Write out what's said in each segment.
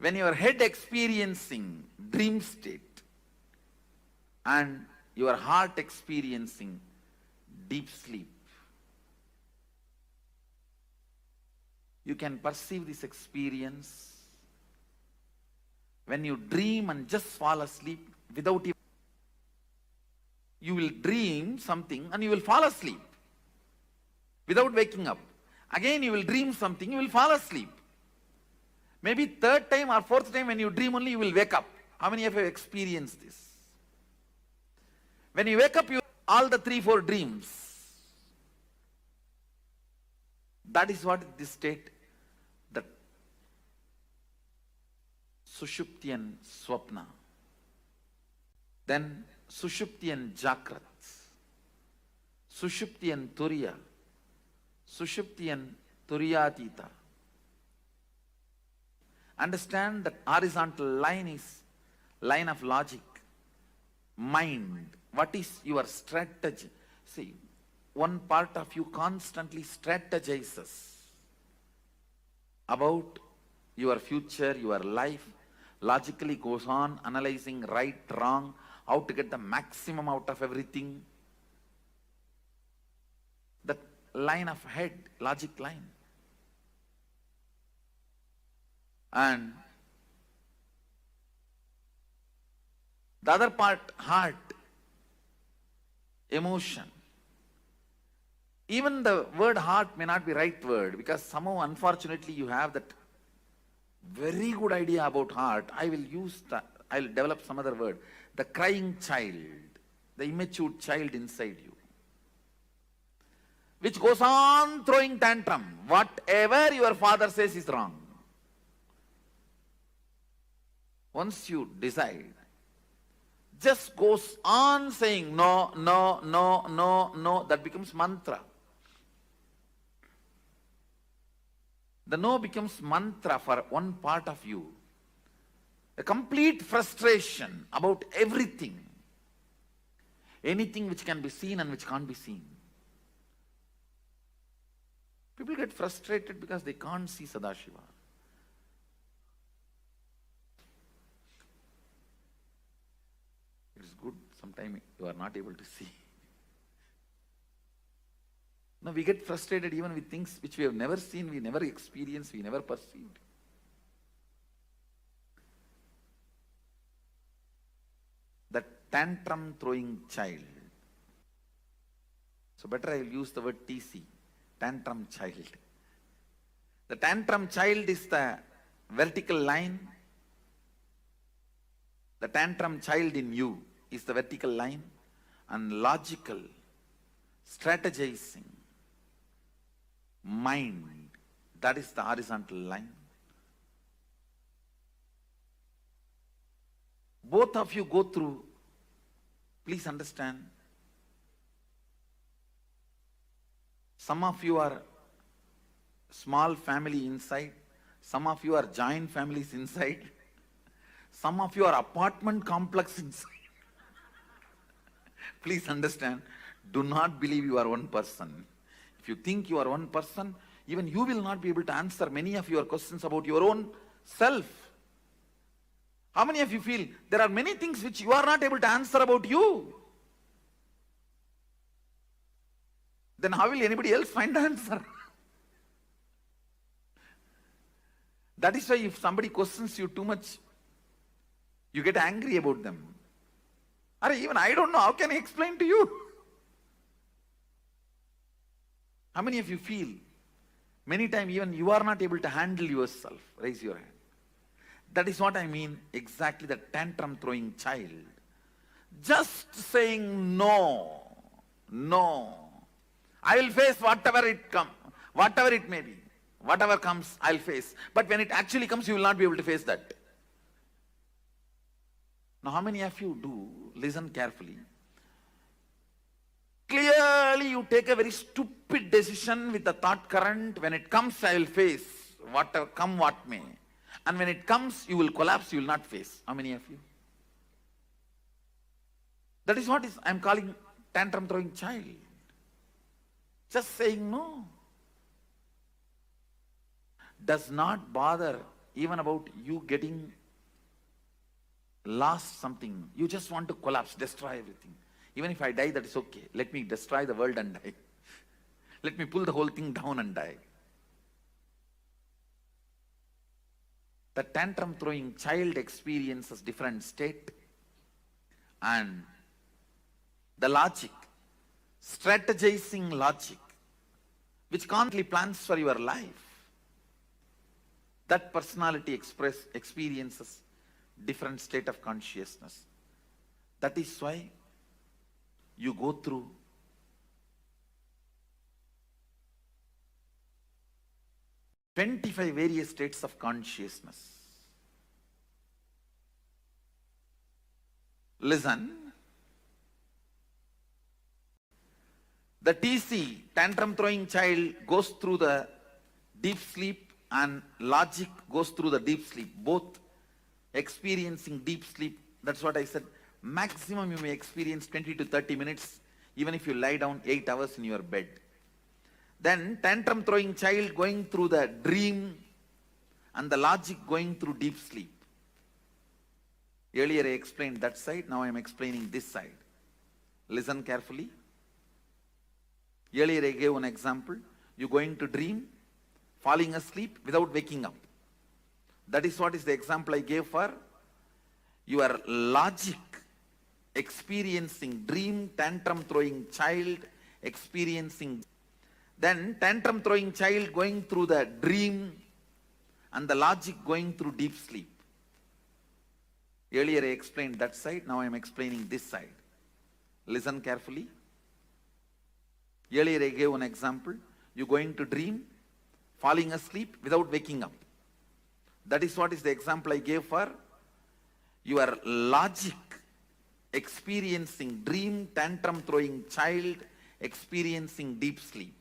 when your head experiencing dream state and your heart experiencing deep sleep, you can perceive this experience. When you dream and just fall asleep without even, you will dream something and you will fall asleep without waking up. Again you will dream something, you will fall asleep. Maybe third time or fourth time when you dream only you will wake up. How many of you have experienced this? When you wake up, you all the 3-4 dreams. That is what this state, the Sushupti and Swapna. Then Sushupti and Jakrat. Sushupti and Turiya. Sushupti and Turiyatita. Understand that horizontal line is line of logic, mind. What is your strategy? See, one part of you constantly strategizes about your future, your life, logically goes on analyzing right, wrong, how to get the maximum out of everything. That line of head, logic line. And the other part, heart, emotion. Even the word heart may not be right word, because somehow unfortunately you have that very good idea about heart. I will develop some other word. The crying child, the immature child inside you, which goes on throwing tantrum. Whatever your father says is wrong. Once you decide, just goes on saying no, no, no, no, no, that becomes mantra. The no becomes mantra for one part of you. A complete frustration about everything. Anything which can be seen and which can't be seen. People get frustrated because they can't see Sadashiva. It is good, sometimes you are not able to see. No, we get frustrated even with things which we have never seen, we never experienced, we never perceived. The tantrum throwing child. So better I will use the word TC, tantrum child. The tantrum child is the vertical line. The tantrum child in you is the vertical line, and logical, strategizing mind, that is the horizontal line. Both of you go through, please understand, some of you are small family inside, some of you are joint families inside, some of you are apartment complex inside. Please understand, do not believe you are one person. If you think you are one person, even you will not be able to answer many of your questions about your own self. How many of you feel there are many things which you are not able to answer about you? Then how will anybody else find the answer? That is why if somebody questions you too much, you get angry about them. Or even I don't know, how can I explain to you? How many of you feel many times even you are not able to handle yourself? Raise your hand. That is what I mean, exactly the tantrum throwing child. Just saying no, no. I will face whatever it may be. Whatever comes, I'll face. But when it actually comes, you will not be able to face that. Now, how many of you do? Listen carefully. Clearly, you take a very stupid decision with the thought current. When it comes, I will face. Whatever, come what may. And when it comes, you will collapse, you will not face. How many of you? That is what I am calling tantrum throwing child. Just saying no. Does not bother even about you getting lost something. You just want to collapse, destroy everything. Even if I die, that is okay. Let me destroy the world and die. Let me pull the whole thing down and die. The tantrum throwing child experiences different state, and the logic, strategizing logic, which constantly plans for your life, that personality experiences different state of consciousness. That is why you go through various states of consciousness. Listen. The TC, tantrum throwing child, goes through the deep sleep, and logic goes through the deep sleep, both experiencing deep sleep. That's what I said. Maximum you may experience 20 to 30 minutes, even if you lie down 8 hours in your bed. Then tantrum throwing child going through the dream, and the logic going through deep sleep. Earlier I explained that side, now I am explaining this side. Listen carefully. Earlier I gave an example. You going to dream, falling asleep without waking up. That is what is the example I gave for your logic experiencing dream, tantrum throwing child experiencing. Then tantrum throwing child going through the dream, and the logic going through deep sleep. Earlier I explained that side, now I am explaining this side. Listen carefully. Earlier I gave an example. You going to dream, falling asleep without waking up. That is what is the example I gave for your logic experiencing dream, tantrum throwing child experiencing deep sleep.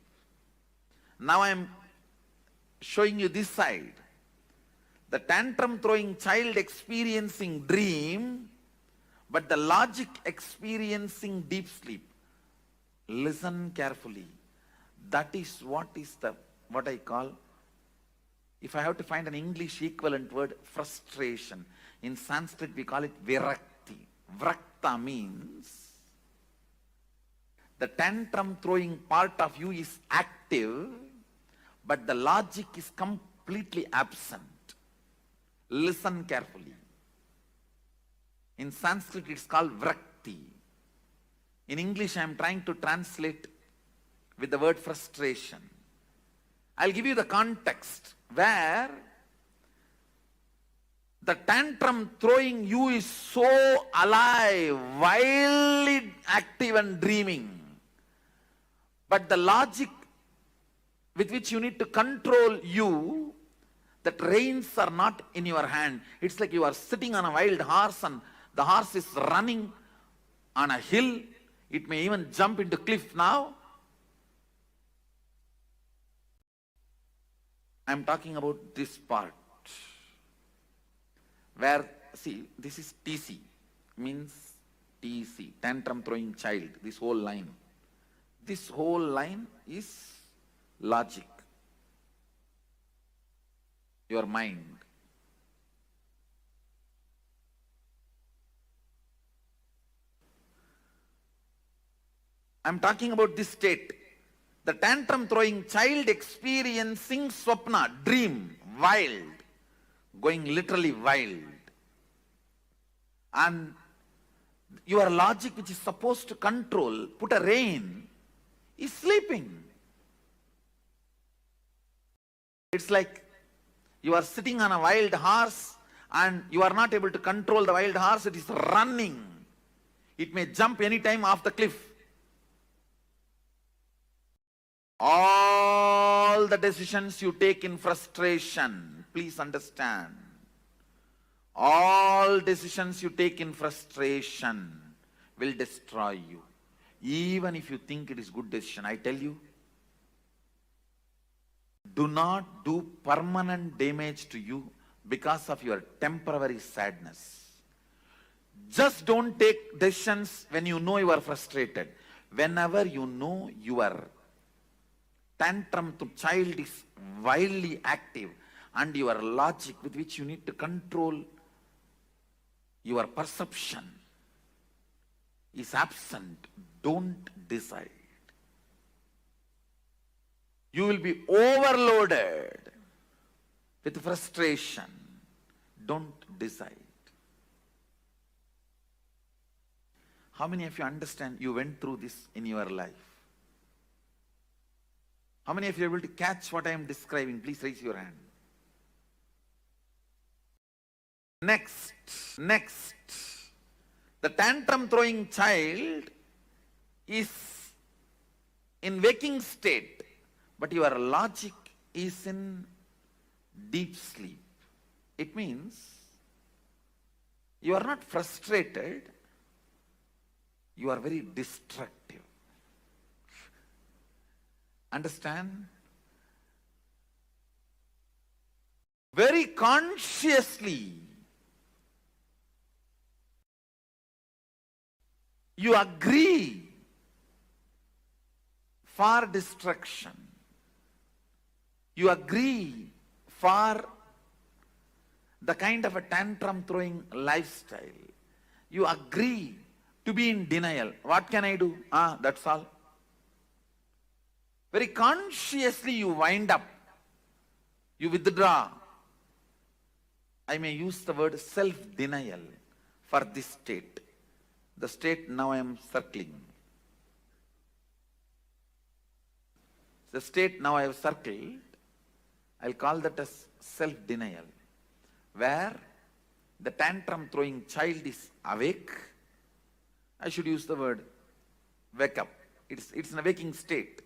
Now I am showing you this side. The tantrum throwing child experiencing dream, but the logic experiencing deep sleep. Listen carefully. That is what I call, if I have to find an English equivalent word, frustration. In Sanskrit we call it virakti. Vrakta means the tantrum throwing part of you is active, but the logic is completely absent. Listen carefully. In Sanskrit it's called vrakti. In English I am trying to translate with the word frustration. I'll give you the context where the tantrum throwing you is so alive, wildly active and dreaming. But the logic with which you need to control you, that reins are not in your hand. It's like you are sitting on a wild horse and the horse is running on a hill. It may even jump into cliff now. I'm talking about this part where, see, this is TC, means TC, tantrum throwing child, this whole line. This whole line is logic, your mind. I'm talking about this state. The tantrum throwing child experiencing swapna, dream, wild, going literally wild. And your logic, which is supposed to control, put a rein, is sleeping. It's like you are sitting on a wild horse and you are not able to control the wild horse. It is running. It may jump anytime off the cliff. All the decisions you take in frustration, please understand, all decisions you take in frustration will destroy you. Even if you think it is good decision, I tell you, do not do permanent damage to you because of your temporary sadness. Just don't take decisions when you know you are frustrated. Whenever you know your tantrum to child is wildly active and your logic with which you need to control your perception is absent, don't decide. You will be overloaded with frustration. Don't decide. How many of you understand you went through this in your life? How many of you are able to catch what I am describing? Please raise your hand. Next. The tantrum throwing child is in waking state, but your logic is in deep sleep. It means you are not frustrated, you are very destructive. Understand? Very consciously you agree for destruction. You agree for the kind of a tantrum throwing lifestyle. You agree to be in denial. What can I do? That's all. Very consciously you wind up. You withdraw. I may use the word self-denial for this state. The state now I am circling. The state now I have circled, I'll call that as self-denial, where the tantrum throwing child is awake. I should use the word wake up. It's in a waking state.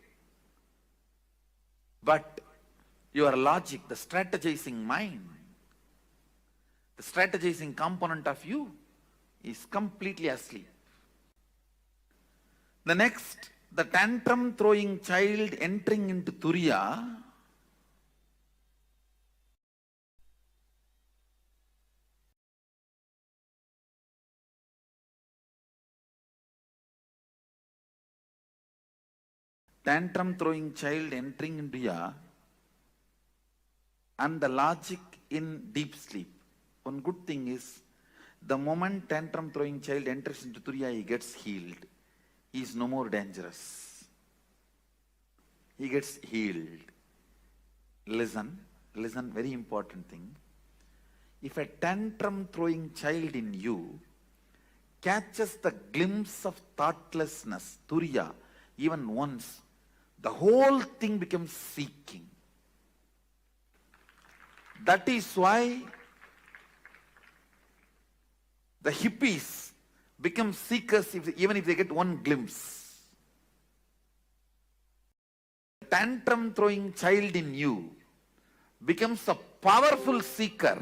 But your logic, the strategizing mind, the strategizing component of you is completely asleep. The next, the tantrum throwing child entering into Turiya, tantrum throwing child entering into Turiya, and the logic in deep sleep. One good thing is, the moment tantrum throwing child enters into Turiya, he gets healed. He is no more dangerous. He gets healed. Listen, very important thing. If a tantrum throwing child in you catches the glimpse of thoughtlessness, Turiya, even once, the whole thing becomes seeking. That is why the hippies become seekers even if they get one glimpse. The tantrum throwing child in you becomes a powerful seeker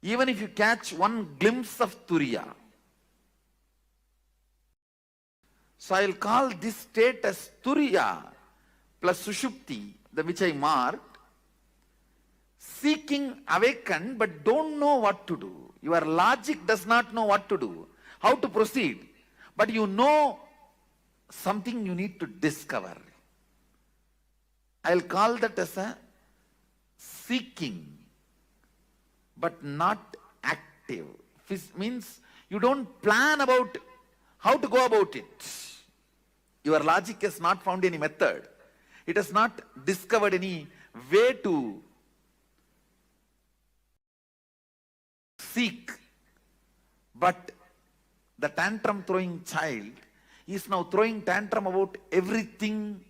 even if you catch one glimpse of Turiya. So I'll call this state as Turiya plus Sushupti, which I marked, seeking awakened but don't know what to do. Your logic does not know what to do, how to proceed, but you know something you need to discover. I'll call that as a seeking, but not active. Means you don't plan about how to go about it. Your logic has not found any method. It has not discovered any way to seek. But the tantrum throwing child is now throwing tantrum about everything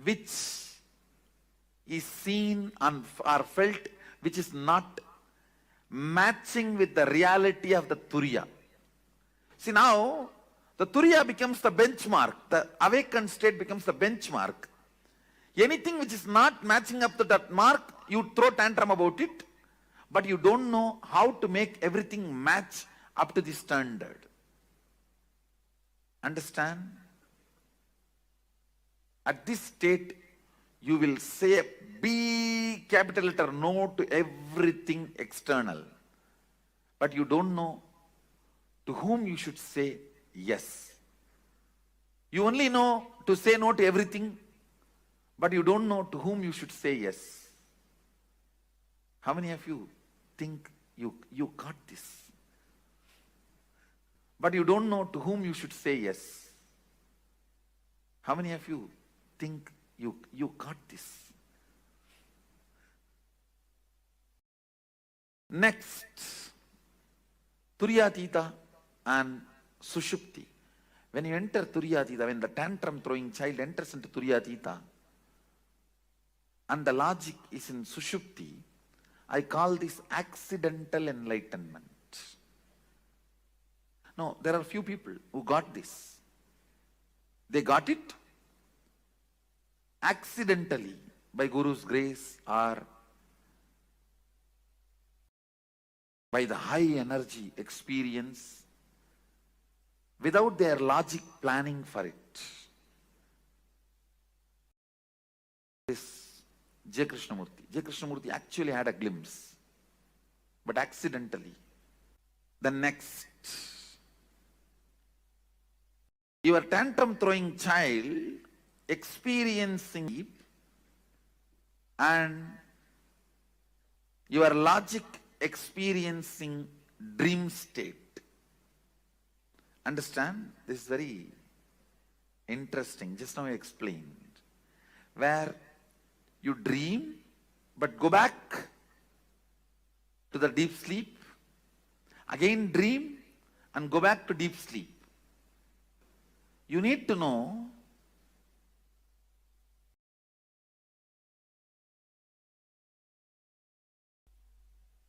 which is seen or felt, which is not matching with the reality of the Turiya. See, now the Turiya becomes the benchmark. The awakened state becomes the benchmark. Anything which is not matching up to that mark, you throw tantrum about it, but you don't know how to make everything match up to the standard. Understand? At this state, you will say a big capital letter no to everything external. But you don't know to whom you should say yes. You only know to say no to everything, but you don't know to whom you should say yes. How many of you think you got this? But you don't know to whom you should say yes. How many of you think you got this? Next, Turyatita and Sushupti. When you enter Turyatita, when the tantrum throwing child enters into Turyatita, and the logic is in Sushupti, I call this accidental enlightenment. No, there are few people who got this. They got it accidentally by Guru's grace or by the high energy experience without their logic planning for it. This J. Krishnamurti. J. Krishnamurti actually had a glimpse, but accidentally. The next, your tantrum throwing child experiencing it, and your logic experiencing dream state. Understand? This is very interesting. Just now I explained. Where you dream, but go back to the deep sleep, again dream, and go back to deep sleep. You need to know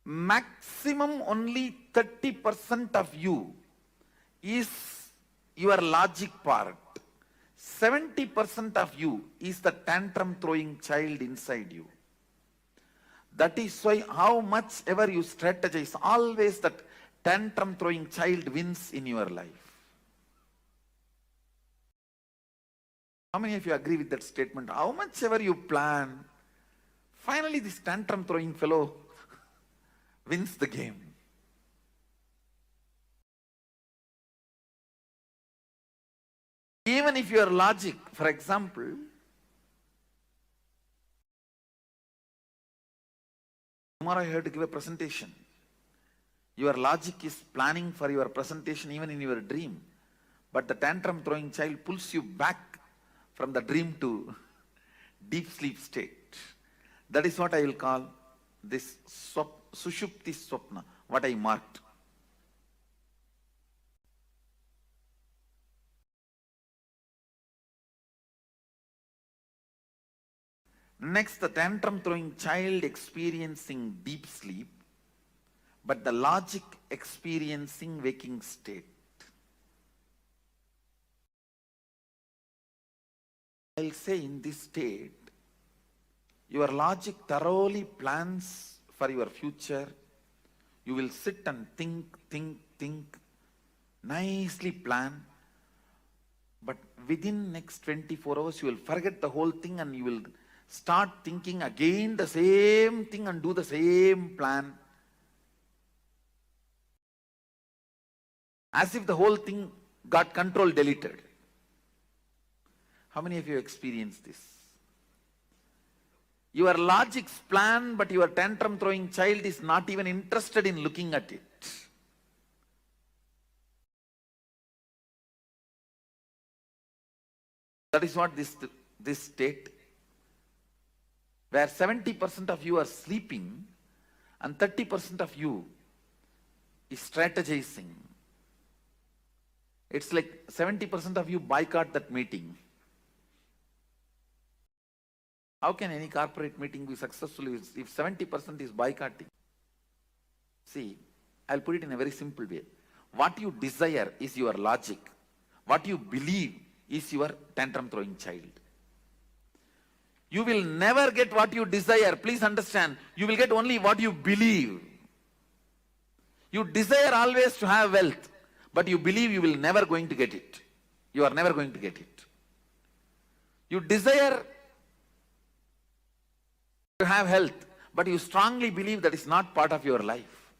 maximum only 30% of you is your logic part. 70% of you is the tantrum throwing child inside you. That is why how much ever you strategize, always that tantrum throwing child wins in your life. How many of you agree with that statement? How much ever you plan, finally this tantrum throwing fellow wins the game. Even if your logic, for example, tomorrow I have to give a presentation. Your logic is planning for your presentation even in your dream. But the tantrum throwing child pulls you back from the dream to deep sleep state. That is what I will call this Sushupti Swapna, what I marked. Next, the tantrum throwing child experiencing deep sleep, but the logic experiencing waking state. I'll say in this state, your logic thoroughly plans for your future. You will sit and think, nicely plan. But within next 24 hours, you will forget the whole thing and you will start thinking again the same thing and do the same plan. As if the whole thing got control deleted. How many of you experienced this? Your logic's plan, but your tantrum throwing child is not even interested in looking at it. That is what this state, where 70% of you are sleeping and 30% of you is strategizing. It's like 70% of you boycott that meeting. How can any corporate meeting be successful if 70% is boycotting? See, I'll put it in a very simple way. What you desire is your logic. What you believe is your tantrum throwing child. You will never get what you desire. Please understand, you will get only what you believe. You desire always to have wealth, but you believe you will never going to get it. You are never going to get it. You desire to have health, but you strongly believe that is not part of your life.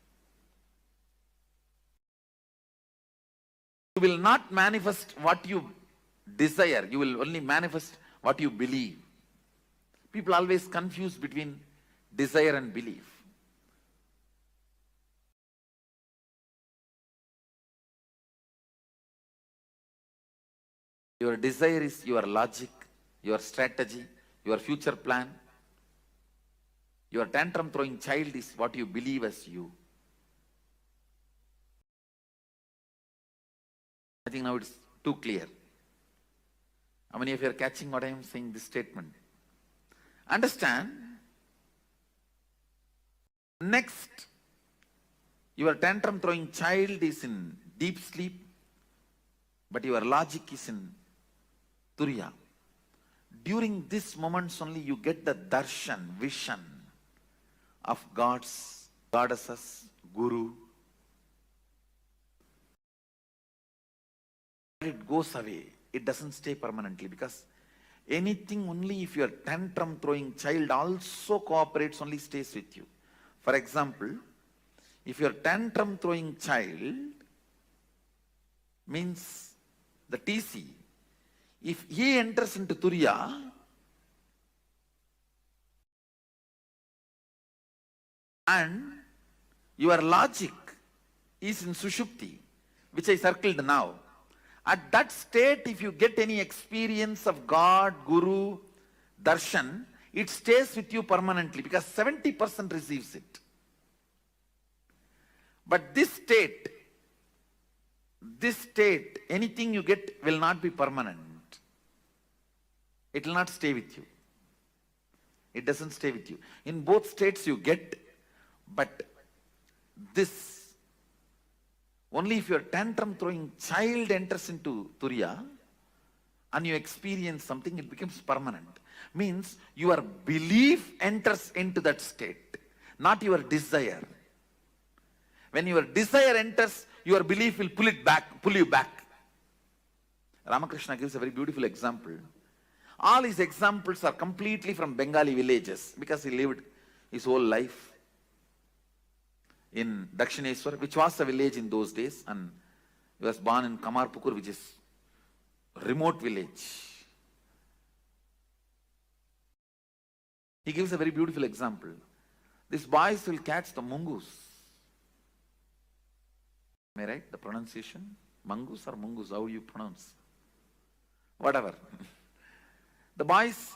You will not manifest what you desire. You will only manifest what you believe. People always confuse between desire and belief. Your desire is your logic, your strategy, your future plan. Your tantrum throwing child is what you believe as you. I think now it's too clear. How many of you are catching what I am saying, this statement? Understand, next, your tantrum throwing child is in deep sleep, but your logic is in Turiya. During these moments only you get the Darshan, vision of gods, goddesses, Guru. It goes away. It doesn't stay permanently, because anything only if your tantrum throwing child also cooperates only stays with you. For example, if your tantrum throwing child means the TC, if he enters into Turiya, and your logic is in Sushupti, which I circled now, at that state, if you get any experience of God, Guru, Darshan, it stays with you permanently, because 70% receives it. But this state, anything you get will not be permanent. It will not stay with you. It doesn't stay with you. In both states you get, but this, only if your tantrum throwing child enters into Turiya and you experience something, it becomes permanent. Means your belief enters into that state, not your desire. When your desire enters, your belief will pull you back. Ramakrishna gives a very beautiful example. All his examples are completely from Bengali villages, because he lived his whole life in Dakshineswar, which was a village in those days, and he was born in Kamarpukur, which is a remote village. He gives a very beautiful example. These boys will catch the mungus. Am I right? The pronunciation? Mangus or mungus? How you pronounce? Whatever. The boys,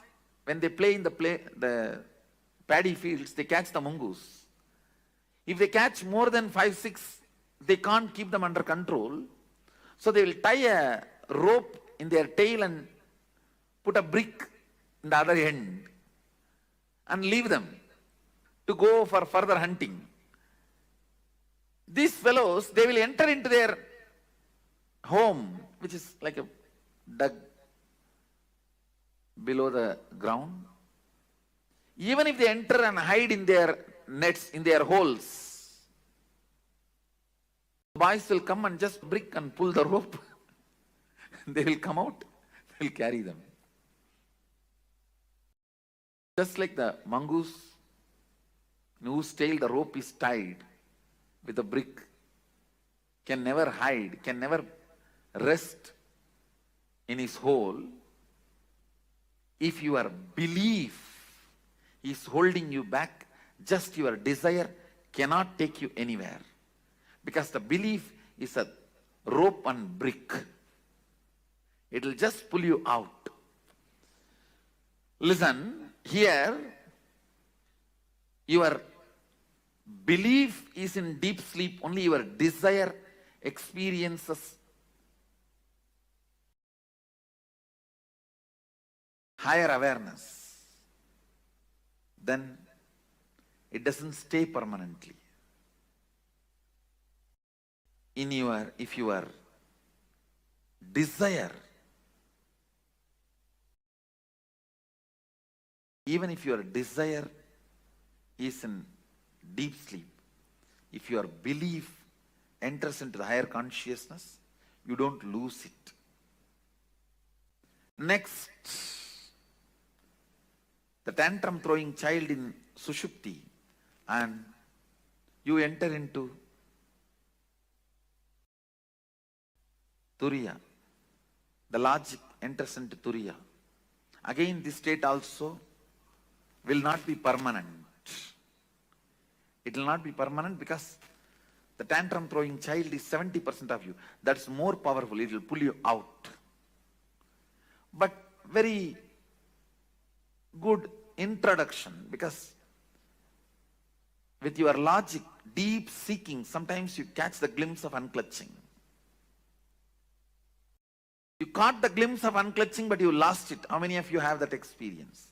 when they play in the paddy fields, they catch the mungus. If they catch more than 5, 6, they can't keep them under control. So they will tie a rope in their tail and put a brick in the other end and leave them to go for further hunting. These fellows, they will enter into their home, which is like a dug below the ground. Even if they enter and hide in their nets, in their holes, the boys will come and just brick and pull the rope. They will come out, they will carry them. Just like the mongoose, in whose tail the rope is tied with a brick, can never hide, can never rest in his hole. If your belief is holding you back, just your desire cannot take you anywhere. Because the belief is a rope and brick. It will just pull you out. Listen, here, your belief is in deep sleep, only your desire experiences higher awareness. Then it doesn't stay permanently. If your desire, even if your desire is in deep sleep, if your belief enters into the higher consciousness, you don't lose it. Next, the tantrum throwing child in Sushupti, and you enter into Turiya. The logic enters into Turiya. Again, this state also will not be permanent. It will not be permanent because the tantrum throwing child is 70% of you. That's more powerful. It will pull you out. but very good introduction, because with your logic, deep seeking, sometimes you catch the glimpse of unclutching. You caught the glimpse of unclutching, but you lost it. How many of you have that experience?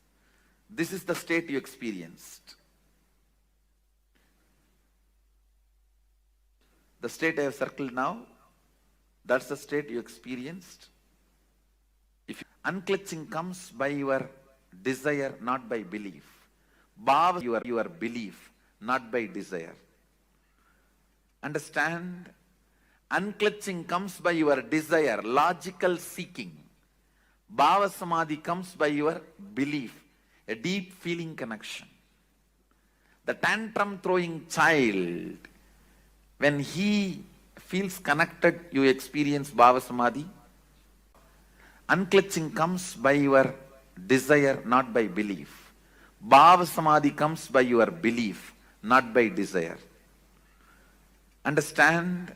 This is the state you experienced. The state I have circled now, that's the state you experienced. If unclutching comes by your desire, not by belief. Bhava, your belief, not by desire. Understand? Unclutching comes by your desire, logical seeking. Bhava Samadhi comes by your belief, a deep feeling connection. The tantrum throwing child, when he feels connected, you experience Bhava Samadhi. Unclutching comes by your desire, not by belief. Bhava Samadhi comes by your belief, not by desire. Understand?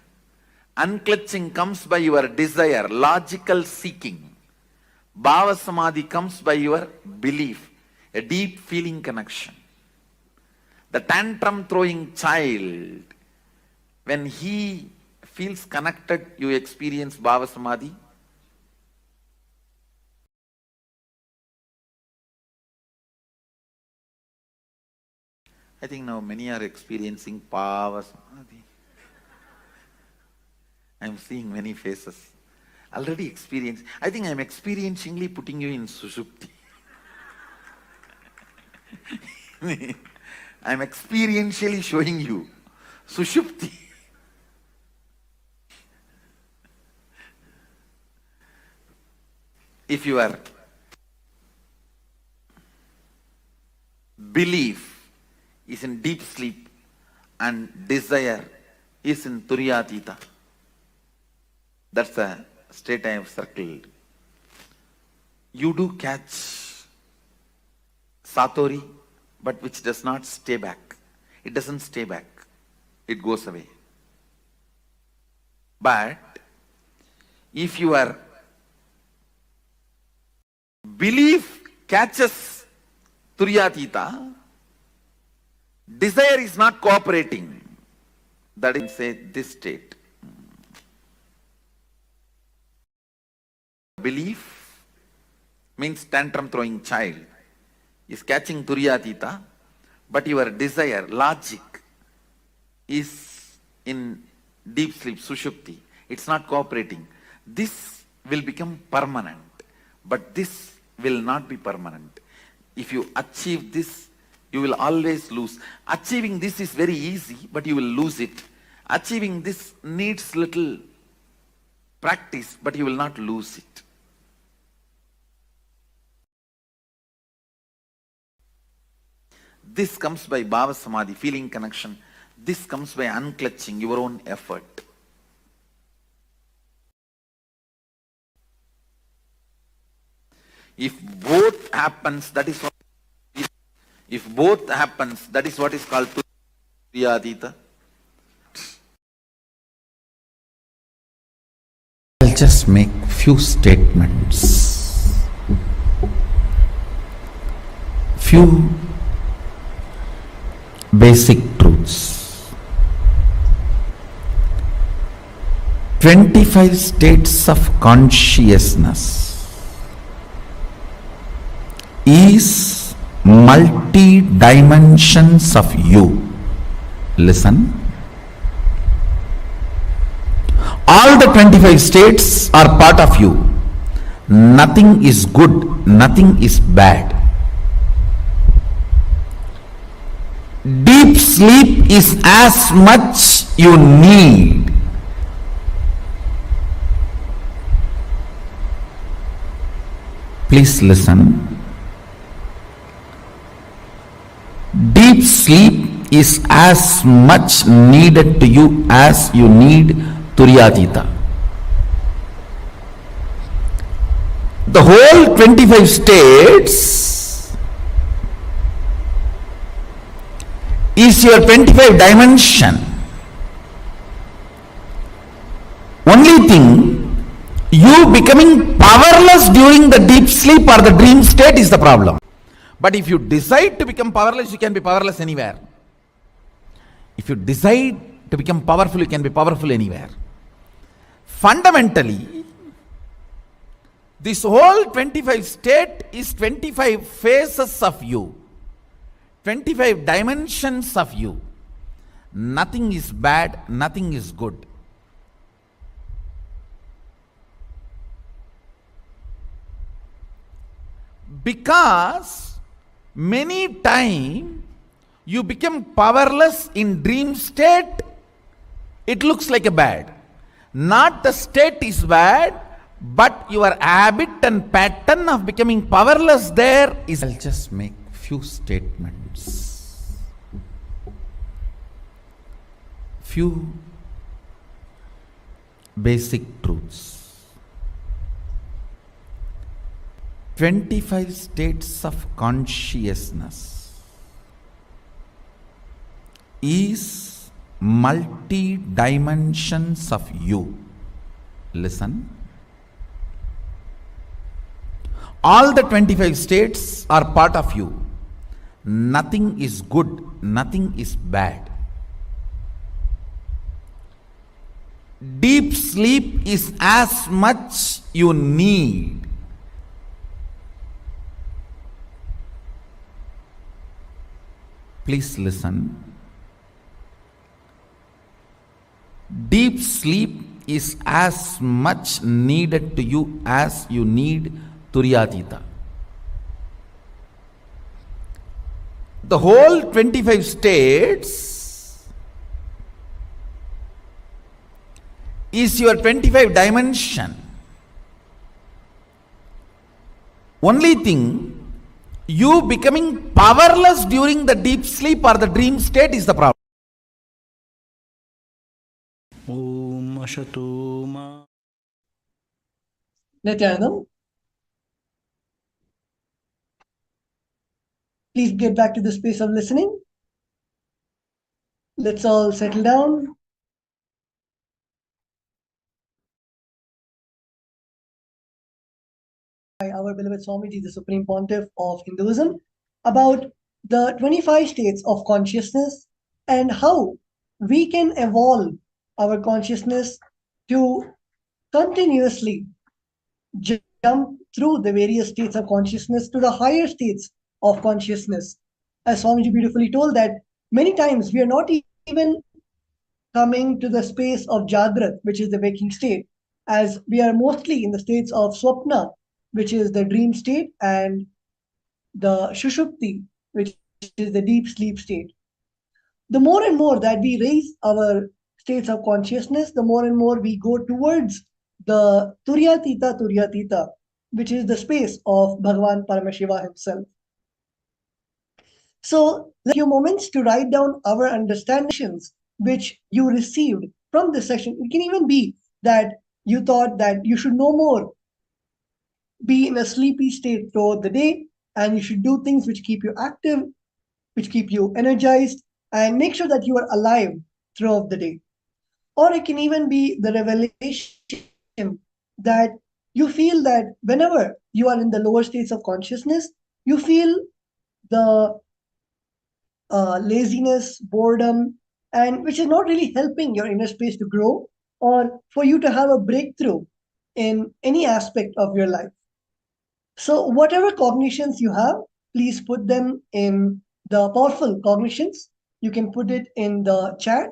Unclutching comes by your desire, logical seeking. Bhava Samadhi comes by your belief, a deep feeling connection. The tantrum throwing child, when he feels connected, you experience Bhava Samadhi. I think now many are experiencing Bhava Samadhi. I am seeing many faces. Already experienced. I think I am experientially putting you in Sushupti. I am experientially showing you Sushupti. If your belief is in deep sleep and desire is in Turyatita, that's the state I have circled. You do catch Satori, but which does not stay back. It doesn't stay back. It goes away. But if your belief catches Turyatita, desire is not cooperating. That is, say, this state. Belief means tantrum throwing child is catching Turyatita, but your desire, logic, is in deep sleep, Sushupti. It's not cooperating. This will become permanent, but this will not be permanent. If you achieve this, you will always lose. Achieving this is very easy, but you will lose it. Achieving this needs little practice, but you will not lose it. This comes by Bhava Samadhi, feeling connection. This comes by unclutching, your own effort. If both happens, that is what. If both happens, that is what is called Turyatita. I'll just make few statements. Few basic truths. 25 states of consciousness is multi-dimensions of you. Listen. All the 25 states are part of you. Nothing is good, nothing is bad. Deep sleep is as much you need. Please listen. Deep sleep is as much needed to you as you need Turyatita. The whole 25 states is your 25 dimension. Only thing, You becoming powerless during the deep sleep or the dream state is the problem. But if you decide to become powerless, you can be powerless anywhere. If you decide to become powerful, you can be powerful anywhere. Fundamentally, this whole 25 state is 25 phases of you, 25 dimensions of you. Nothing is bad, nothing is good. Because many times you become powerless in dream state, it looks like a bad. Not the state is bad, but your habit and pattern of becoming powerless there is. I'll just make few statements. Few basic truths. 25 states of consciousness is multi-dimensions of you. Listen. All the 25 states are part of you. Nothing is good, nothing is bad. Deep sleep is as much you need. Please listen. Deep sleep is as much needed to you as you need Turyatita. The whole 25 states is your 25 dimension. Only thing, you becoming powerless during the deep sleep or the dream state is the problem. Om Ashatoma. Nithyananda, please get back to the space of listening. Let's all settle down. By our beloved Swamiji, the Supreme Pontiff of Hinduism, about the 25 states of consciousness and how we can evolve our consciousness to continuously jump through the various states of consciousness to the higher states of consciousness. As Swamiji beautifully told, that many times we are not even coming to the space of Jagrat, which is the waking state, as we are mostly in the states of Swapna, which is the dream state, and the Shushupti, which is the deep sleep state. The more and more that we raise our states of consciousness, the more and more we go towards the Turyatita, which is the space of Bhagavan Paramashiva himself. So, a few moments to write down our understandings which you received from this session. It can even be that you thought that you should no more be in a sleepy state throughout the day, and you should do things which keep you active, which keep you energized, and make sure that you are alive throughout the day. Or it can even be the revelation that you feel that whenever you are in the lower states of consciousness, you feel the laziness, boredom, and which is not really helping your inner space to grow or for you to have a breakthrough in any aspect of your life. So whatever cognitions you have, please put them in the powerful cognitions. You can put it in the chat,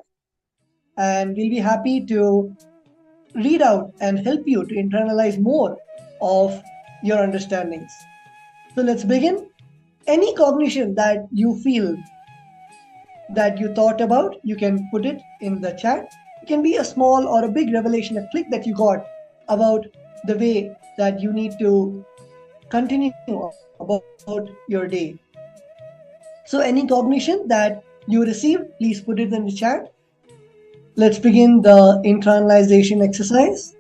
and we'll be happy to read out and help you to internalize more of your understandings. So let's begin. Any cognition that you feel that you thought about, you can put it in the chat. It can be a small or a big revelation, a click that you got about the way that you need to continue about your day. So any cognition that you received, please put it in the chat. Let's begin the internalization exercise.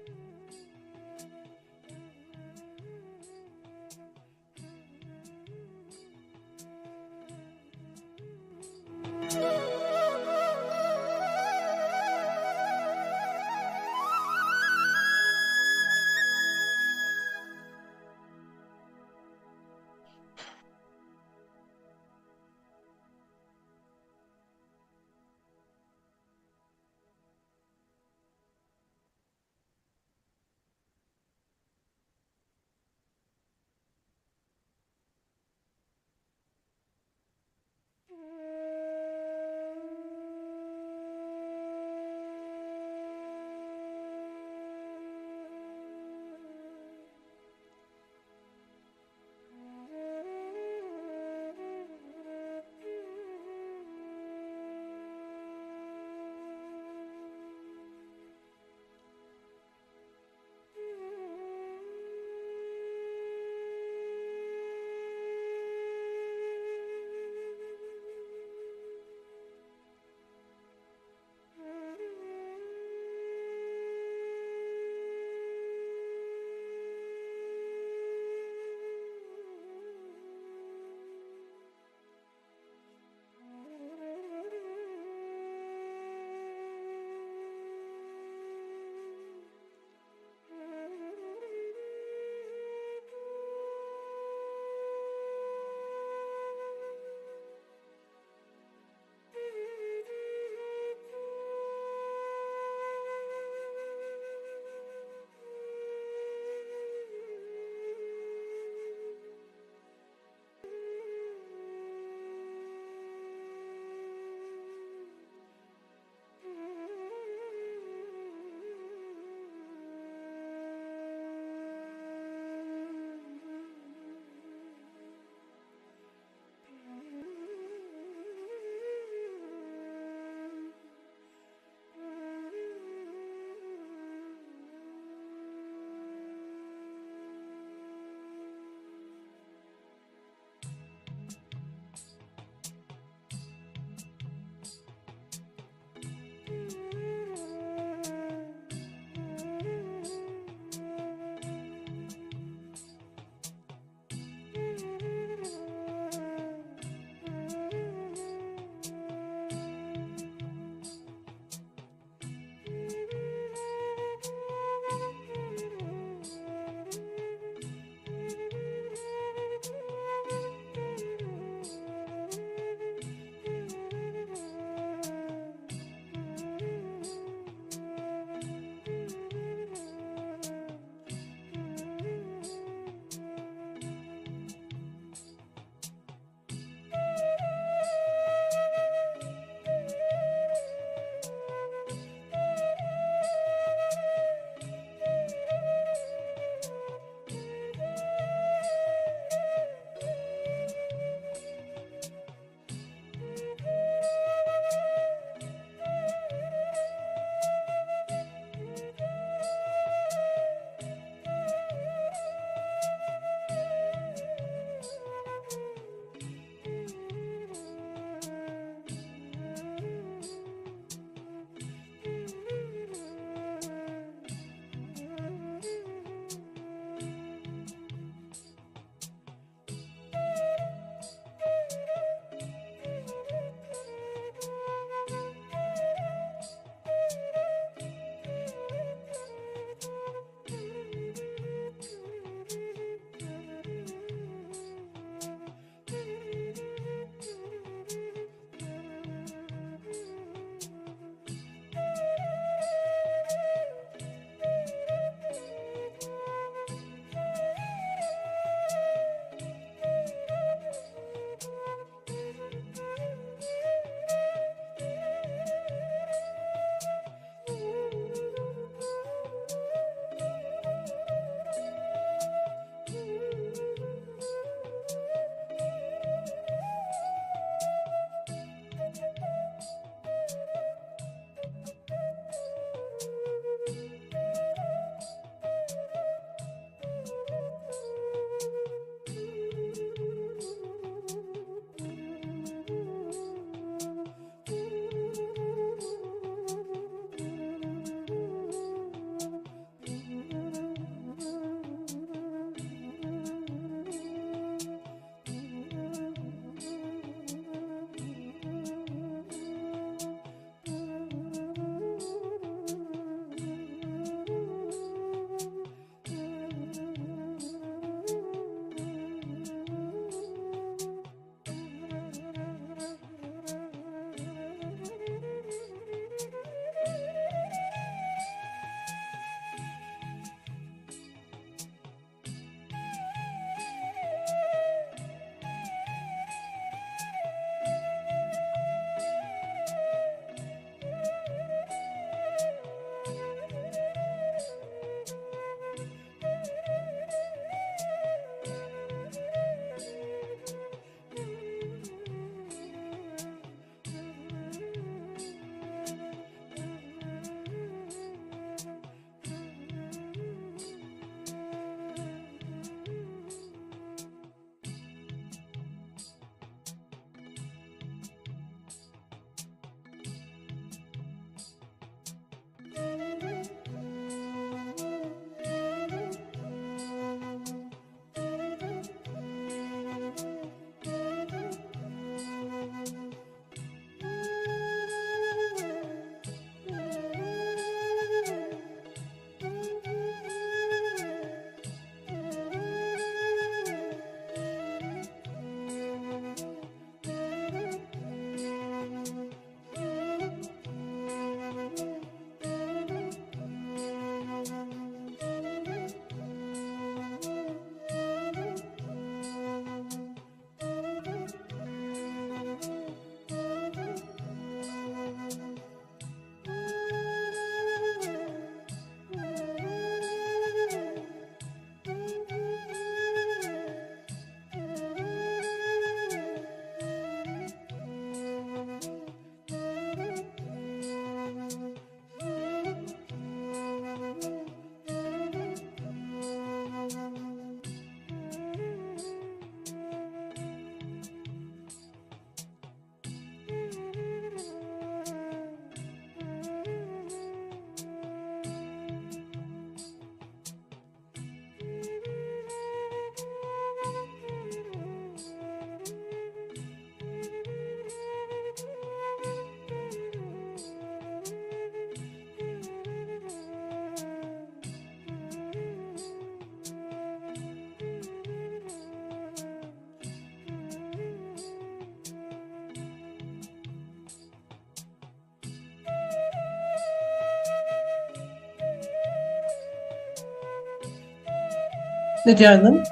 Nithyanand,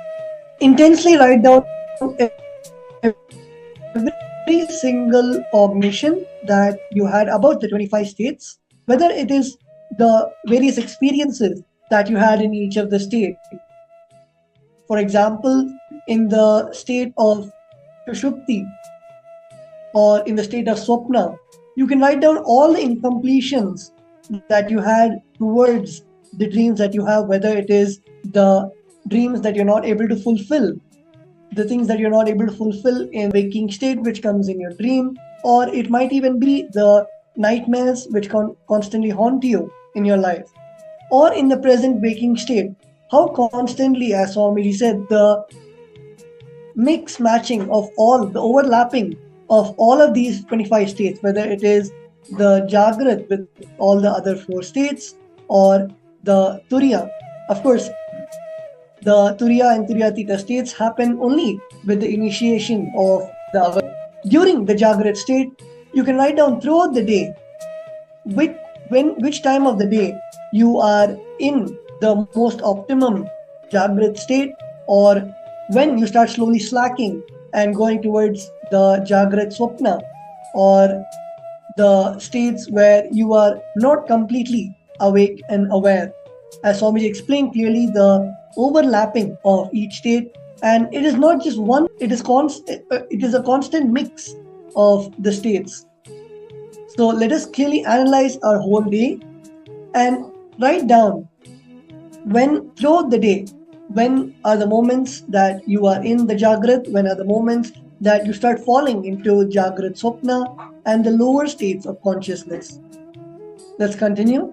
intensely write down every single cognition that you had about the 25 states, whether it is the various experiences that you had in each of the state. For example, in the state of Sushupti or in the state of Swapna, you can write down all the incompletions that you had towards the dreams that you have, whether it is the dreams that you're not able to fulfill, the things that you're not able to fulfill in waking state which comes in your dream, or it might even be the nightmares which constantly haunt you in your life, or in the present waking state, how constantly, as Swamiji said, the mix matching of all the overlapping of all of these 25 states, whether it is the Jagrat with all the other four states or the Turiya. Of course, the Turiya and Turiyatita states happen only with the initiation of the awareness. During the Jagrat state, you can write down throughout the day which which time of the day you are in the most optimum Jagrat state, or when you start slowly slacking and going towards the Jagrat Swapna, or the states where you are not completely awake and aware. As Swamiji explained clearly, the overlapping of each state, and it is not just one; it is a constant mix of the states. So let us clearly analyze our whole day and write down when throughout the day, when are the moments that you are in the Jagrat, when are the moments that you start falling into Jagrat Swapna and the lower states of consciousness. Let's continue.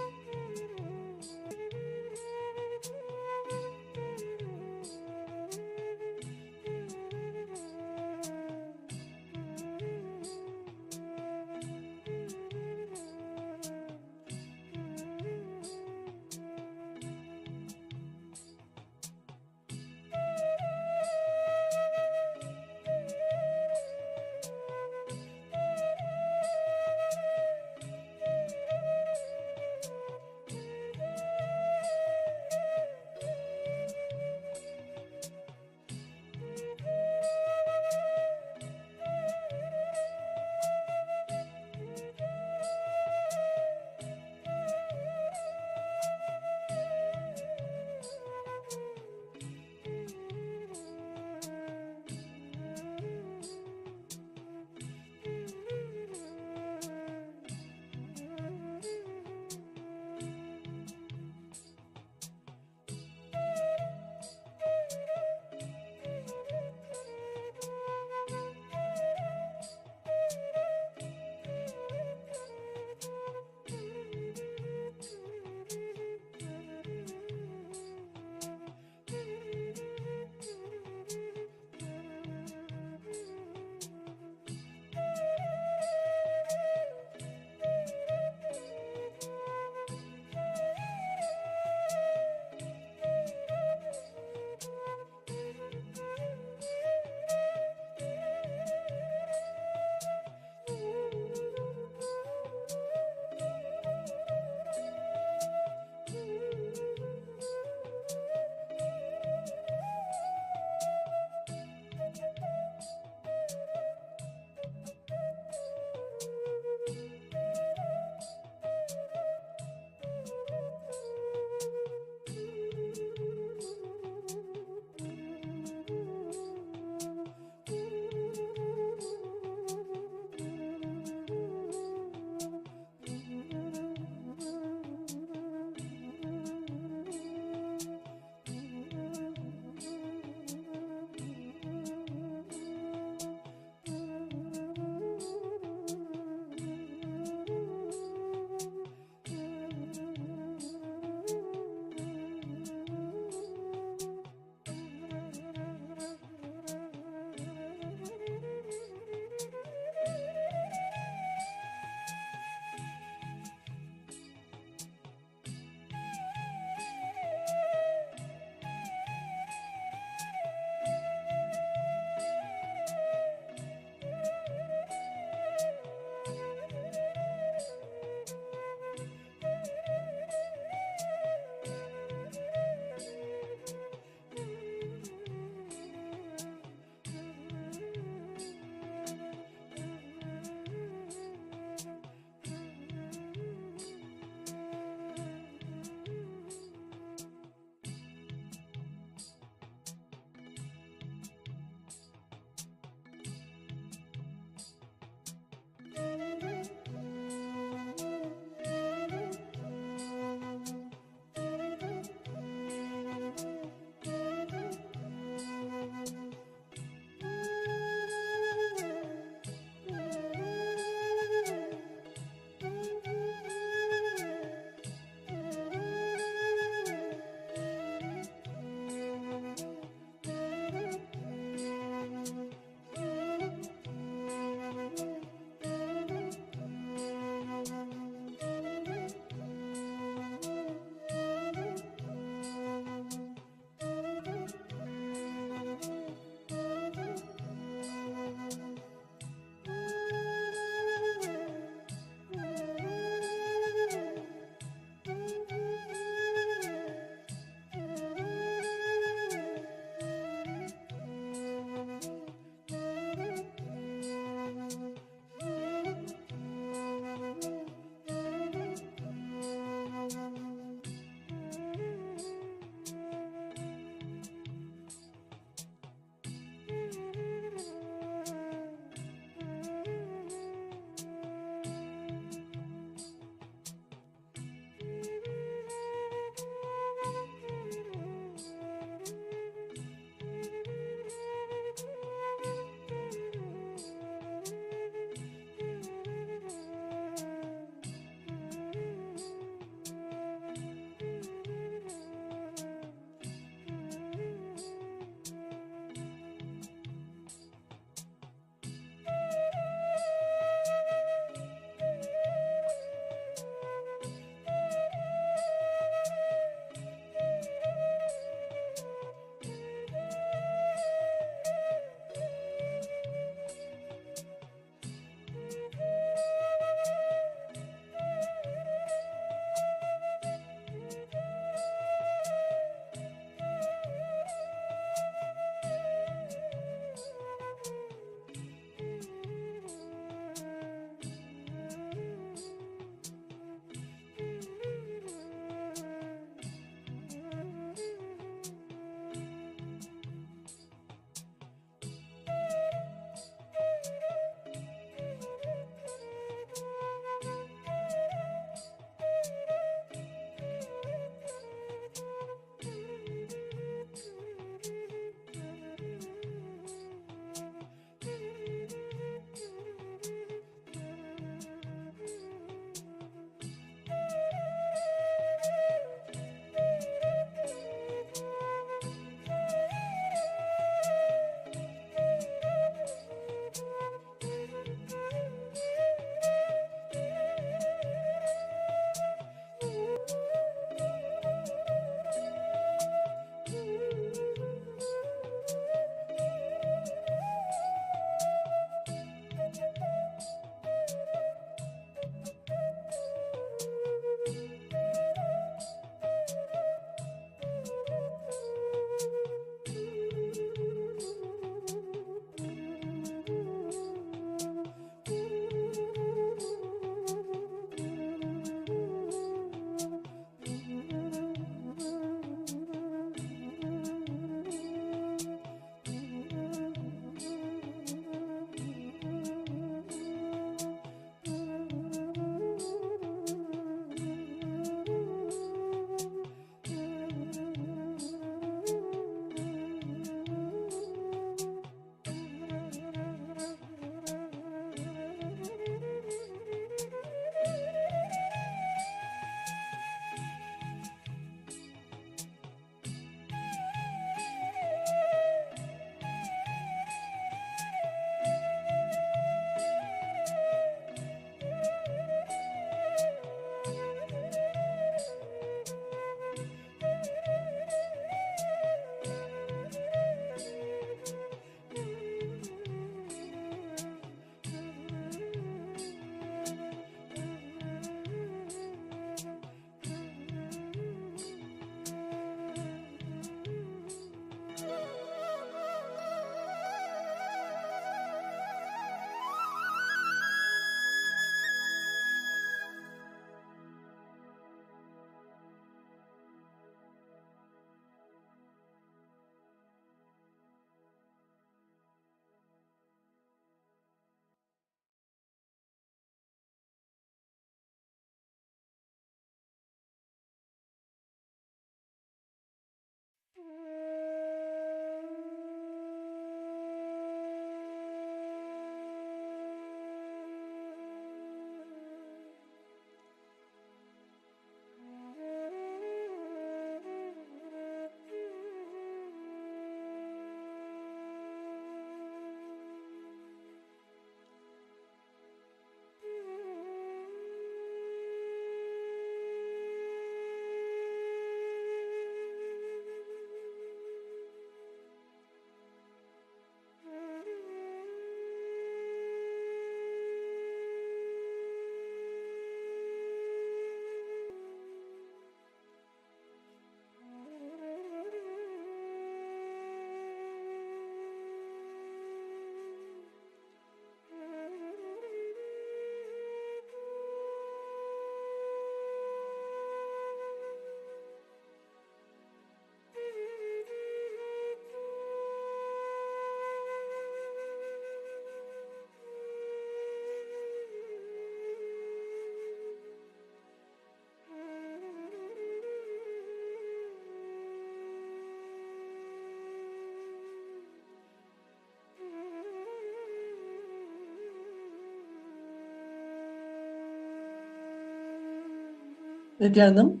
Nithyanandam,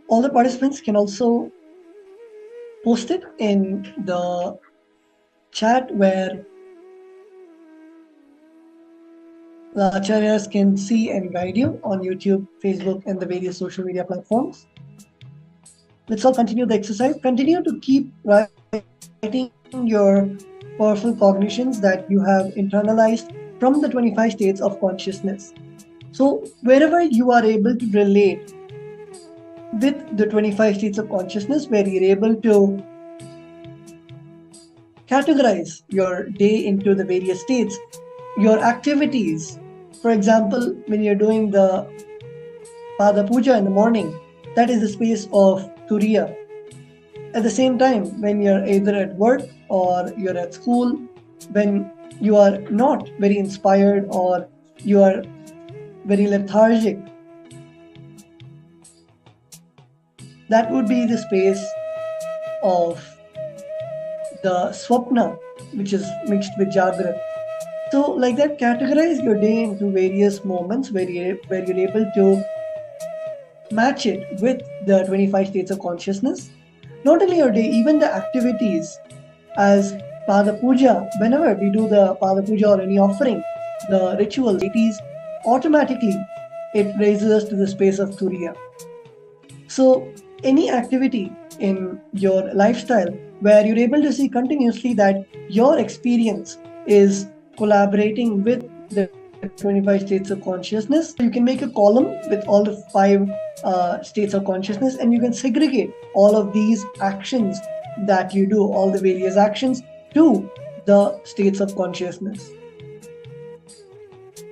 all the participants can also post it in the chat where the acharyas can see and guide you on YouTube, Facebook, and the various social media platforms. Let's all continue the exercise. Continue to keep writing your powerful cognitions that you have internalized from the 25 states of consciousness. So, wherever you are able to relate with the 25 states of consciousness, where you're able to categorize your day into the various states, your activities. For example, when you're doing the Pada Puja in the morning, that is the space of Turiya. At the same time, when you're either at work or you're at school, when you are not very inspired or you are very lethargic, that would be the space of the Swapna, which is mixed with Jagrat. So, like that, categorize your day into various moments where you're able to match it with the 25 states of consciousness. Not only your day, even the activities as Pada Puja, whenever we do the Pada Puja or any offering, the ritual, deities, automatically it raises us to the space of Turiya. So, any activity in your lifestyle where you're able to see continuously that your experience is collaborating with the 25 states of consciousness, you can make a column with all the 5 states of consciousness and you can segregate all of these actions that you do, all the various actions to the states of consciousness.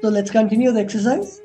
So let's continue the exercise.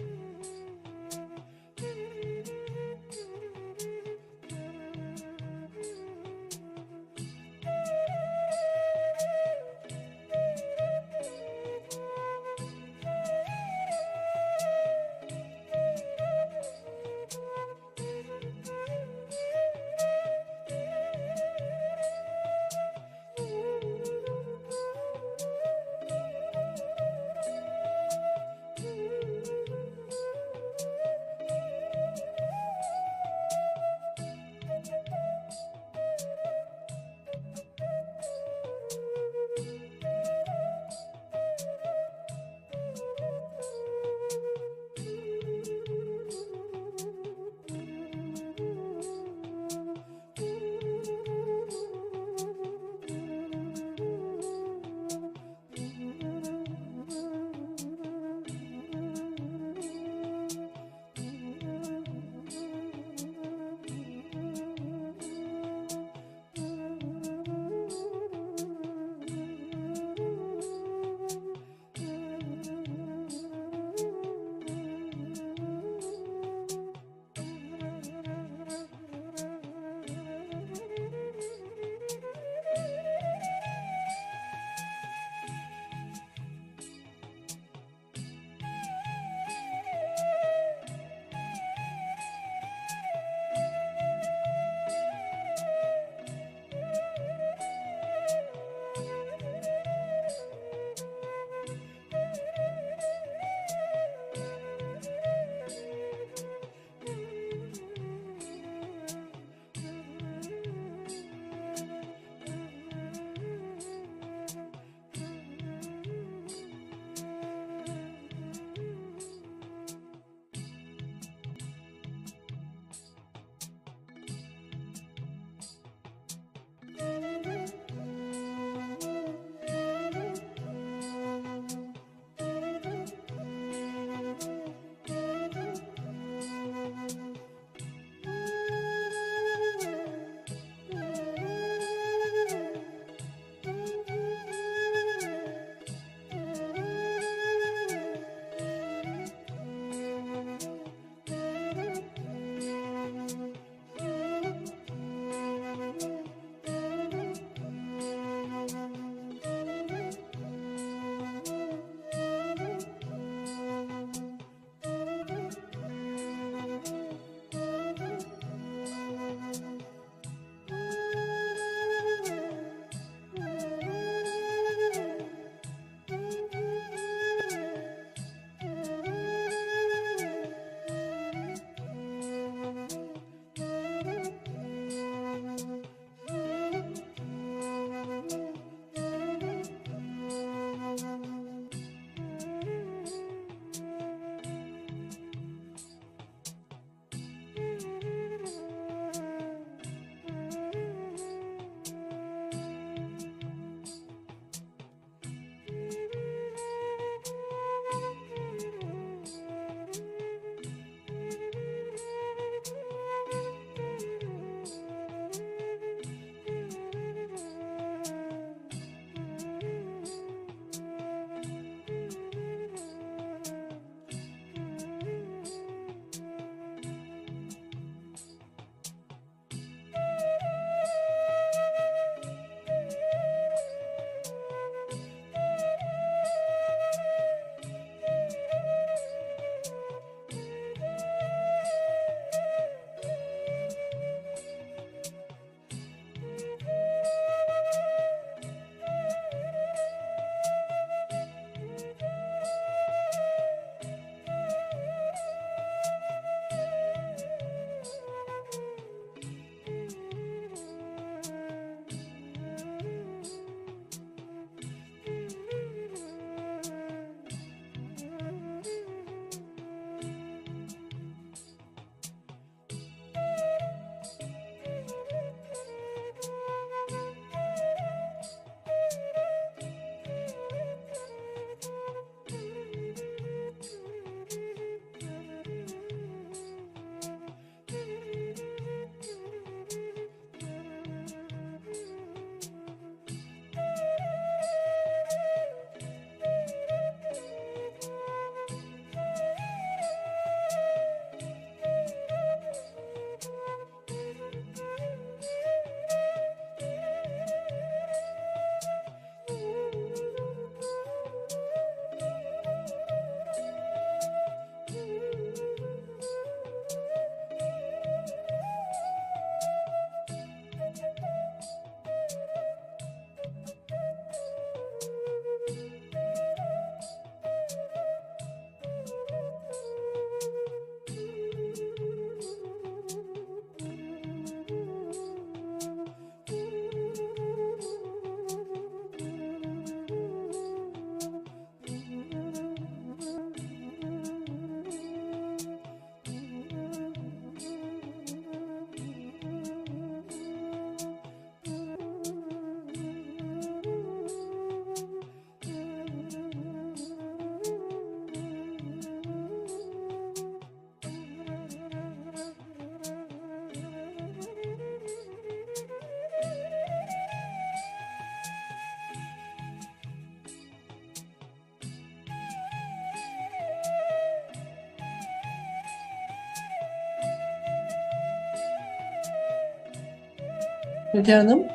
Nithyanandam.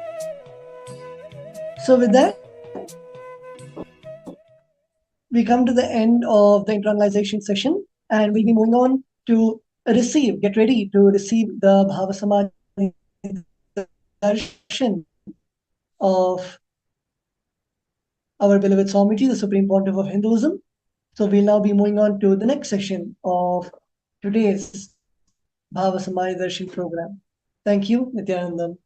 So with that, we come to the end of the internalization session, and we'll be moving on to get ready to receive the Bhava Samadhi Darshan of our beloved Swamiji, the Supreme Pontiff of Hinduism. So we'll now be moving on to the next session of today's Bhava Samadhi Darshan program. Thank you, Nithyanandam.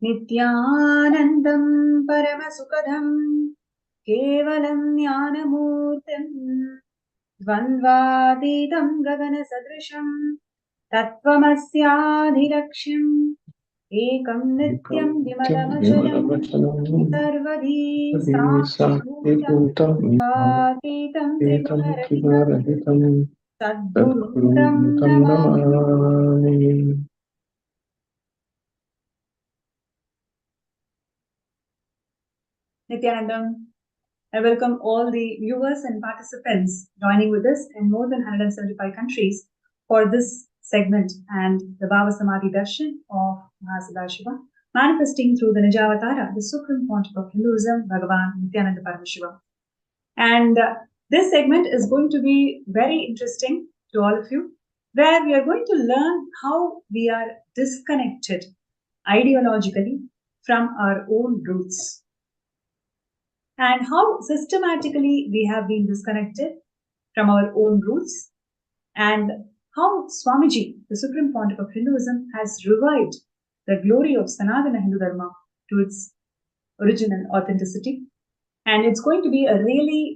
नित्यानन्दं परमसुखदं केवलं ज्ञानमूर्तिं द्वन्द्वातीतं गगनसदृशं तत्त्वमस्याधिलक्ष्यम् एकं नित्यं विमलमचलं सर्वधी साक्षिभूतं त्रिगुणरहितं सद्गुरुं तं Namami. Nithyanandam, I welcome all the viewers and participants joining with us in more than 175 countries for this segment and the Bhava Samadhi Darshan of Mahasadashiva, manifesting through the Nijavatara, the Supreme Pontiff of Hinduism, Bhagavan Nithyananda Paramashivam. And this segment is going to be very interesting to all of you, where we are going to learn how we are disconnected ideologically from our own roots, and how systematically we have been disconnected from our own roots, and how Swamiji, the Supreme Pontiff of Hinduism, has revived the glory of Sanatana Hindu Dharma to its origin and authenticity. And it's going to be a really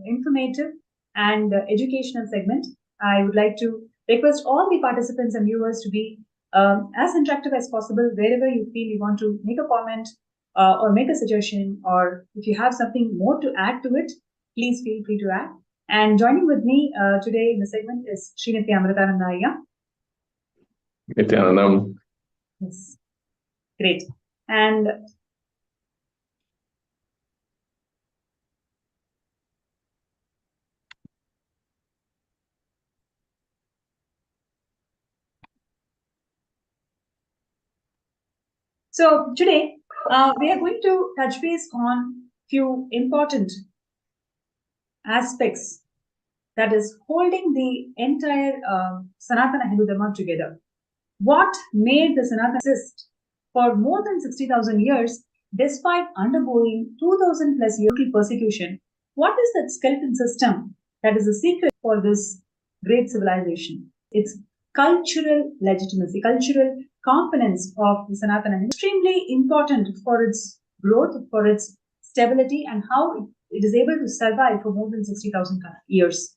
informative and educational segment. I would like to request all the participants and viewers to be as interactive as possible. Wherever you feel you want to make a comment or make a suggestion, or if you have something more to add to it, please feel free to add. And joining with me today in the segment is Srinithy Amritanandaya. Nithyananda. Yes, great. And so today we are going to touch base on few important aspects that is holding the entire Sanatana Hindu Dharma together. What made the Sanatana exist for more than 60,000 years despite undergoing 2,000 plus years of persecution? What is that skeleton system that is the secret for this great civilization? It's cultural legitimacy, cultural components of the Sanatana Hindu, extremely important for its growth, for its stability, and how it is able to survive for more than 60,000 years.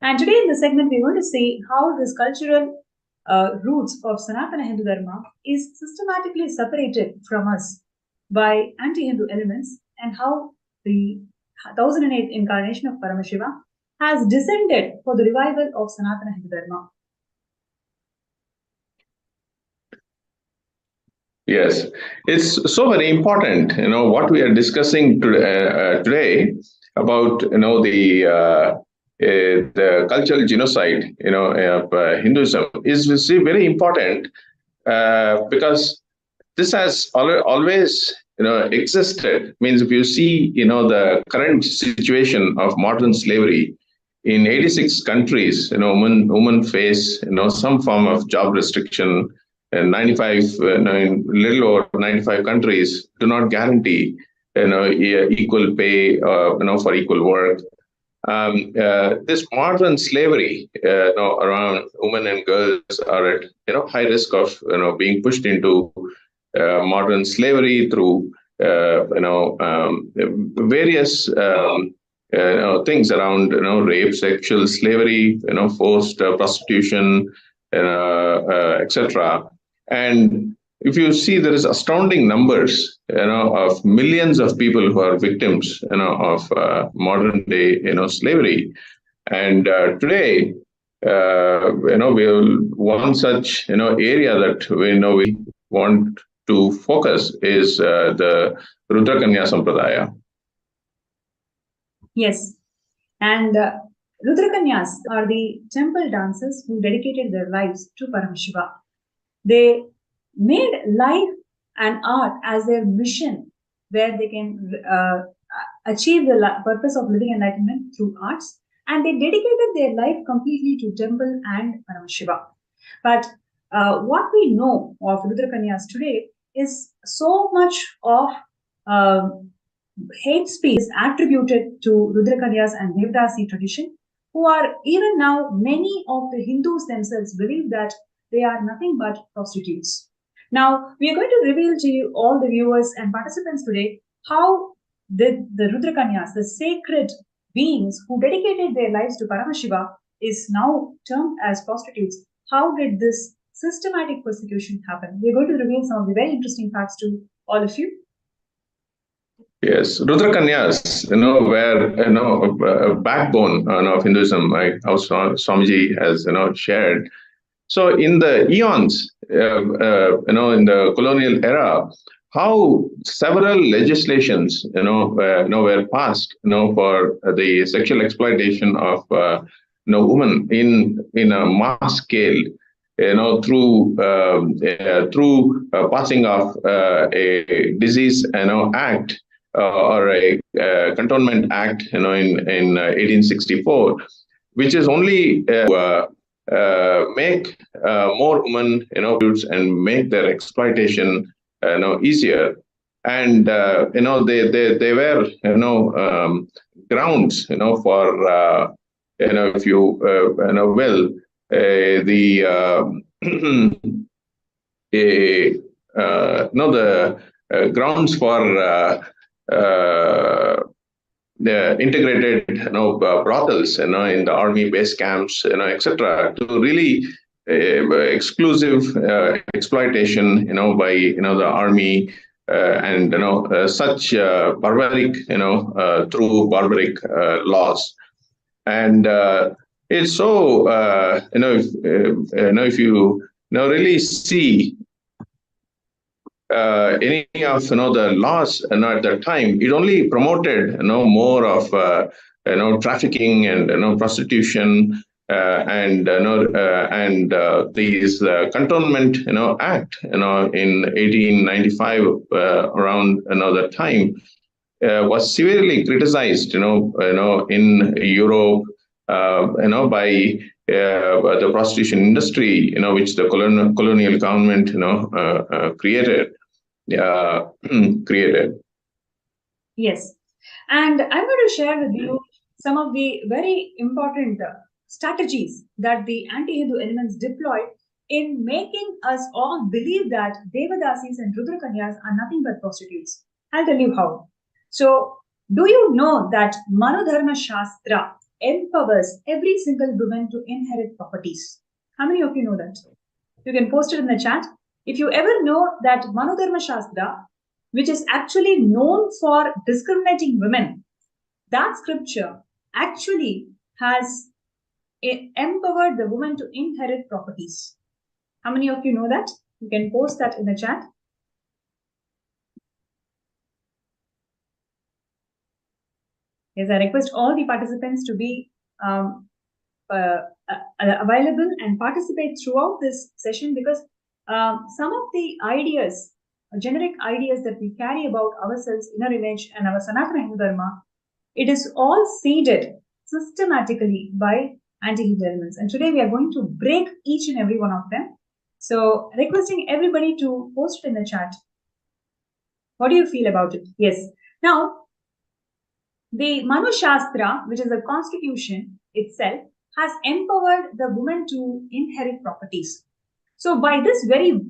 And today in the segment, we're going to see how this cultural roots of Sanatana Hindu Dharma is systematically separated from us by anti-Hindu elements, and how the 1008th incarnation of Paramashiva has descended for the revival of Sanatana Hindu Dharma. Yes, it's so very important, what we are discussing today about, the cultural genocide, of Hinduism is very important because this has always, existed. Means if you see, the current situation of modern slavery in 86 countries, women face, some form of job restriction. And 95, little over 95 countries do not guarantee, equal pay, for equal work. This modern slavery, around women and girls are at, high risk of, being pushed into modern slavery through, various things around, rape, sexual slavery, forced prostitution, etc. And if you see, there is astounding numbers, of millions of people who are victims, of modern day, slavery. And today, one such, area that we want to focus is the Rudrakanya Sampradaya. Yes, and Rudrakanyas are the temple dancers who dedicated their lives to Paramashiva. They made life and art as their mission, where they can achieve the purpose of living enlightenment through arts, and they dedicated their life completely to temple and Paramashiva. But what we know of Rudrakanyas today is so much of hate speech is attributed to Rudrakanyas and Devdasi tradition, who are even now, many of the Hindus themselves believe that they are nothing but prostitutes. Now, we are going to reveal to you, all the viewers and participants today, how the Rudrakanyas, the sacred beings who dedicated their lives to Paramashiva, is now termed as prostitutes. How did this systematic persecution happen? We are going to reveal some of the very interesting facts to all of you. Yes, Rudrakanyas, were, a backbone of Hinduism, like how Swamiji has, shared. So in the eons, in the colonial era, how several legislations, were passed, for the sexual exploitation of, women in a mass scale, through passing of a disease, act, or a cantonment act, in 1864, which is only make more women, and make their exploitation, easier. and they were grounds for if you will the the grounds for the integrated brothels in the army base camps etc., to really exclusive exploitation by the army and such barbaric through barbaric laws. And it's so if you really see any of the laws at that time, it only promoted more of trafficking and prostitution and these Cantonment Act in 1895 around that time was severely criticized in Europe by the prostitution industry which the colonial government created. Yes. And I'm going to share with you some of the very important strategies that the anti-Hindu elements deployed in making us all believe that Devadasis and Rudrakanyas are nothing but prostitutes. I'll tell you how. So, do you know that Manodharma Shastra empowers every single woman to inherit properties? How many of you know that? You can post it in the chat. If you ever know that Manodharma Shastra, which is actually known for discriminating women, that scripture actually has empowered the woman to inherit properties. How many of you know that? You can post that in the chat. Yes, I request all the participants to be available and participate throughout this session, because some of the ideas, generic ideas that we carry about ourselves, inner image, and our Sanatana Hindu Dharma, it is all seeded systematically by anti-Hindu elements. And today we are going to break each and every one of them. So, requesting everybody to post it in the chat. What do you feel about it? Yes. Now, the Manu Shastra, which is the constitution itself, has empowered the woman to inherit properties. So, by this very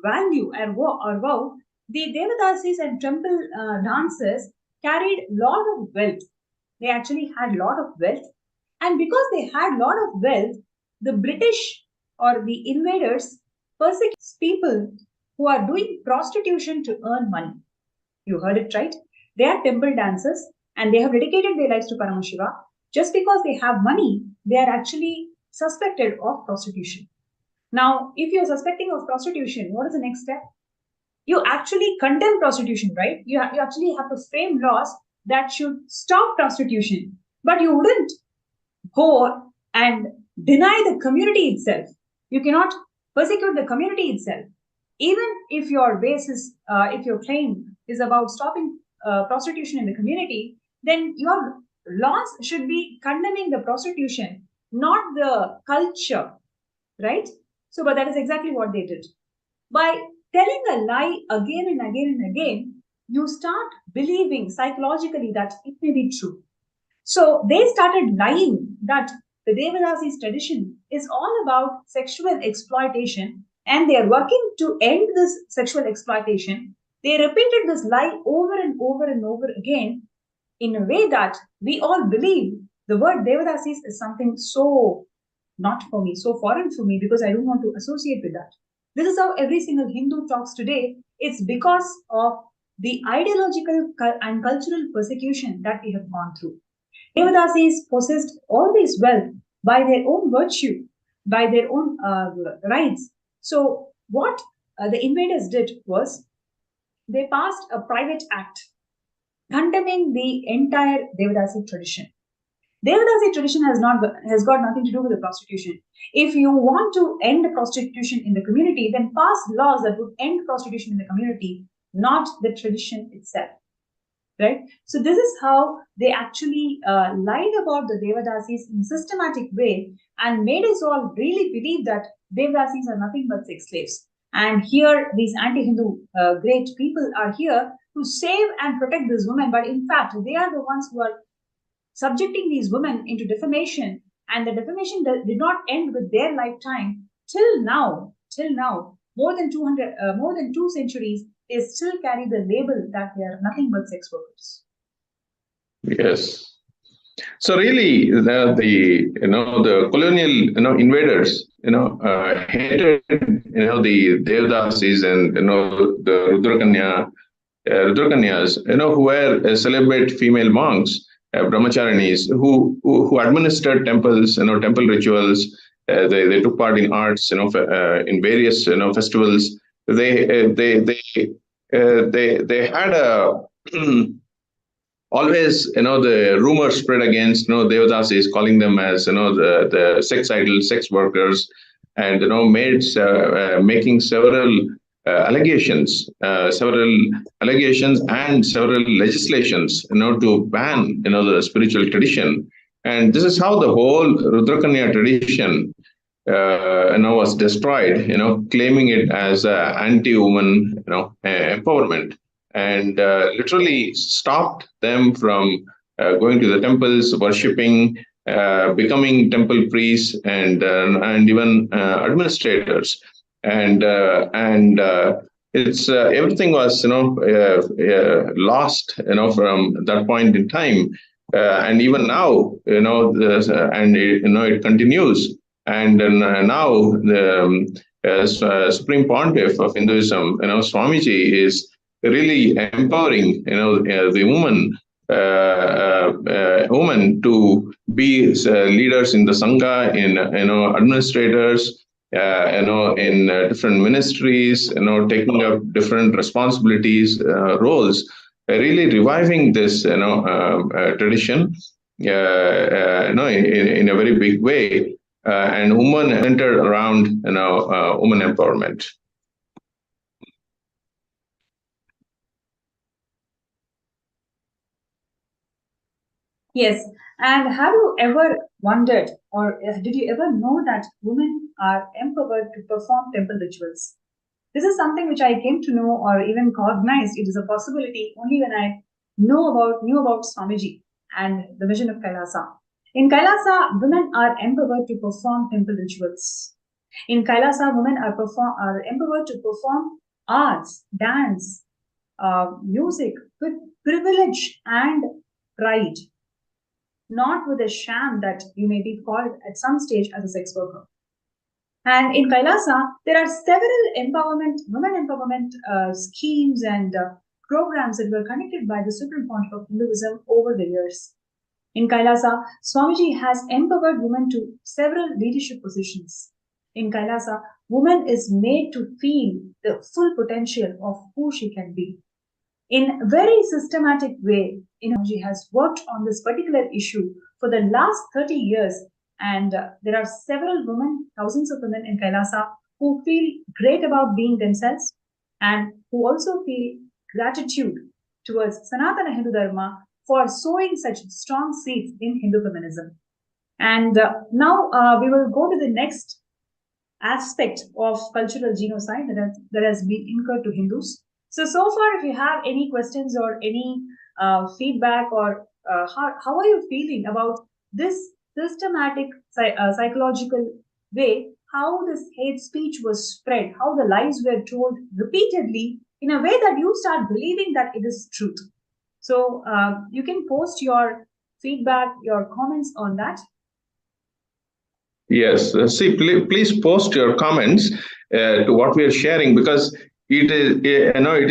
value or vow, the Devadasis and temple dancers carried a lot of wealth. They actually had a lot of wealth. And because they had a lot of wealth, the British or the invaders persecute people who are doing prostitution to earn money. You heard it right. They are temple dancers and they have dedicated their lives to Paramashiva. Just because they have money, they are actually suspected of prostitution. Now, if you're suspecting of prostitution, what is the next step? You actually condemn prostitution, right? You actually have to frame laws that should stop prostitution. But you wouldn't go and deny the community itself. You cannot persecute the community itself. Even if your basis, if your claim is about stopping prostitution in the community, then your laws should be condemning the prostitution, not the culture, right? So, but that is exactly what they did. By telling a lie again and again and again, you start believing psychologically that it may be true. So they started lying that the Devadasis tradition is all about sexual exploitation and they are working to end this sexual exploitation. They repeated this lie over and over and over again in a way that we all believe the word Devadasis is something so not for me, so foreign for me, because I don't want to associate with that. This is how every single Hindu talks today. It's because of the ideological and cultural persecution that we have gone through. Devadasis possessed all this wealth by their own virtue, by their own rights. So what the invaders did was they passed a private act condemning the entire Devadasi tradition. Devadasi tradition has got nothing to do with the prostitution. If you want to end prostitution in the community, then pass laws that would end prostitution in the community, not the tradition itself. Right? So this is how they actually lied about the Devadasis in a systematic way and made us all really believe that Devadasis are nothing but sex slaves. And here, these anti-Hindu great people are here to save and protect these women. But in fact, they are the ones who are subjecting these women into defamation. And the defamation did not end with their lifetime. Till now, more than 2 centuries, they still carry the label that they are nothing but sex workers. Yes. So really, the colonial invaders hated the Devdasis and the Rudrakanyas who were celibate female monks, brahmacharinis who administered temples, temple rituals. They took part in arts, in various festivals. They had a always, the rumors spread against, Devadasis, calling them as, the sex idol, sex workers, and, making several allegations and several legislations, to ban, the spiritual tradition. And this is how the whole Rudrakanya tradition, was destroyed, claiming it as anti-woman, empowerment. And literally stopped them from going to the temples, worshipping, becoming temple priests, and even administrators. And it's everything was lost from that point in time, and even now it continues. And now the Supreme Pontiff of Hinduism, Swamiji, is really empowering, the women to be leaders in the Sangha, in, administrators, in different ministries, taking up different responsibilities, roles, really reviving this, tradition, in a very big way, and women centered around, women empowerment. Yes. And have you ever wondered, or did you ever know that women are empowered to perform temple rituals? This is something which I came to know or even cognized it is a possibility only when I knew about Swamiji and the vision of Kailasa. In Kailasa, women are empowered to perform temple rituals. In Kailasa, women are empowered to perform arts, dance, music with privilege and pride, not with a sham that you may be called at some stage as a sex worker. And in Kailasa, there are several women empowerment schemes and programs that were conducted by the Supreme Pontiff of Hinduism over the years. In Kailasa, Swamiji has empowered women to several leadership positions. In Kailasa, woman is made to feel the full potential of who she can be. In a very systematic way, Swamiji has worked on this particular issue for the last 30 years. And there are several women, thousands of women in Kailasa who feel great about being themselves and who also feel gratitude towards Sanatana Hindu Dharma for sowing such strong seeds in Hindu feminism. And now we will go to the next aspect of cultural genocide that has been incurred to Hindus. So far, if you have any questions or any feedback, or how are you feeling about this systematic psychological way, how this hate speech was spread, how the lies were told repeatedly in a way that you start believing that it is truth. So you can post your feedback, your comments on that. Yes, see, please post your comments to what we are sharing, because it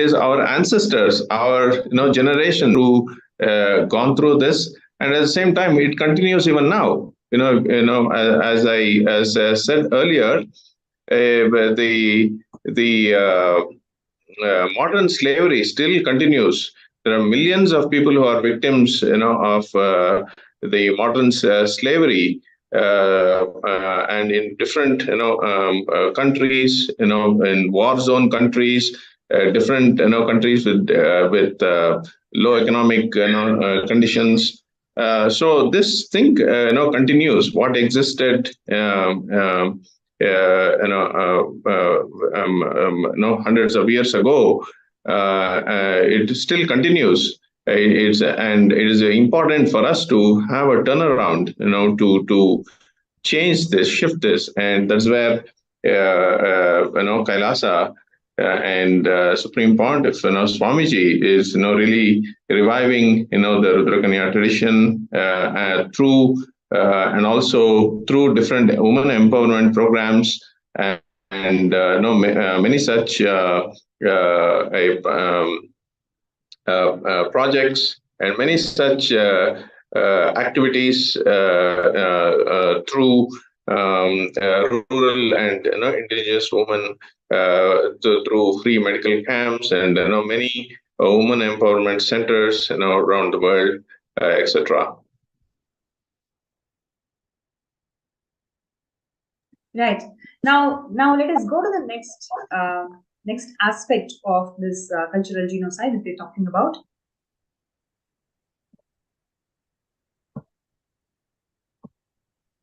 is our ancestors, our generation who gone through this, and at the same time it continues even now. As I said earlier, the modern slavery still continues. There are millions of people who are victims, of the modern slavery. And in different, countries, in war zone countries, different, countries with low economic, conditions. So this thing, continues. What existed hundreds of years ago, it still continues. It is important for us to have a turnaround, to change this, shift this, and that's where Kailasa and Supreme Pontiff, Swamiji is really reviving the Rudrakanya tradition through and also through different women empowerment programs and many such projects and many such activities through rural and indigenous women through free medical camps and many women empowerment centers around the world, etc. Right. Now let us go to the next aspect of this cultural genocide that we're talking about.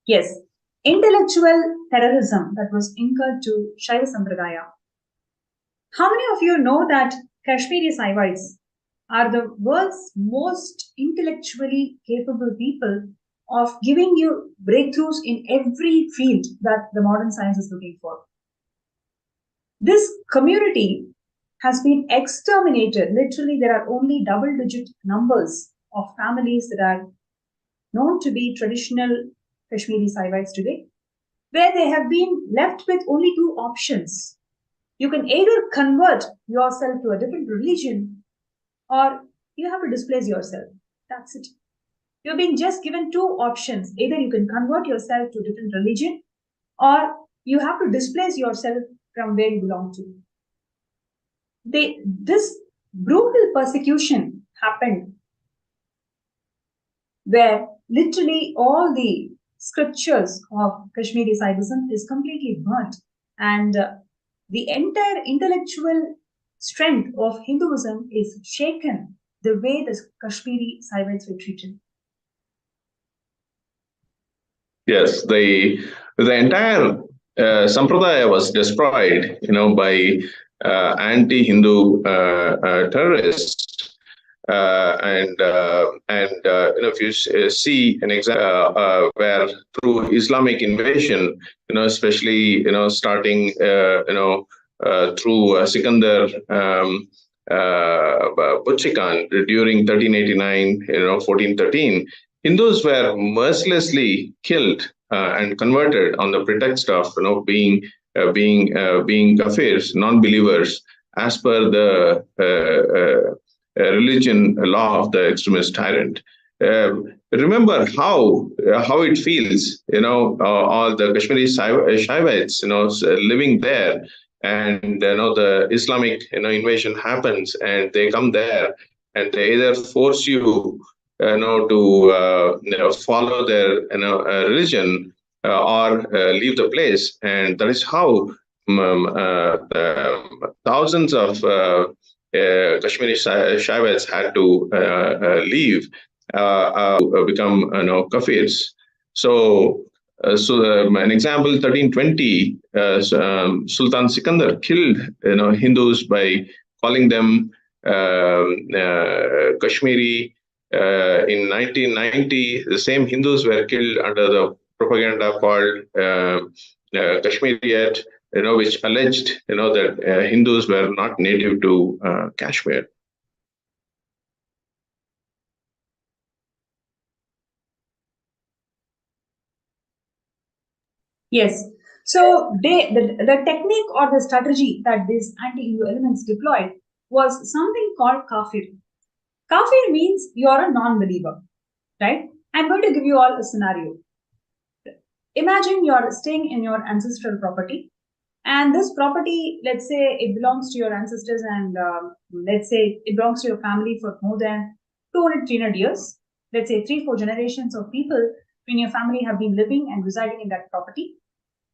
Yes, intellectual terrorism that was incurred to Shaiva Sampradaya. How many of you know that Kashmiri Saivites are the world's most intellectually capable people of giving you breakthroughs in every field that the modern science is looking for? This community has been exterminated. Literally, there are only double-digit numbers of families that are known to be traditional Kashmiri Saivites today, where they have been left with only two options. You can either convert yourself to a different religion or you have to displace yourself. That's it. You're being just given two options. Either you can convert yourself to a different religion or you have to displace yourself from where you belong to. This brutal persecution happened where literally all the scriptures of Kashmiri Saivism is completely burnt, and the entire intellectual strength of Hinduism is shaken the way the Kashmiri Saivites were treated. Yes, the entire sampradaya was destroyed, by anti-Hindu terrorists. If you see an example where through Islamic invasion, especially starting through Sikandar Butchikan during 1389, 1413, Hindus were mercilessly killed and converted on the pretext of being kafirs, non-believers, as per the religion law of the extremist tyrant. Remember how it feels, all the Kashmiri Shaivites, living there, and the Islamic invasion happens, and they come there, and they either force you, to follow their religion or leave the place, and that is how thousands of Kashmiri Shaivites had to leave, become kafirs. So an example, 1320, Sultan Sikandar killed Hindus by calling them Kashmiri. In 1990, the same Hindus were killed under the propaganda called Kashmiriyat, which alleged, that Hindus were not native to Kashmir. Yes. So the technique or the strategy that these anti-Hindu elements deployed was something called kafir. Kafir means you're a non-believer, right? I'm going to give you all a scenario. Imagine you're staying in your ancestral property, and this property, let's say it belongs to your ancestors, and let's say it belongs to your family for more than 200, 300 years. Let's say 3-4 generations of people in your family have been living and residing in that property.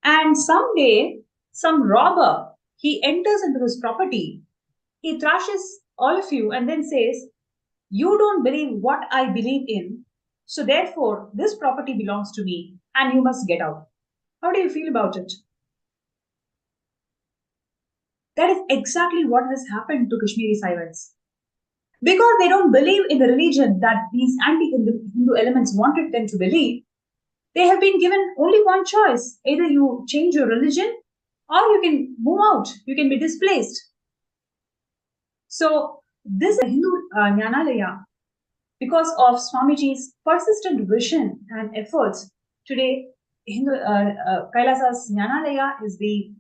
And someday, some robber, he enters into this property, he thrashes all of you and then says, you don't believe what I believe in, so therefore this property belongs to me and you must get out. How do you feel about it? That is exactly what has happened to Kashmiri Saivats. Because they don't believe in the religion that these anti-Hindu elements wanted them to believe, they have been given only one choice. Either you change your religion or you can move out, you can be displaced. So this Hindu Jnanalaya, because of Swamiji's persistent vision and efforts, today Kailasa's Jnanalaya is the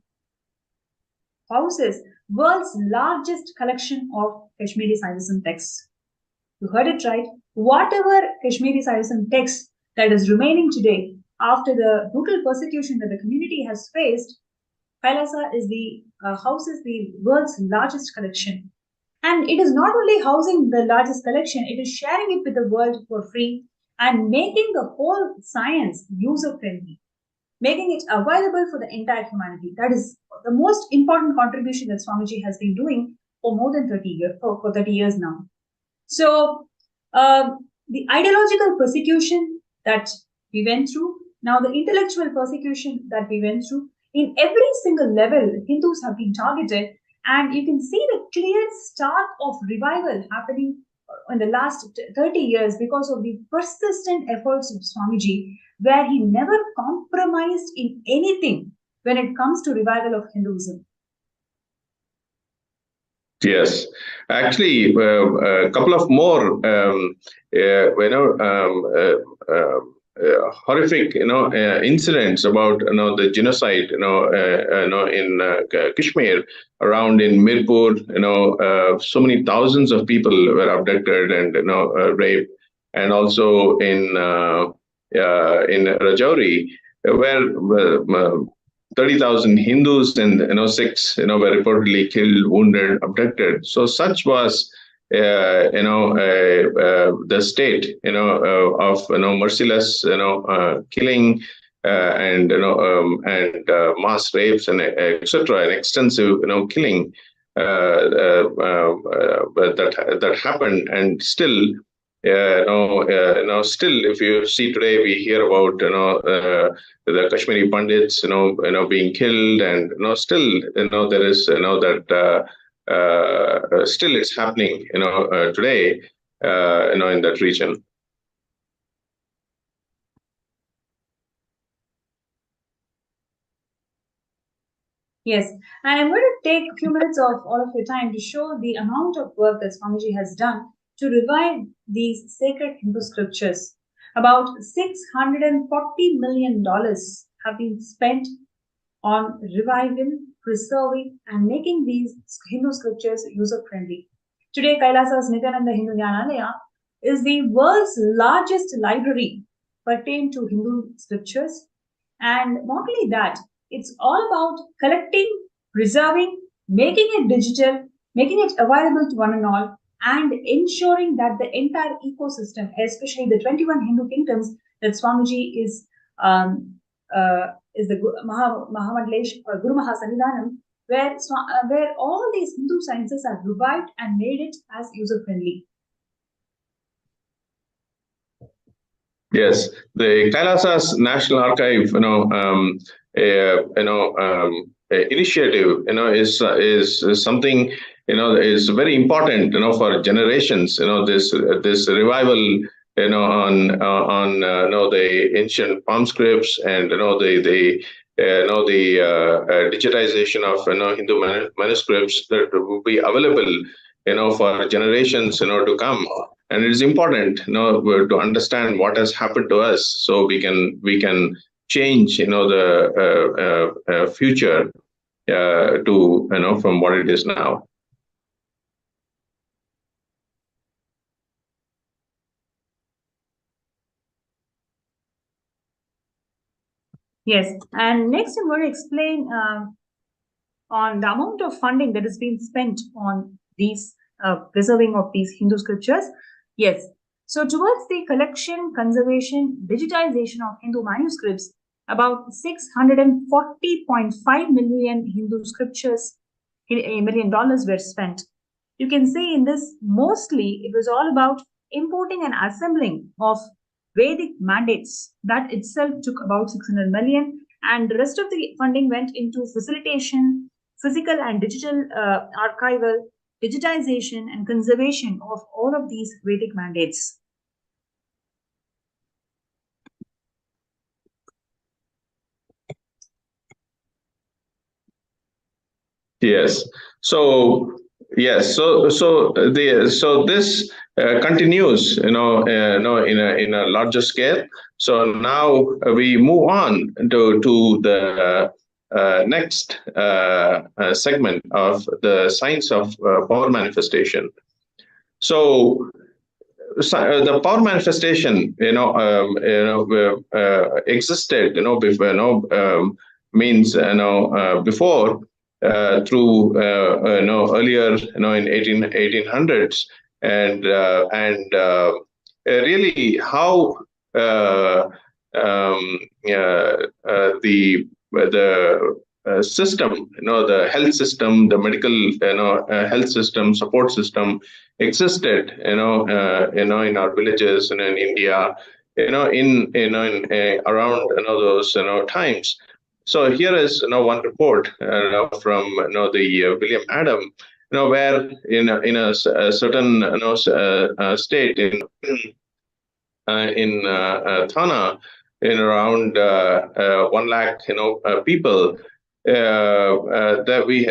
houses world's largest collection of Kashmiri Saivism texts. You heard it right. Whatever Kashmiri Saivism text that is remaining today after the brutal persecution that the community has faced, Kailasa is the houses the world's largest collection. And it is not only housing the largest collection, it is sharing it with the world for free and making the whole science user-friendly, making it available for the entire humanity. That is the most important contribution that Swamiji has been doing for more than 30 years, for 30 years now. So the ideological persecution that we went through, now the intellectual persecution that we went through, in every single level, Hindus have been targeted, and you can see the clear start of revival happening in the last 30 years because of the persistent efforts of Swamiji, where he never compromised in anything when it comes to revival of Hinduism. Yes, actually, a couple of more, horrific, incidents about, the genocide, in Kashmir, around in Mirpur, so many thousands of people were abducted and, raped, and also in Rajouri, where 30,000 Hindus and Sikhs were reportedly killed, wounded, abducted. So such was the state of merciless killing and mass rapes and etc. and extensive killing that happened, and still. Still, if you see today, we hear about the Kashmiri Pandits, being killed, and still, there is that still it's happening, today, in that region. Yes, and I'm going to take a few minutes of all of your time to show the amount of work that Swamiji has done to revive these sacred Hindu scriptures. About $640 million have been spent on reviving, preserving, and making these Hindu scriptures user-friendly. Today, Kailasa's Nithyananda Hindu Jnanalaya is the world's largest library pertaining to Hindu scriptures. And not only that, it's all about collecting, preserving, making it digital, making it available to one and all, and ensuring that the entire ecosystem, especially the 21 Hindu kingdoms that Swamiji is the Guru Mahasanidhanam, where all these Hindu sciences are revived and made it as user-friendly. Yes, the Kailasa's National Archive, initiative, is something, is very important, for generations. This revival, on the ancient palm scripts, and the digitization of Hindu manuscripts that will be available, for generations, to come. And it is important, to understand what has happened to us, so we can change, the future to from what it is now. Yes, and next I'm going to explain on the amount of funding that has been spent on these preserving of these Hindu scriptures. Yes, so towards the collection, conservation, digitization of Hindu manuscripts, about $640.5 million Hindu scriptures, $1 million were spent. You can see in this, mostly it was all about importing and assembling of Vedic mandates. That itself took about 600 million, and the rest of the funding went into facilitation, physical and digital archival, digitization, and conservation of all of these Vedic mandates. Yes. So yes. So this continues, in a larger scale. So now we move on to the next segment of the science of power manifestation. So the power manifestation, existed, before, means, before, through, earlier, in 1800s, and really how the system, the health system, the medical, health system, support system existed, in our villages and in India, around, those, times. So here is, one report, from, the William Adam, where in a certain, state in Thana, in around 1 lakh, people, that we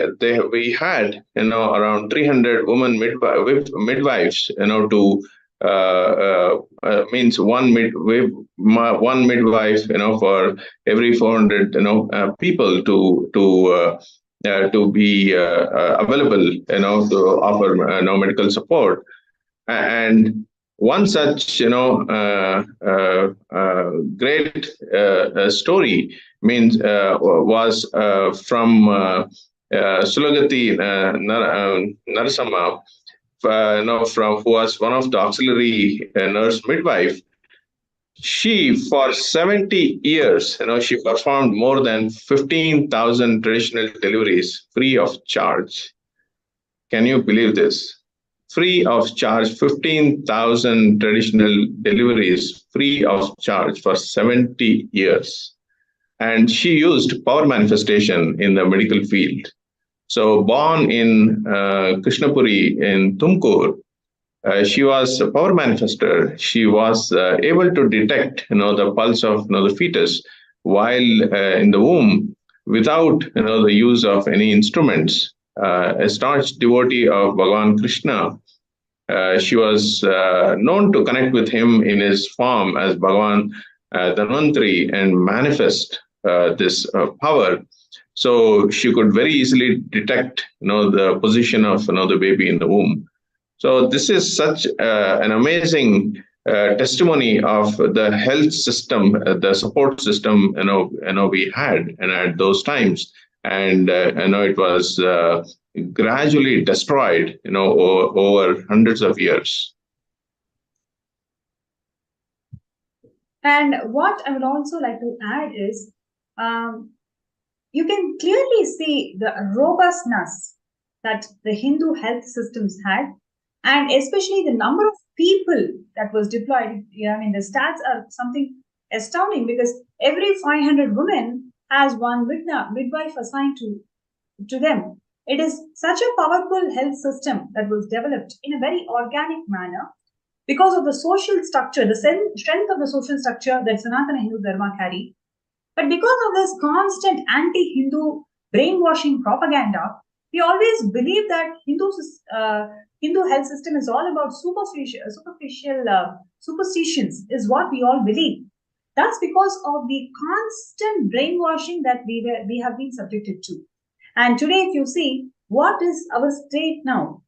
had, around 300 women midwives, to means one midwife, for every 400, people to be available, to offer, medical support. And one such, great story means was from Sulagati Narasamma, from who was one of the auxiliary nurse midwife. She, for 70 years, she performed more than 15,000 traditional deliveries free of charge. Can you believe this? Free of charge, 15,000 traditional deliveries free of charge for 70 years. And she used power manifestation in the medical field. So born in Krishnapuri in Tumkur, she was a power manifester. She was able to detect, the pulse of, the fetus while in the womb without, the use of any instruments. A staunch devotee of Bhagavan Krishna. She was known to connect with him in his form as Bhagavan Dhanvantari and manifest this power. So she could very easily detect, the position of, the baby in the womb. So this is such an amazing testimony of the health system, the support system, we had, and at those times. And it was gradually destroyed, over hundreds of years. And what I would also like to add is, you can clearly see the robustness that the Hindu health systems had, and especially the number of people that was deployed. I mean, the stats are something astounding, because every 500 women has one midwife assigned to them. It is such a powerful health system that was developed in a very organic manner because of the social structure, the strength of the social structure that Sanatana Hindu Dharma carried. But because of this constant anti-Hindu brainwashing propaganda, we always believe that Hindu health system is all about superficial superstitions, is what we all believe. That's because of the constant brainwashing that we have been subjected to. And today, if you see, what is our state now?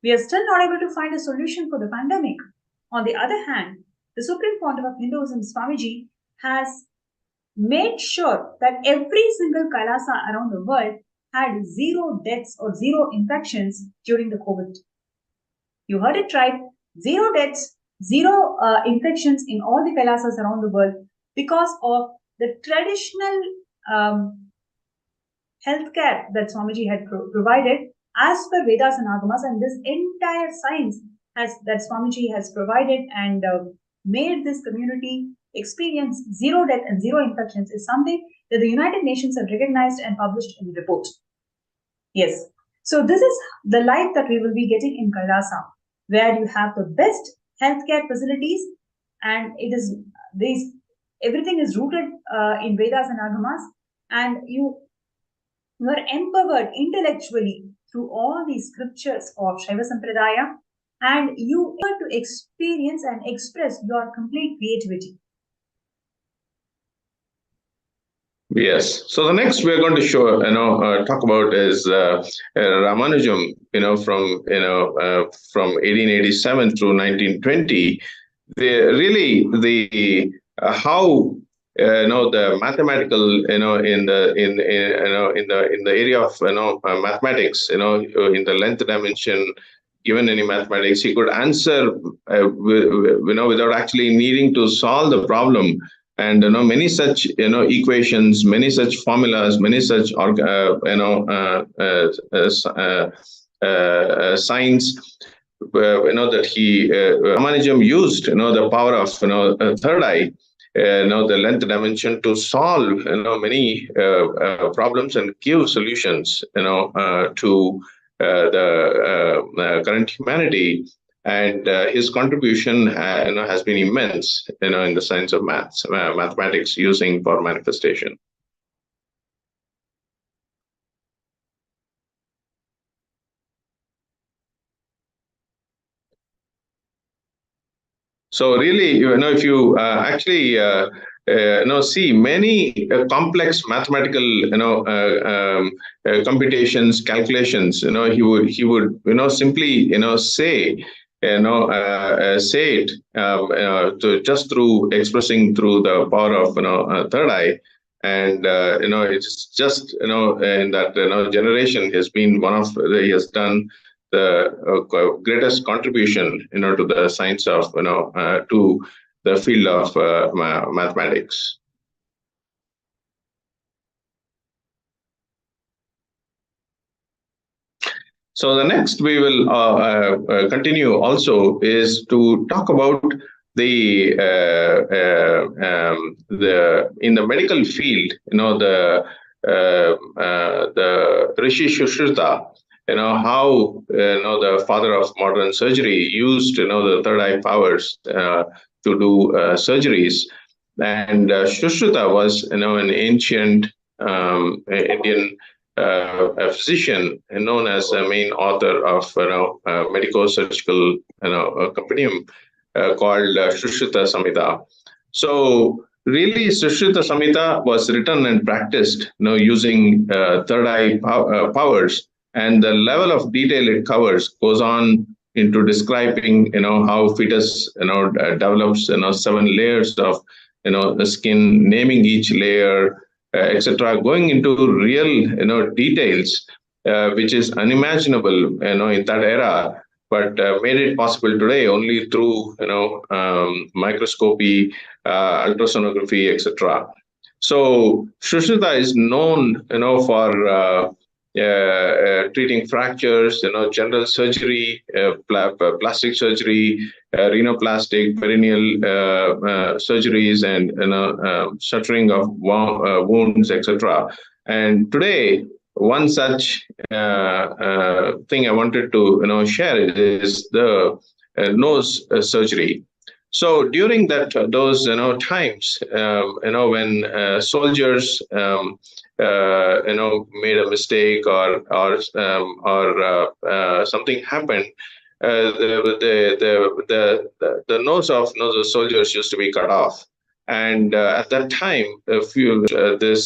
We are still not able to find a solution for the pandemic. On the other hand, the Supreme Pontiff of Hinduism, Swamiji, has made sure that every single Kailasa around the world had 0 deaths or 0 infections during the COVID. You heard it right. 0 deaths, 0 infections in all the Kailasas around the world because of the traditional healthcare that Swamiji had provided as per Vedas and Agamas, and this entire science that Swamiji has provided and made this community experience 0 death and 0 infections is something that the United Nations have recognized and published in the report. Yes. So this is the life that we will be getting in Kailasa, where you have the best healthcare facilities, and it is these everything is rooted in Vedas and Agamas, and you are empowered intellectually through all these scriptures of Shaiva Sampradaya, and you are able to experience and express your complete creativity. Yes. So the next we're going to talk about is Ramanujam. From 1887 through 1920. The how the mathematical in the area of mathematics, in the length dimension, given any mathematics, he could answer without actually needing to solve the problem. And many such equations, many such formulas, many such signs that he Ramanujam used the power of third eye, the length dimension, to solve many problems and give solutions to the current humanity. And his contribution has been immense in the science of mathematics using for manifestation. So really, if you actually see many complex mathematical computations, calculations, he would simply say say it just through expressing through the power of third eye. And it's just in that generation has been one of he has done the greatest contribution to the science of to the field of mathematics. So the next we will continue also is to talk about the in the medical field, the Rishi Shushruta, how the father of modern surgery used the third eye powers to do surgeries. And Shushruta was an ancient Indian a physician known as the main author of medico-surgical compendium called Sushruta Samhita. So really, Sushruta Samhita was written and practiced using third eye powers, and the level of detail it covers goes on into describing how fetus develops 7 layers of the skin, naming each layer, etc., going into real details, which is unimaginable in that era, but made it possible today only through microscopy, ultrasonography, etc. So Shushruta is known for treating fractures, general surgery, plastic surgery, rhinoplastic, perineal surgeries, and shuttering of wounds, etc. And today, one such thing I wanted to share is the nose surgery. So during those times, when soldiers made a mistake or something happened, the nose of the soldiers used to be cut off. And at that time, this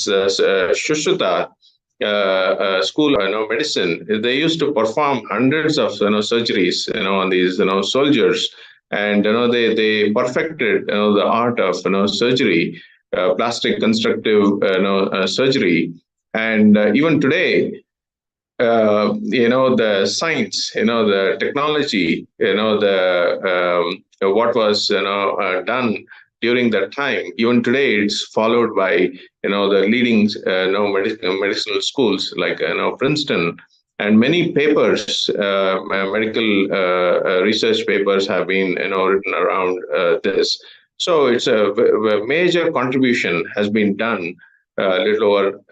Shushruta school of medicine, they used to perform hundreds of surgeries on these soldiers. And they perfected the art of surgery, plastic constructive surgery. And even today, the science, the technology, what was done during that time, even today it's followed by the leading medicinal schools like Princeton. And many papers, medical research papers, have been written around this. So it's a major contribution has been done a little over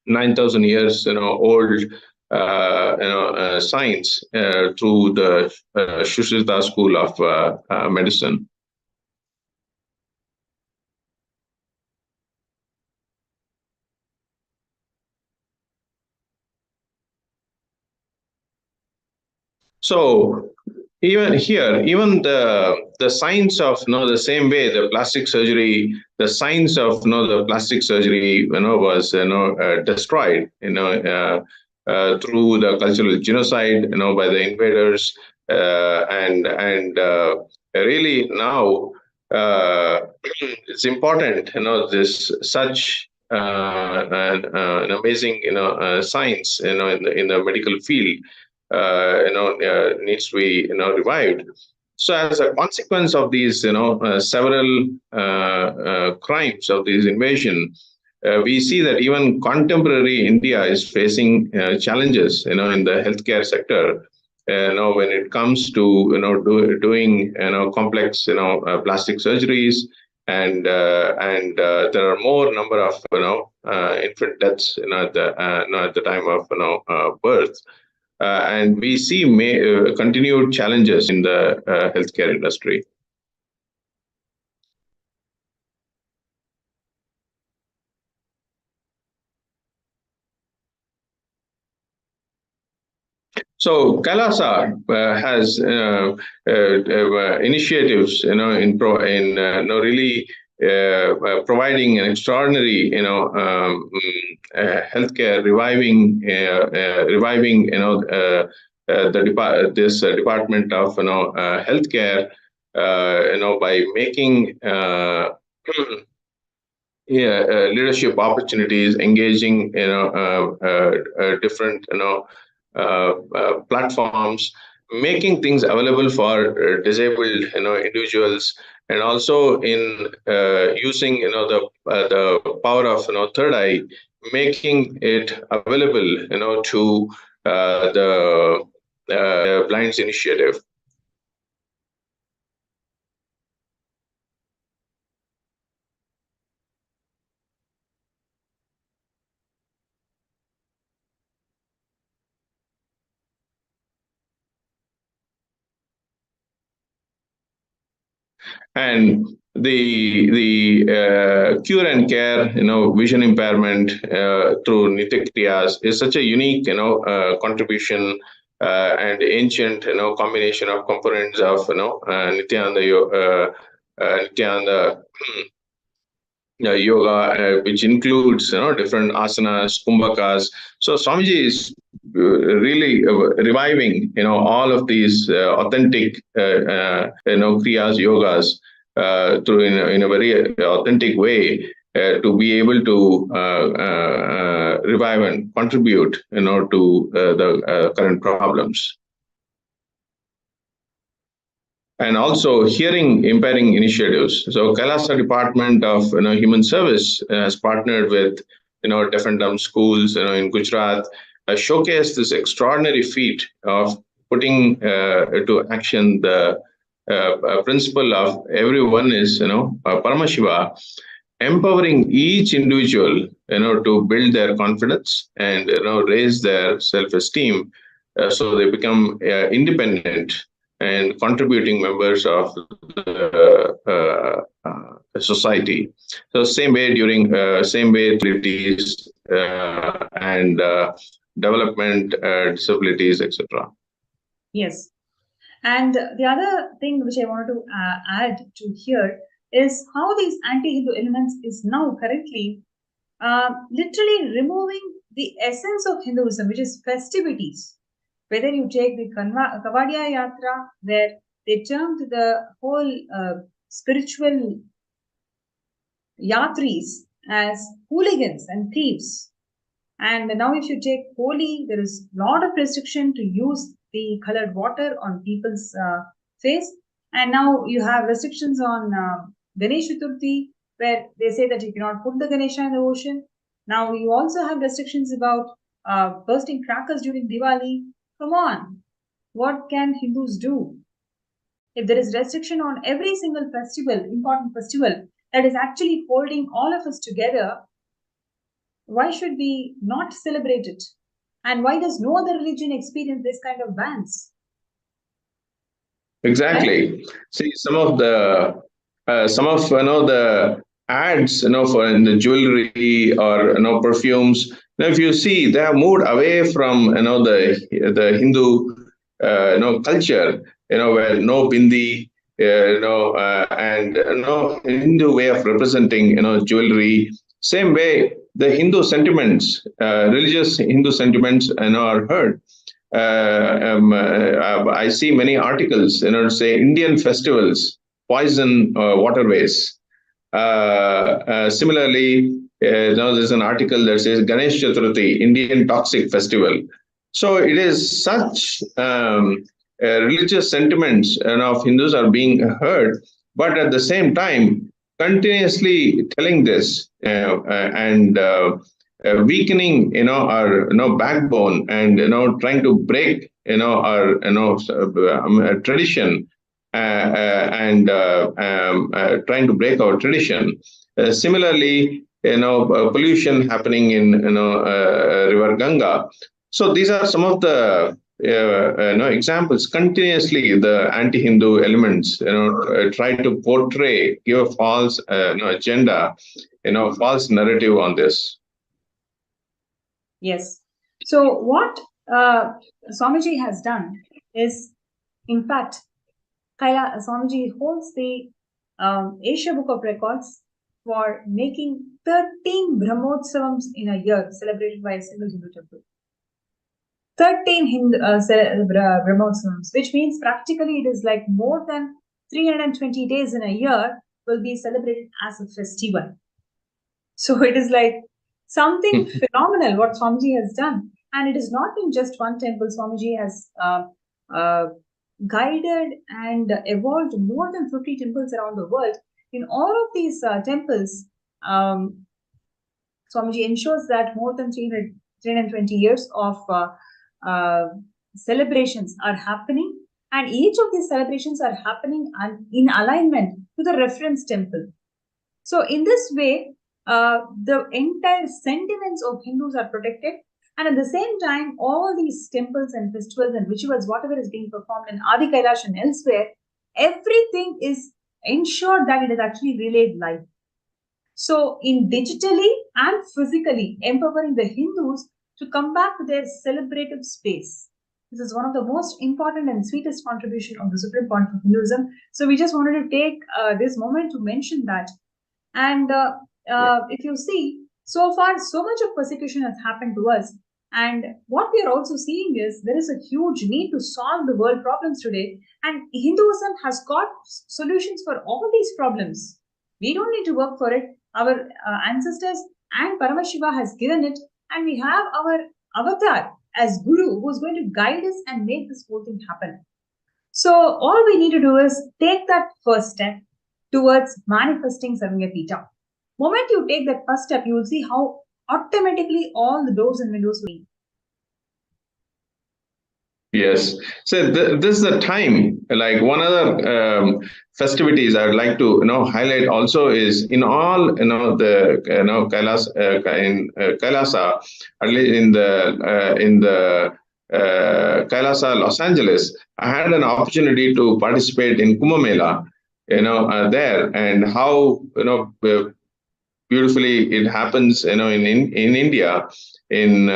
9,000 years, old, science through the Shushita school of medicine. So even here, even the science of the same way the plastic surgery, the science of the plastic surgery was destroyed through the cultural genocide by the invaders, and really now it's important this such an amazing science in the medical field needs to be revived. So as a consequence of these several crimes of this invasion, we see that even contemporary India is facing challenges in the healthcare sector. When it comes to doing complex plastic surgeries, and there are more number of infant deaths at the time of birth. And we see continued challenges in the healthcare industry. So Kailasa has initiatives, really providing an extraordinary, healthcare, reviving, this department of healthcare, by making leadership opportunities, engaging different platforms, making things available for disabled individuals, and also in using the power of third eye, making it available to the Blinds Initiative. And the cure and care, vision impairment through Nithya is such a unique, contribution and ancient, combination of components of, Nithyananda yoga, which includes different asanas, kumbhakas. So Swamiji is really reviving all of these authentic kriyas, yogas through in a very authentic way to be able to revive and contribute to the current problems. And also hearing impairing initiatives. So Kailasa Department of Human Service has partnered with deaf and dumb schools in Gujarat, showcased this extraordinary feat of putting to action the principle of everyone is Paramashiva, empowering each individual to build their confidence and raise their self-esteem, so they become independent and contributing members of the society. So same way during activities and development disabilities, etc. Yes. And the other thing which I wanted to add to here is how these anti-Hindu elements is now currently literally removing the essence of Hinduism, which is festivities. Whether you take the Kavadiya Yatra, where they termed the whole spiritual yatris as hooligans and thieves. And now if you take Holi, there is a lot of restriction to use the colored water on people's face. And now you have restrictions on Ganesh Chaturthi, where they say that you cannot put the Ganesha in the ocean. Now you also have restrictions about bursting crackers during Diwali. Come on, what can Hindus do? If there is restriction on every single festival, important festival, that is actually holding all of us together, why should we not celebrate it? And why does no other religion experience this kind of bans? Exactly. See, some of the ads, for in the jewelry or perfumes. Now, if you see, they have moved away from the Hindu culture. Where no bindi, and Hindu way of representing jewelry. Same way, the Hindu sentiments, religious Hindu sentiments, are heard. I see many articles, say Indian festivals poison waterways. Similarly, there's an article that says Ganesh Chaturthi, Indian toxic festival. So it is such religious sentiments of Hindus are being heard, but at the same time, continuously telling this and weakening our backbone, and trying to break our tradition, and trying to break our tradition. Similarly, pollution happening in river Ganga. So these are some of the examples. Continuously, the anti-Hindu elements try to portray, give a false agenda, false narrative on this. Yes. So what Swamiji has done is, in fact, Swamiji holds the Asia Book of Records for making 13 Brahmotsavams in a year celebrated by a single Hindu temple. 13 Brahmotsavams, which means practically it is like more than 320 days in a year will be celebrated as a festival. So it is like something phenomenal what Swamiji has done. And it is not in just one temple. Swamiji has guided and evolved more than 50 temples around the world. In all of these temples, Swamiji ensures that more than 320 years of celebrations are happening, and each of these celebrations are happening in alignment to the reference temple. So in this way, the entire sentiments of Hindus are protected, and at the same time, all these temples and festivals and rituals, whatever is being performed in Adi Kailash and elsewhere, everything is ensured that it is actually relayed live. So, in digitally and physically empowering the Hindus to come back to their celebrative space. This is one of the most important and sweetest contribution of the Supreme Point of Hinduism. So, we just wanted to take this moment to mention that. And if you see, so far, so much of persecution has happened to us. And what we are also seeing is there is a huge need to solve the world problems today. And Hinduism has got solutions for all these problems. We don't need to work for it. Our ancestors and Paramashiva has given it. And we have our avatar as Guru who is going to guide us and make this whole thing happen. So all we need to do is take that first step towards manifesting Sarvanyapita. Moment you take that first step, you will see how automatically all the doors and windows will be. Yes. So this is the time. Like one other festivities I would like to highlight also is in all the Kailasa, at least in the Kailasa, Los Angeles. I had an opportunity to participate in Kumbh Mela, there, and how beautifully it happens, in India, in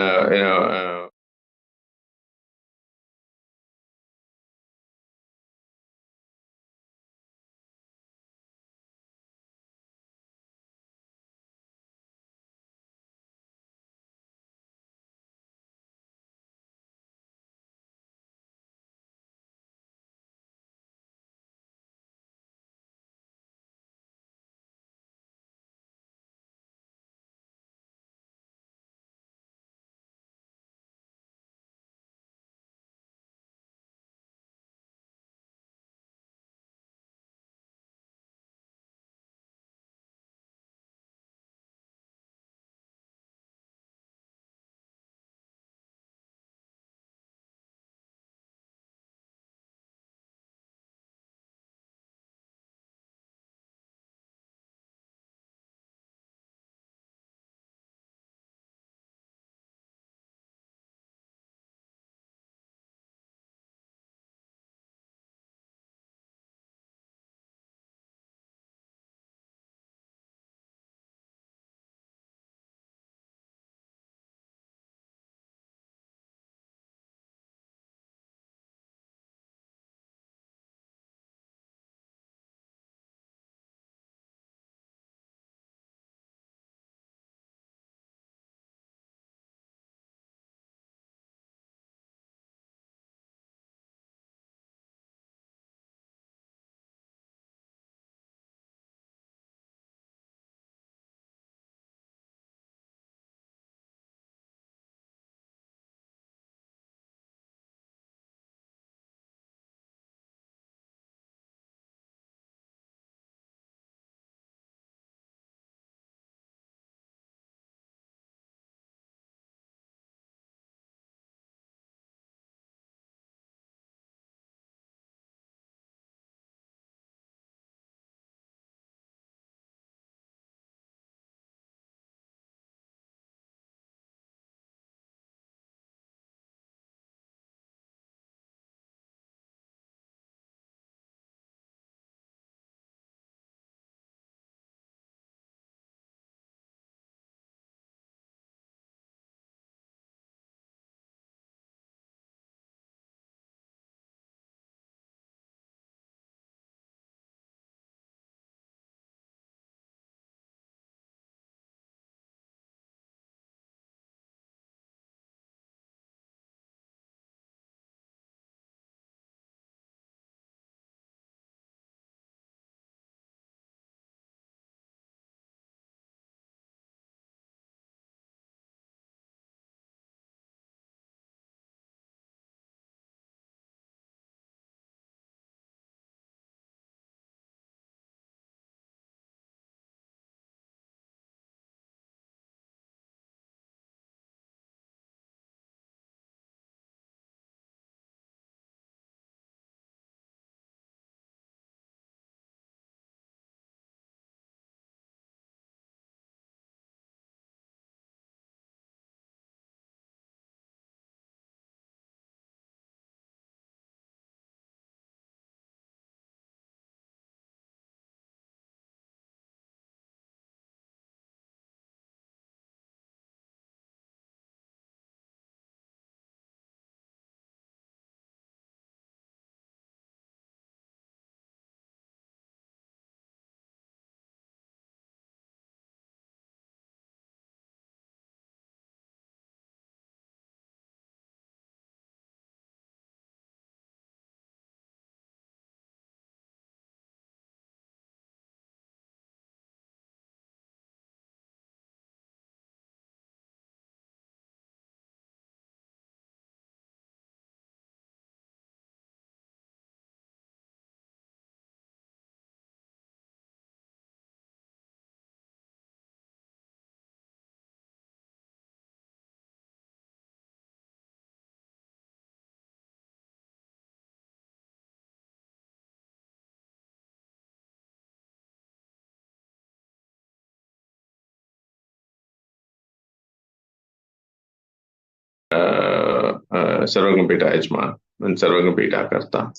Sarvagna Yajman and Sarvagna Karta.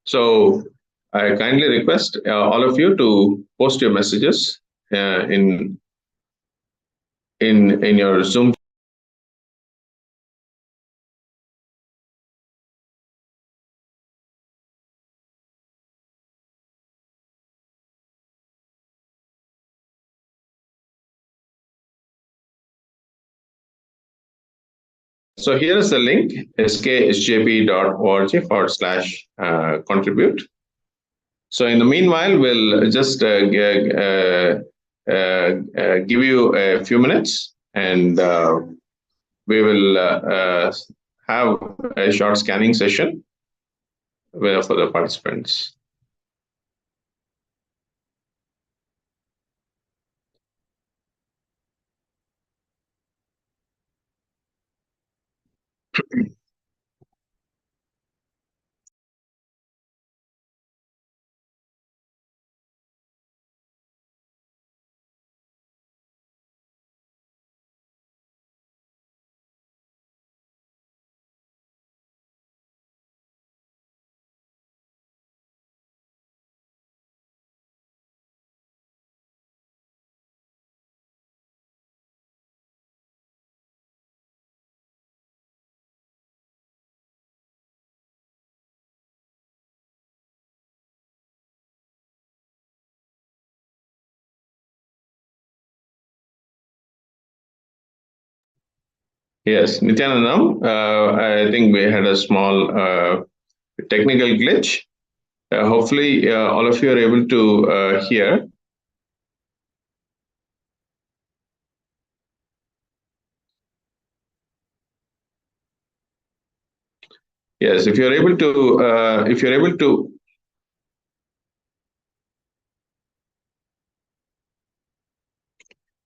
So I kindly request all of you to post your messages in your Zoom. So here is the link, sksjp.org/contribute. So in the meanwhile, we'll just give you a few minutes, and we will have a short scanning session for the participants. Yes, Nithyanandam, I think we had a small technical glitch. Hopefully, all of you are able to hear. Yes, if you're able to,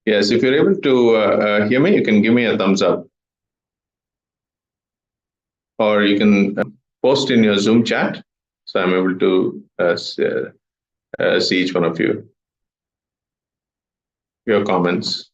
yes, if you're able to hear me, you can give me a thumbs up, or you can post in your Zoom chat, so I'm able to see each one of you, your comments.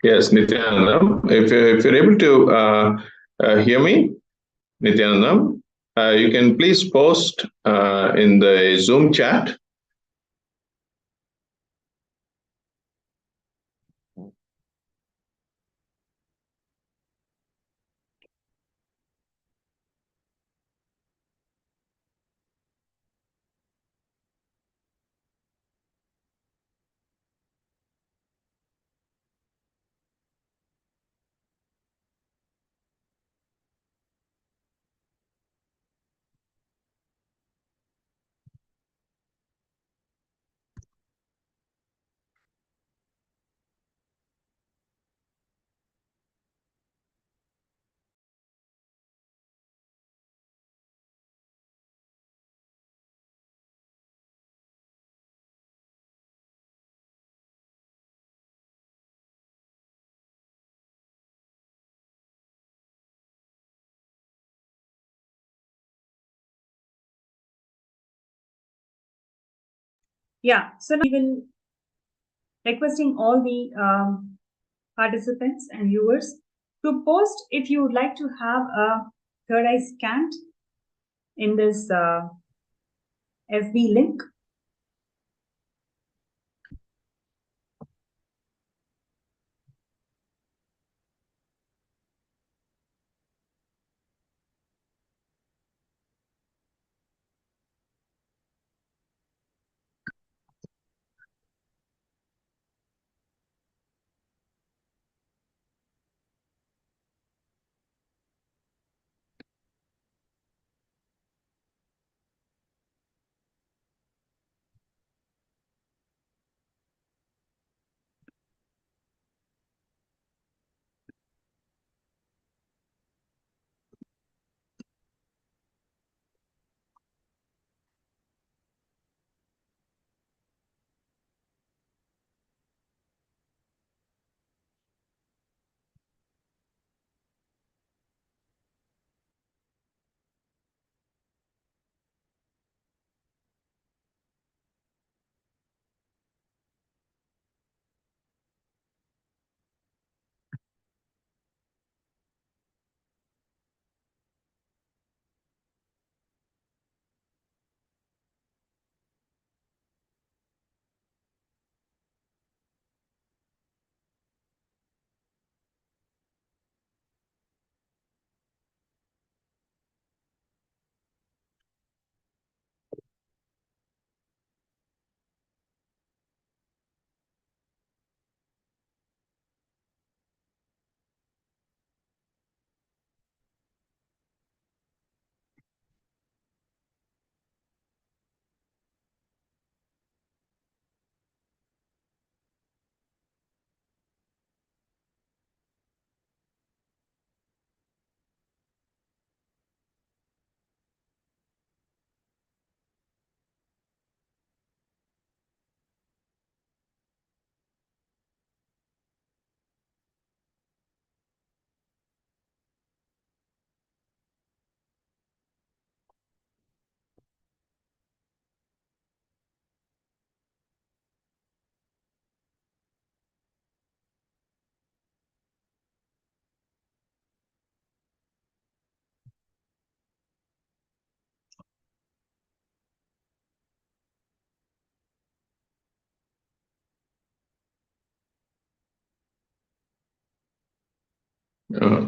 Yes, Nithyanandam, if you're able to hear me, Nithyanandam, you can please post in the Zoom chat. Yeah, so now we will requesting all the participants and viewers to post if you would like to have a third eye scanned in this FB link. Uh,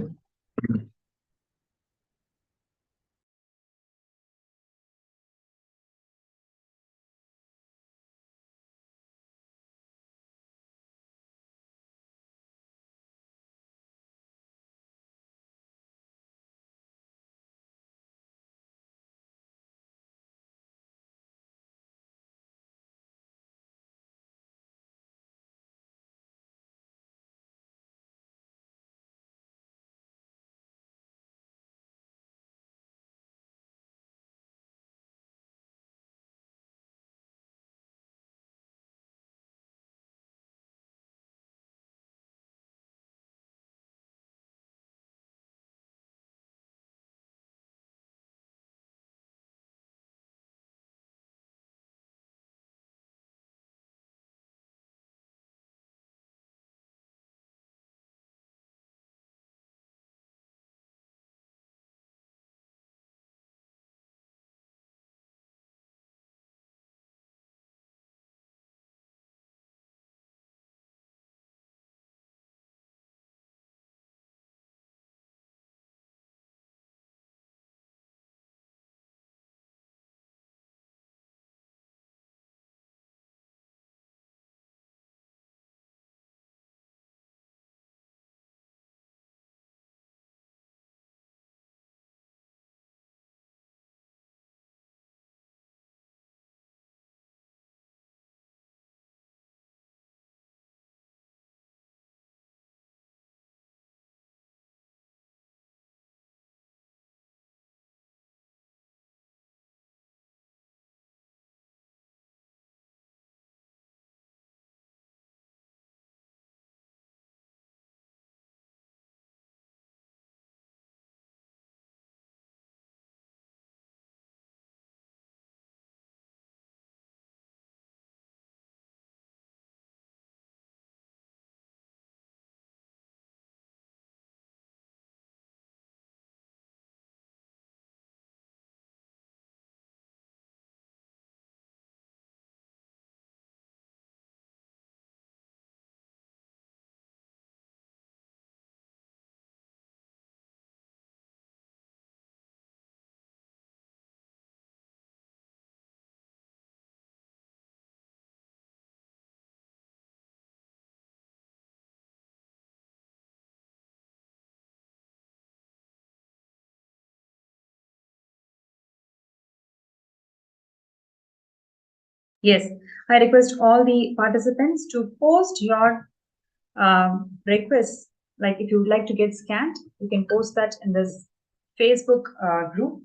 Yes, I request all the participants to post your requests. Like if you would like to get scanned, you can post that in this Facebook group.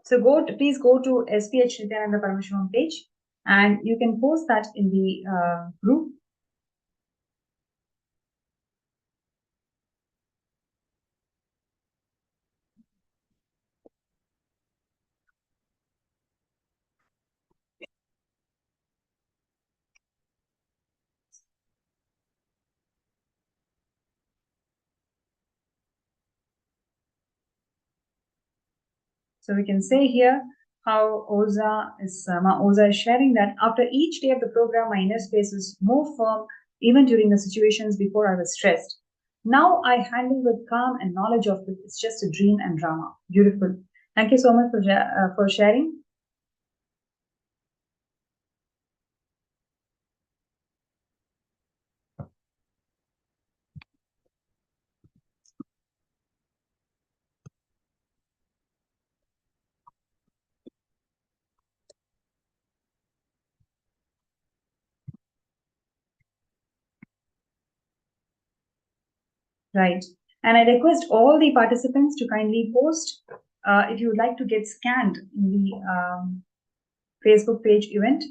So please go to SPH Nithyananda Paramashivam page and you can post that in the group. So we can say here how Oza is sharing that after each day of the program, my inner space is more firm, even during the situations before I was stressed. Now I handle with calm and knowledge of it. It's just a dream and drama. Beautiful. Thank you so much for sharing. Right. And I request all the participants to kindly post if you would like to get scanned in the Facebook page event.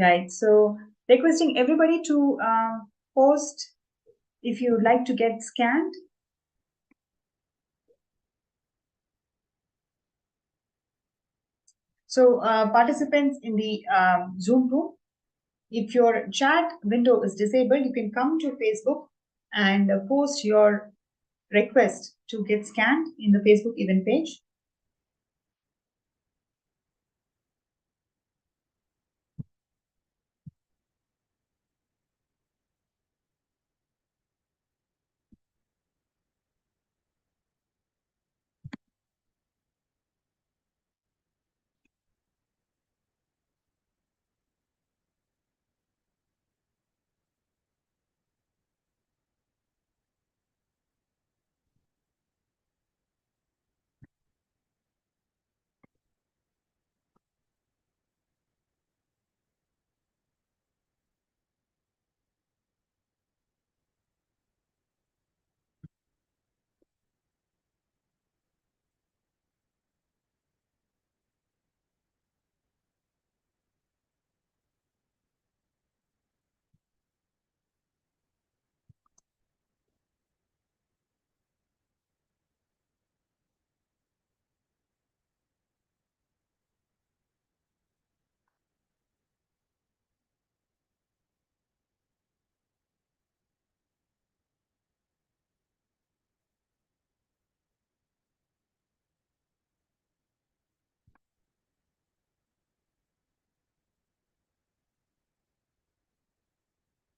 Right. So requesting everybody to post if you would like to get scanned. So participants in the Zoom room, if your chat window is disabled, you can come to Facebook and post your request to get scanned in the Facebook event page.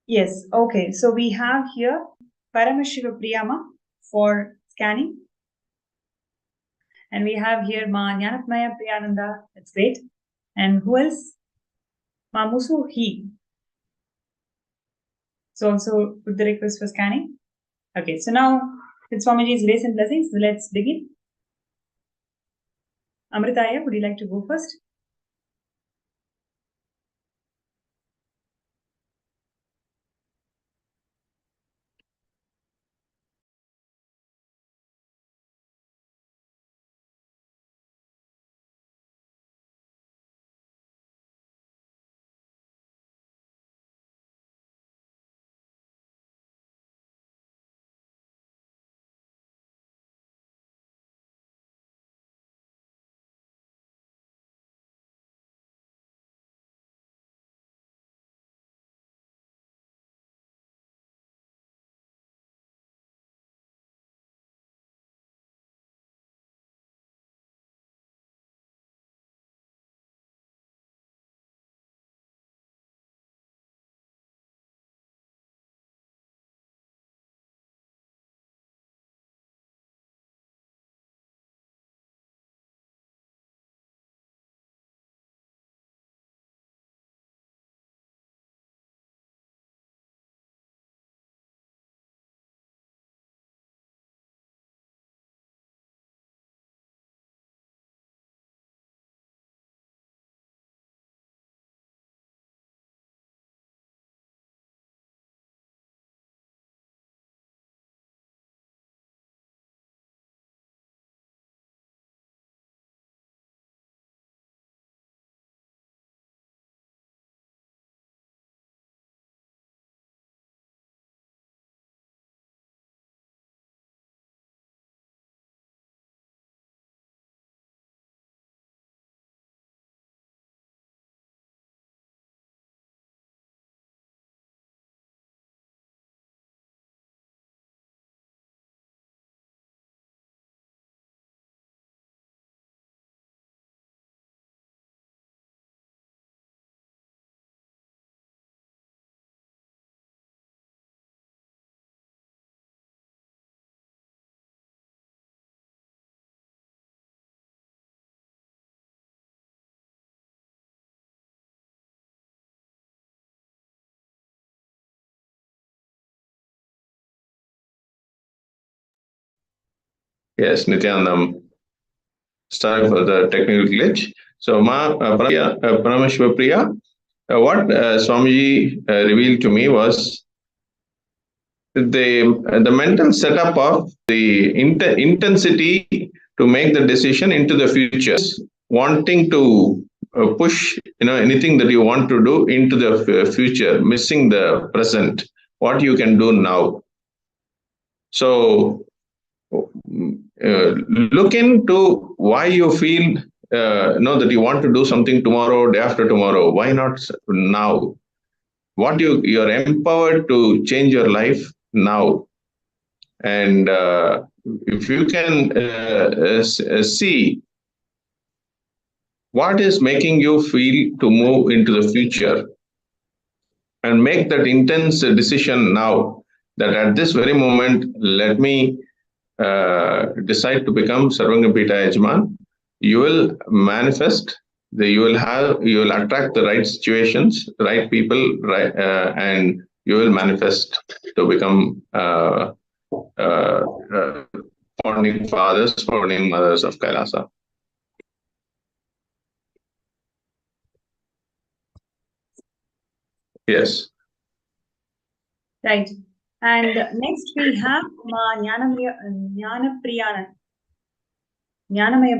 Yes, okay. So we have here Paramashiva Priyama for scanning. And we have here Ma Jnanatmaya Priyananda. That's great. And who else? Ma Musu He. So also put the request for scanning. Okay, so now with Swamiji's grace and blessings, let's begin. Amritaya, would you like to go first? Yes, Nithyananda. Sorry for the technical glitch. So, Paramashiva Priya, what Swamiji revealed to me was the mental setup of the intensity to make the decision into the future, wanting to push anything that you want to do into the future, missing the present, what you can do now. So look into why you feel know that you want to do something tomorrow, day after tomorrow. Why not now? What you're empowered to change your life now. And if you can see what is making you feel to move into the future and make that intense decision now, that at this very moment, let me decide to become Sarvangapita Yajman, you will manifest, you will attract the right situations, right people, right, and you will manifest to become founding fathers, founding mothers of Kailasa. Yes. Right. And next we have Jnanamaya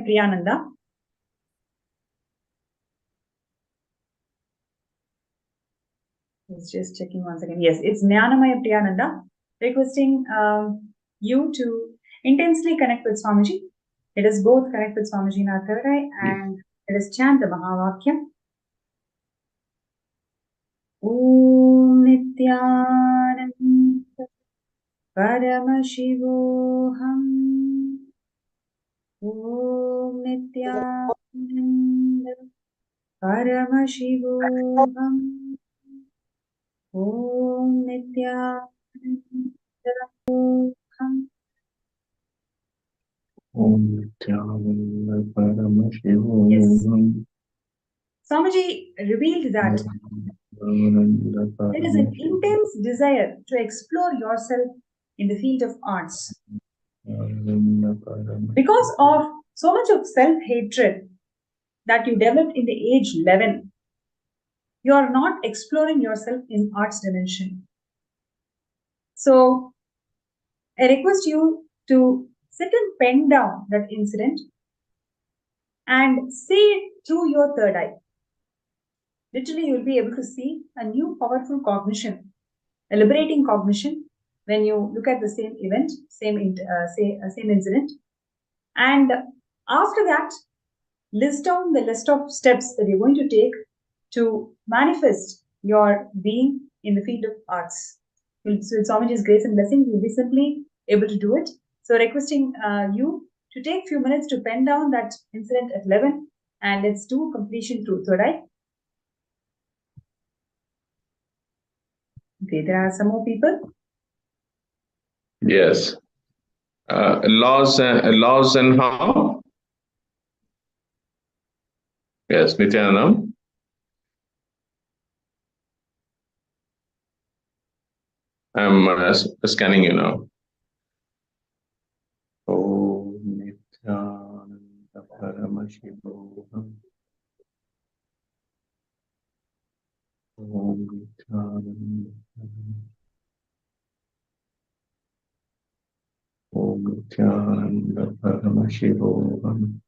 Priyananda. Just checking once again. Yes, it's Jnanamaya Priyananda requesting you to intensely connect with Swamiji. Let us both connect with Swamiji in our third eye and let us chant the Mahavakya. Om Nithyananda Paramashivam. Om Nithyananda Paramashivam. Om Nithyananda. Yes. Swamiji revealed that there is an intense desire to explore yourself in the field of arts. Because of so much of self-hatred that you developed in the age 11, you are not exploring yourself in arts dimension. So I request you to sit and pen down that incident and see it through your third eye. Literally, you will be able to see a new powerful cognition, a liberating cognition when you look at the same event, same incident. And after that, list down the list of steps that you're going to take to manifest your being in the field of arts. So with Swamiji's grace and blessing, you'll be simply able to do it. So requesting you to take a few minutes to pen down that incident at 11 and let's do completion through third eye. Okay, there are some more people. Yes. Laws and how? Yes, Nithyananda. I'm scanning you now. Oh, Nithyananda Paramashivam. Oh, Nithyananda. Oh, Nithyananda Paramashivam.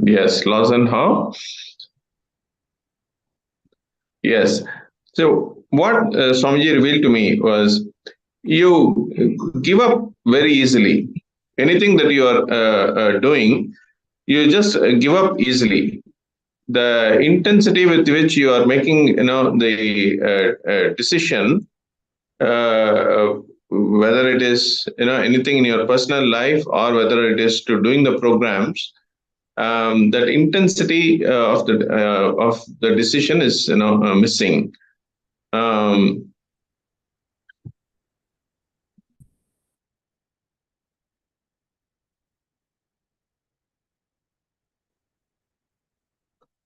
Yes, laws and how? Yes. So what Swamiji revealed to me was you give up very easily. Anything that you are doing, you just give up easily. The intensity with which you are making, the decision whether it is anything in your personal life or whether it is to doing the programs, that intensity of the decision is missing.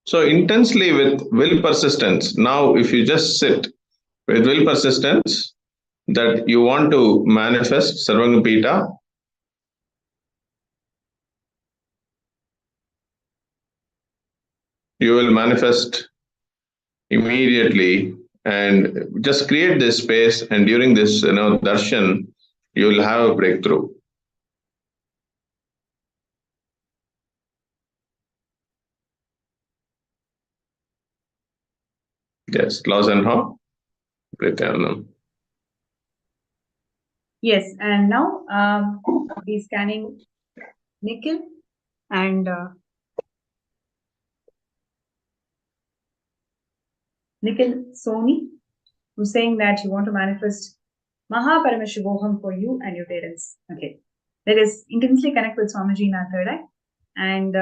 So intensely with will persistence. Now, if you just sit with will persistence that you want to manifest Sarvangapita, you will manifest immediately, and just create this space, and during this darshan, you will have a breakthrough. Yes, Laws and how? Nithyananda. Yes, and now we're scanning Nikhil and Nikhil Soni, who's saying that you want to manifest Paramashivam for you and your parents. Okay. Let us intensely connect with Swamiji in our third eye. And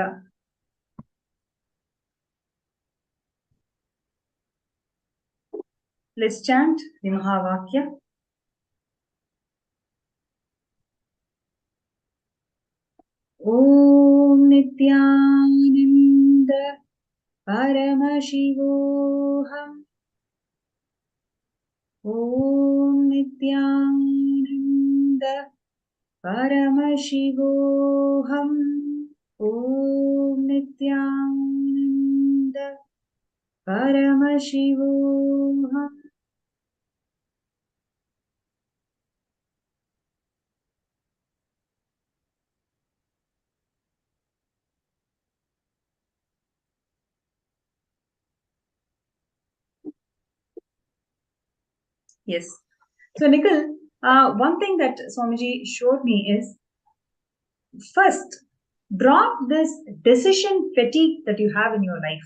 let's chant the Mahavakya. Om Nithyananda Paramashivam. Om Nithyananda Paramashivam. Om Nithyananda Paramashivam. Yes. So, Nikhil, one thing that Swamiji showed me is first, drop this decision fatigue that you have in your life.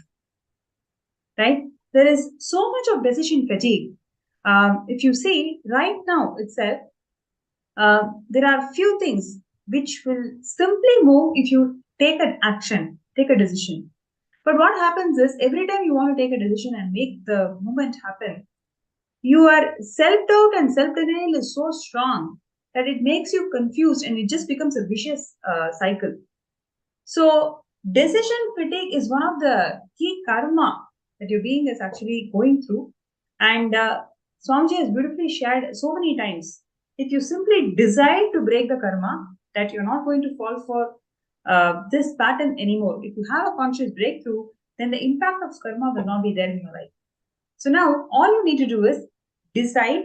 Right? There is so much of decision fatigue. If you see right now itself, there are few things which will simply move if you take an action, take a decision. But what happens is every time you want to take a decision and make the movement happen, your self-doubt and self-denial is so strong that it makes you confused and it just becomes a vicious cycle. So decision fatigue is one of the key karma that your being is actually going through. And Swamiji has beautifully shared so many times. If you simply decide to break the karma, that you're not going to fall for this pattern anymore. If you have a conscious breakthrough, then the impact of karma will not be there in your life. So now all you need to do is decide,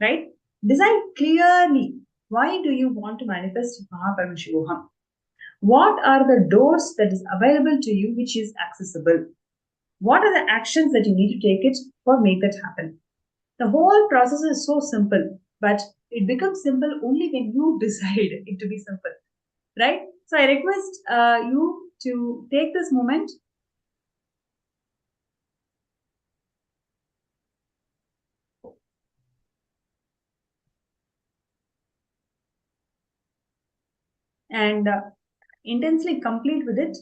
right? Decide clearly, why do you want to manifest Paramashivam? What are the doors that is available to you which is accessible? What are the actions that you need to take it or make that happen? The whole process is so simple, but it becomes simple only when you decide it to be simple, right? So I request you to take this moment. And intensely complete with it.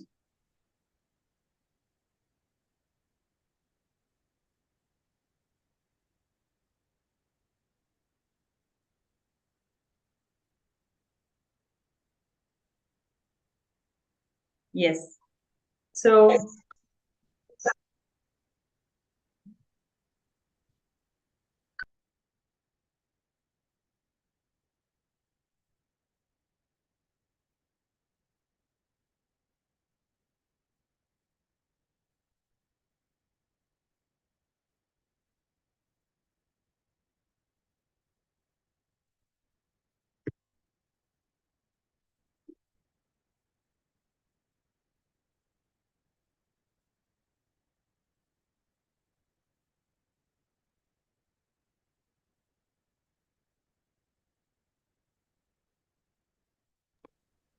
Yes. So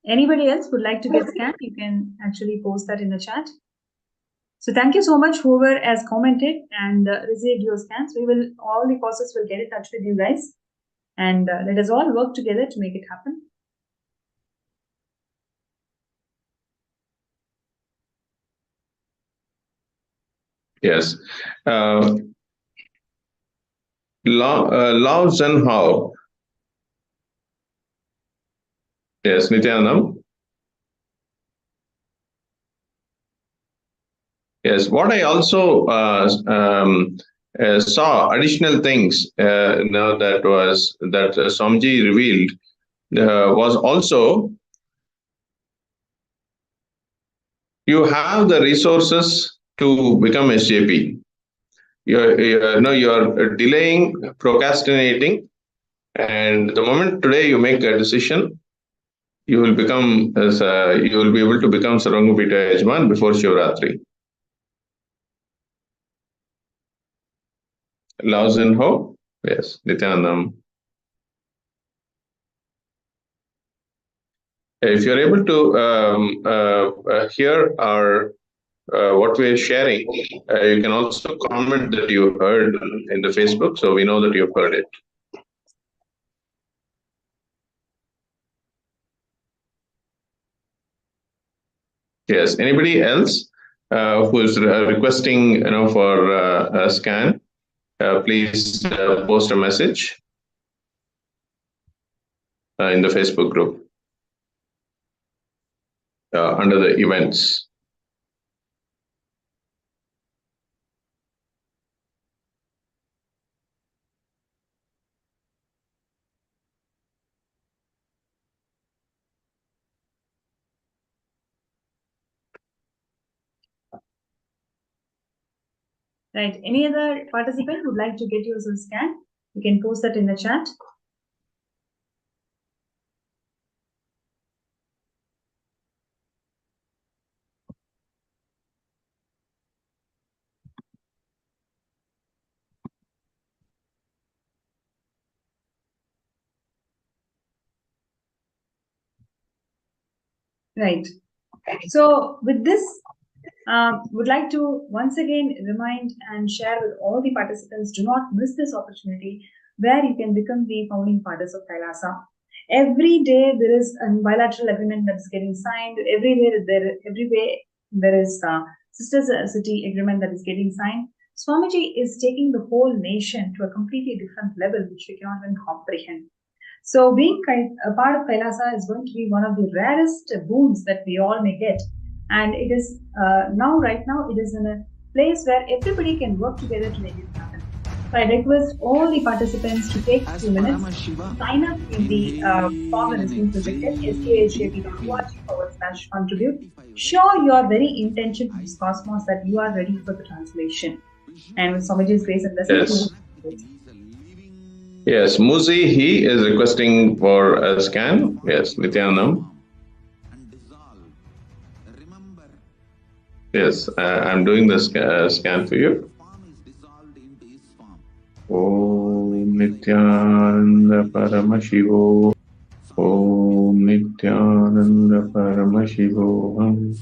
anybody else would like to get scanned, you can actually post that in the chat. So thank you so much, whoever has commented and received your scans. All the courses will get in touch with you guys. And let us all work together to make it happen. Yes. Lao Zhen Hao. Yes, Nithyananda. Yes, what I also saw additional things that Swamiji revealed was also you have the resources to become SJP. You're delaying, procrastinating, and the moment today you make a decision, you will be able to become Sarvangapita Yajman before Shivratri. Lao Zhen Ho, yes, Nithyananda. If you're able to hear our what we're sharing, you can also comment that you heard in the Facebook, so we know that you've heard it. Yes. Anybody else who is requesting, for a scan, please post a message in the Facebook group under the events. Right. Any other participant who would like to get yours on scan? You can post that in the chat. Right. So with this, would like to once again remind and share with all the participants, do not miss this opportunity where you can become the founding fathers of Kailasa. Every day there is a bilateral agreement that is getting signed. Every day there is a Sisters City agreement that is getting signed. Swamiji is taking the whole nation to a completely different level, which we cannot even comprehend. So being a part of Kailasa is going to be one of the rarest boons that we all may get. And it is right now, it is in a place where everybody can work together to make it happen. So I request all the participants to take 2 minutes, sign up in the form that has been projected, skajp.org/contribute. Show your very intention to this cosmos that you are ready for the translation. And with Swamiji's grace and blessings, Yes, Muzi, he is requesting for a scan. Yes, Nithyananda. Yes, I'm doing the scan for you. Om Nithyananda Paramashivam. Om Nithyananda Paramashivam.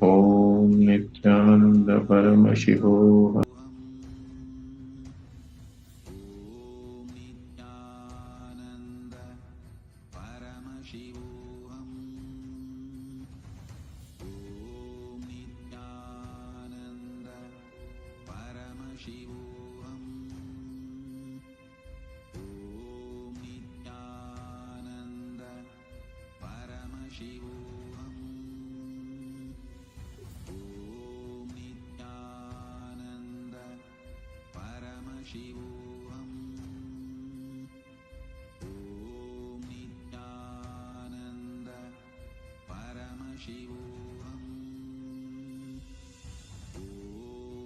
Om Nithyananda Paramashivam.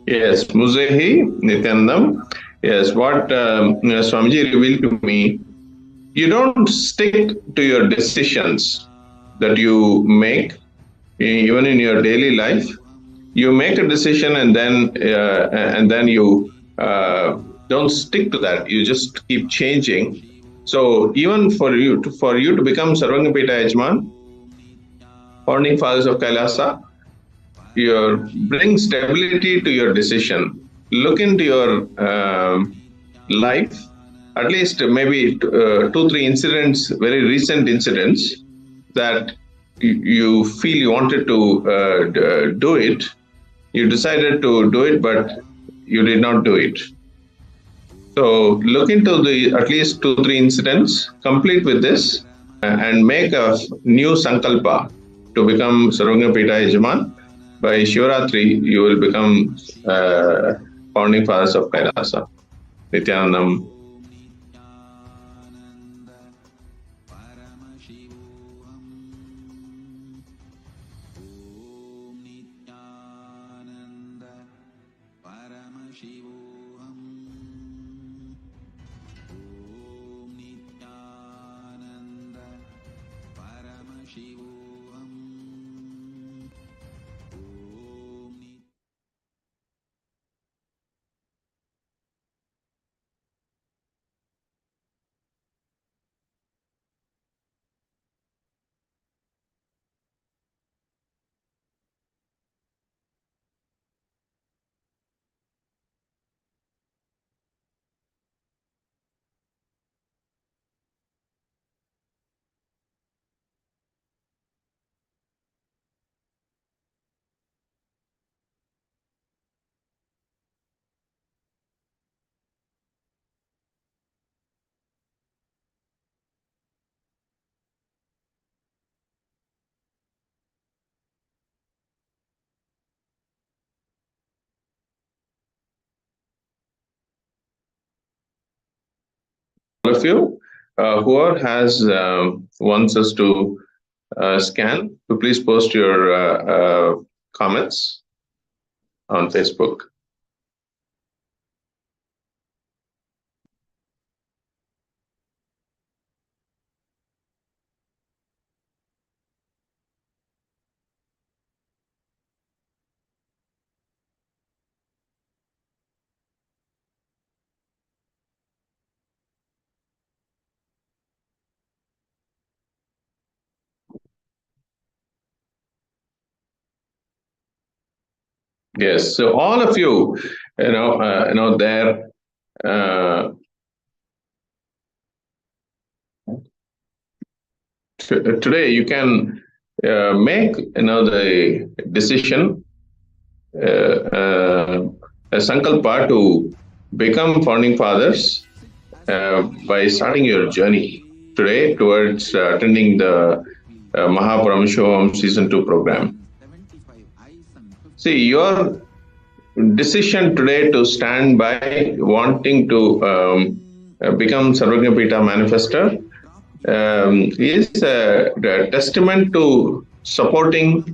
Yes, Muzehi, Nithyananda. Yes, what Swamiji revealed to me, you don't stick to your decisions that you make, even in your daily life. You make a decision and then you don't stick to that. You just keep changing. So even for you to become Sarvangapita Yajman, founding fathers of Kailasa, you bring stability to your decision. Look into your life at least maybe 2-3 incidents, very recent incidents, that you feel you wanted to do it, you decided to do it, but you did not do it. So look into the at least 2-3 incidents, complete with this, and make a new sankalpa to become Sarvagna-pita Yajaman. By Shivaratri, you will become founding fathers of Kailasa. Nithyanandam. All of you, whoever has wants us to scan, so please post your comments on Facebook. Yes, so all of you, there. Today you can make the decision, a sankalpa to become founding fathers by starting your journey today towards attending the Paramashivam Season 2 program. See, your decision today to stand by wanting to become Sarvagna-pita manifester is a testament to supporting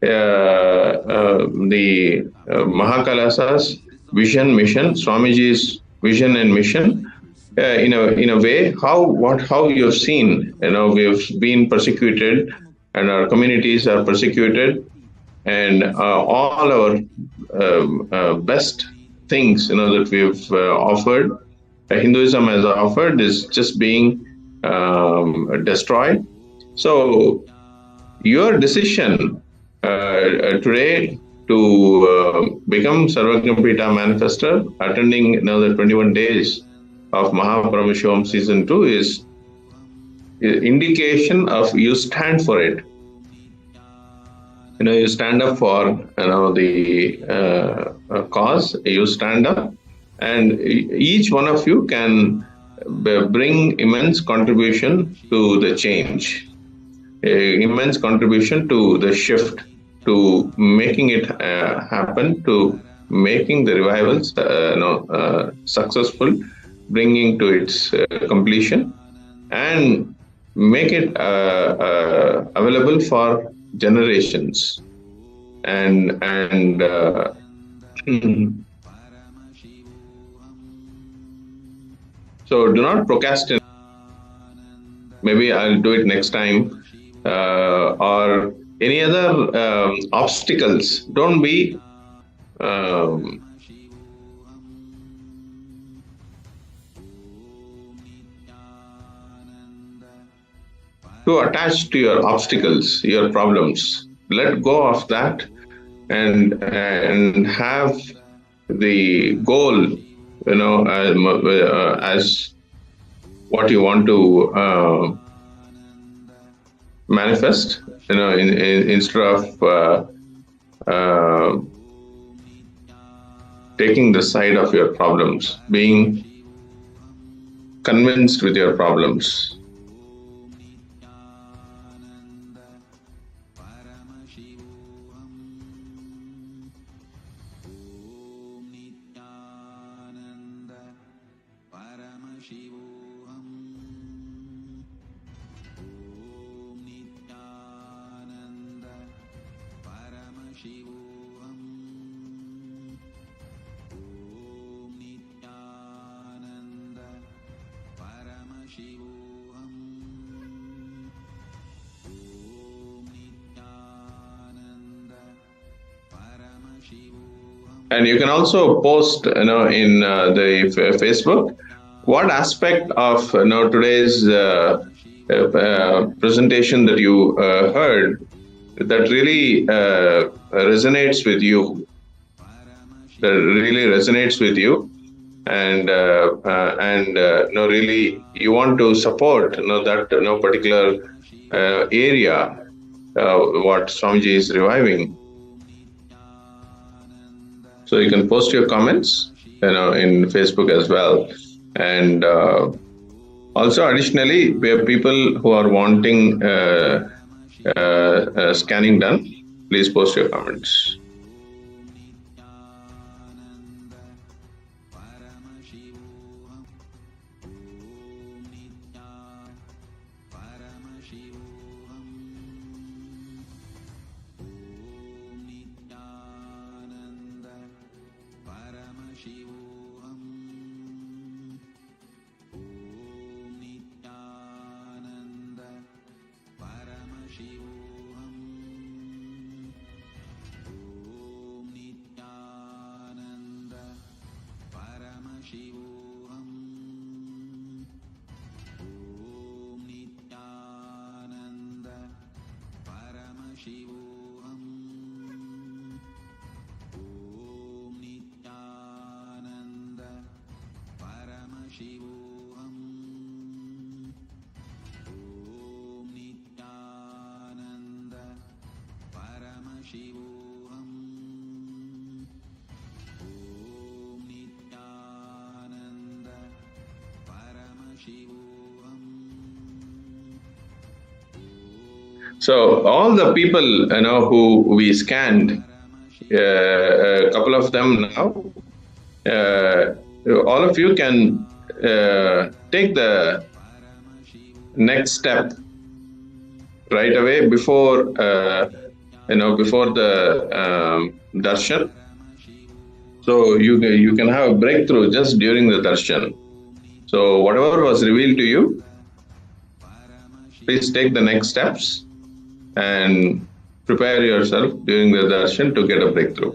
the Mahakalasa's vision, mission, Swamiji's vision and mission, in a way how you've seen, we've been persecuted and our communities are persecuted, and all our best things that we've offered, Hinduism has offered, is just being destroyed. So your decision today to become Sarvagna-pita manifester, attending the 21 days of Paramashivam Season 2 is indication of you stand for it. You stand up for the cause, you stand up, and each one of you can bring immense contribution to the change, immense contribution to the shift, to making it happen, to making the revivals successful, bringing to its completion, and make it available for generations. And so do not procrastinate. Maybe I'll do it next time, or any other obstacles. Don't be too attached to your obstacles, your problems. Let go of that, and have the goal, as what you want to manifest, instead of taking the side of your problems, being convinced with your problems. And you can also post, in the Facebook, what aspect of today's presentation that you heard that really resonates with you, and really you want to support that particular area, what Swamiji is reviving. So you can post your comments, in Facebook as well. And also, additionally, we have people who are wanting scanning done. Please post your comments. So all the people who we scanned, a couple of them now, all of you can take the next step right away before before the darshan. So you can have a breakthrough just during the darshan. So whatever was revealed to you, please take the next steps and prepare yourself during the darshan to get a breakthrough.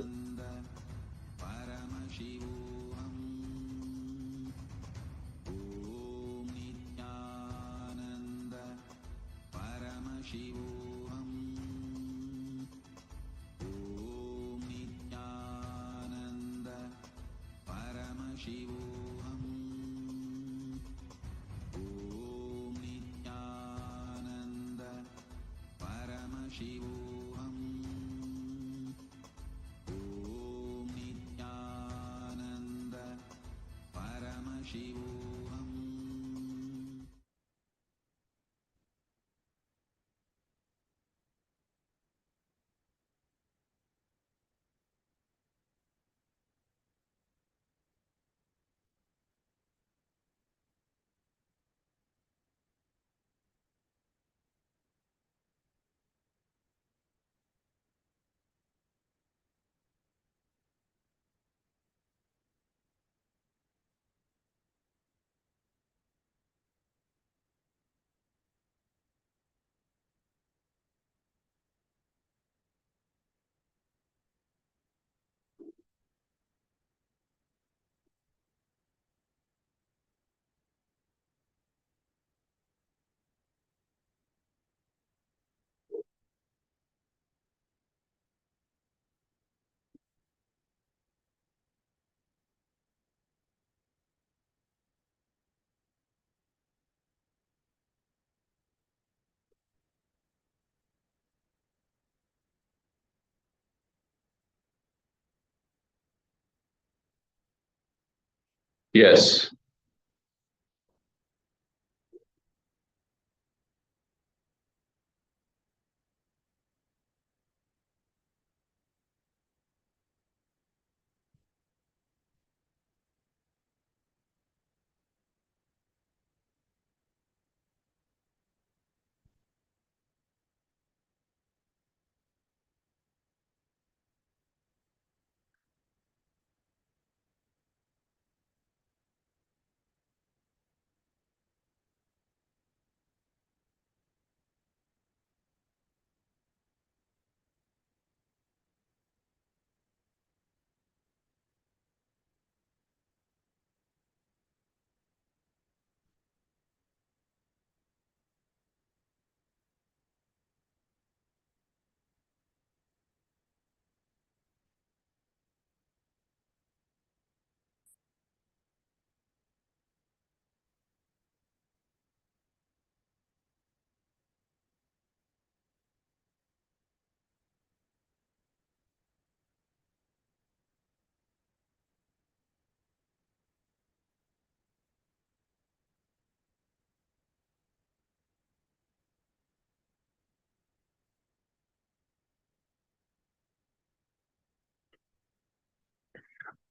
Yes.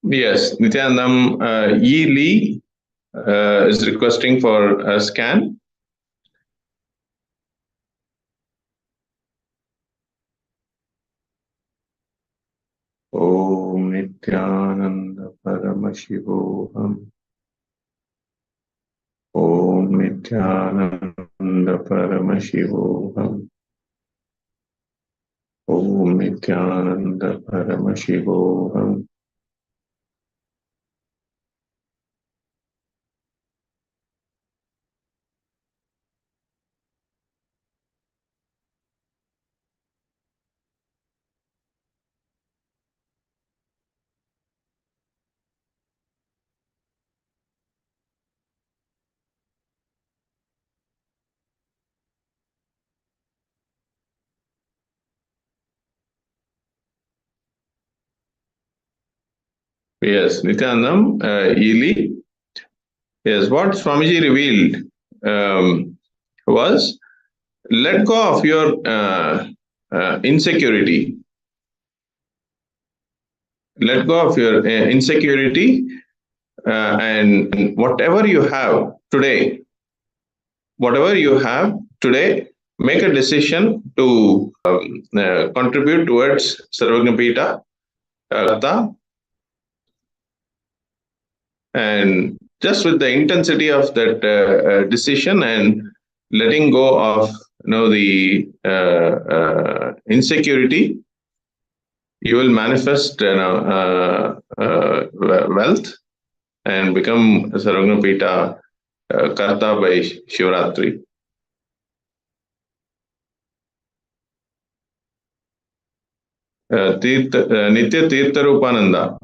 Yes, Nithyanandam E. Lee is requesting for a scan. Om Nithyananda Paramashivoham. Om Nithyananda Paramashivoham. Om Nithyananda Paramashivoham. Yes, Nithyanandam E. Lee. Yes, what Swamiji revealed was let go of your insecurity. Let go of your insecurity and whatever you have today, make a decision to contribute towards Sarvagnapita, Karta, and just with the intensity of that decision and letting go of the insecurity, you will manifest wealth and become Sarvagnapita Karta by Shivaratri. Nitya Tirtha Rupananda,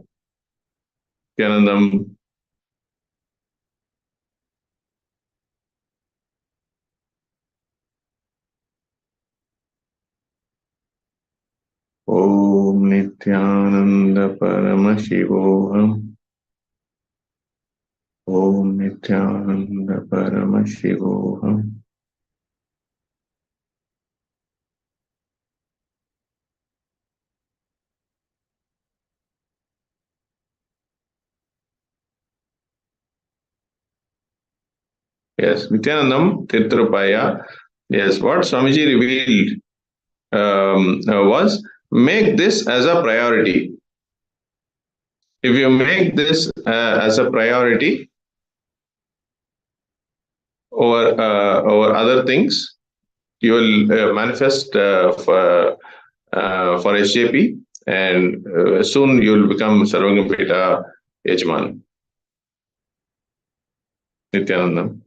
Nityanandam. Om Nithyananda Paramashivoham. Om Nithyananda Paramashivoham. Yes, Nithyanandam Tirtharupaya. Yes, what Swamiji revealed was make this as a priority. If you make this as a priority over other things, you will manifest for SJP, and soon you will become Sarvagapita Yajman. Nithyanandam.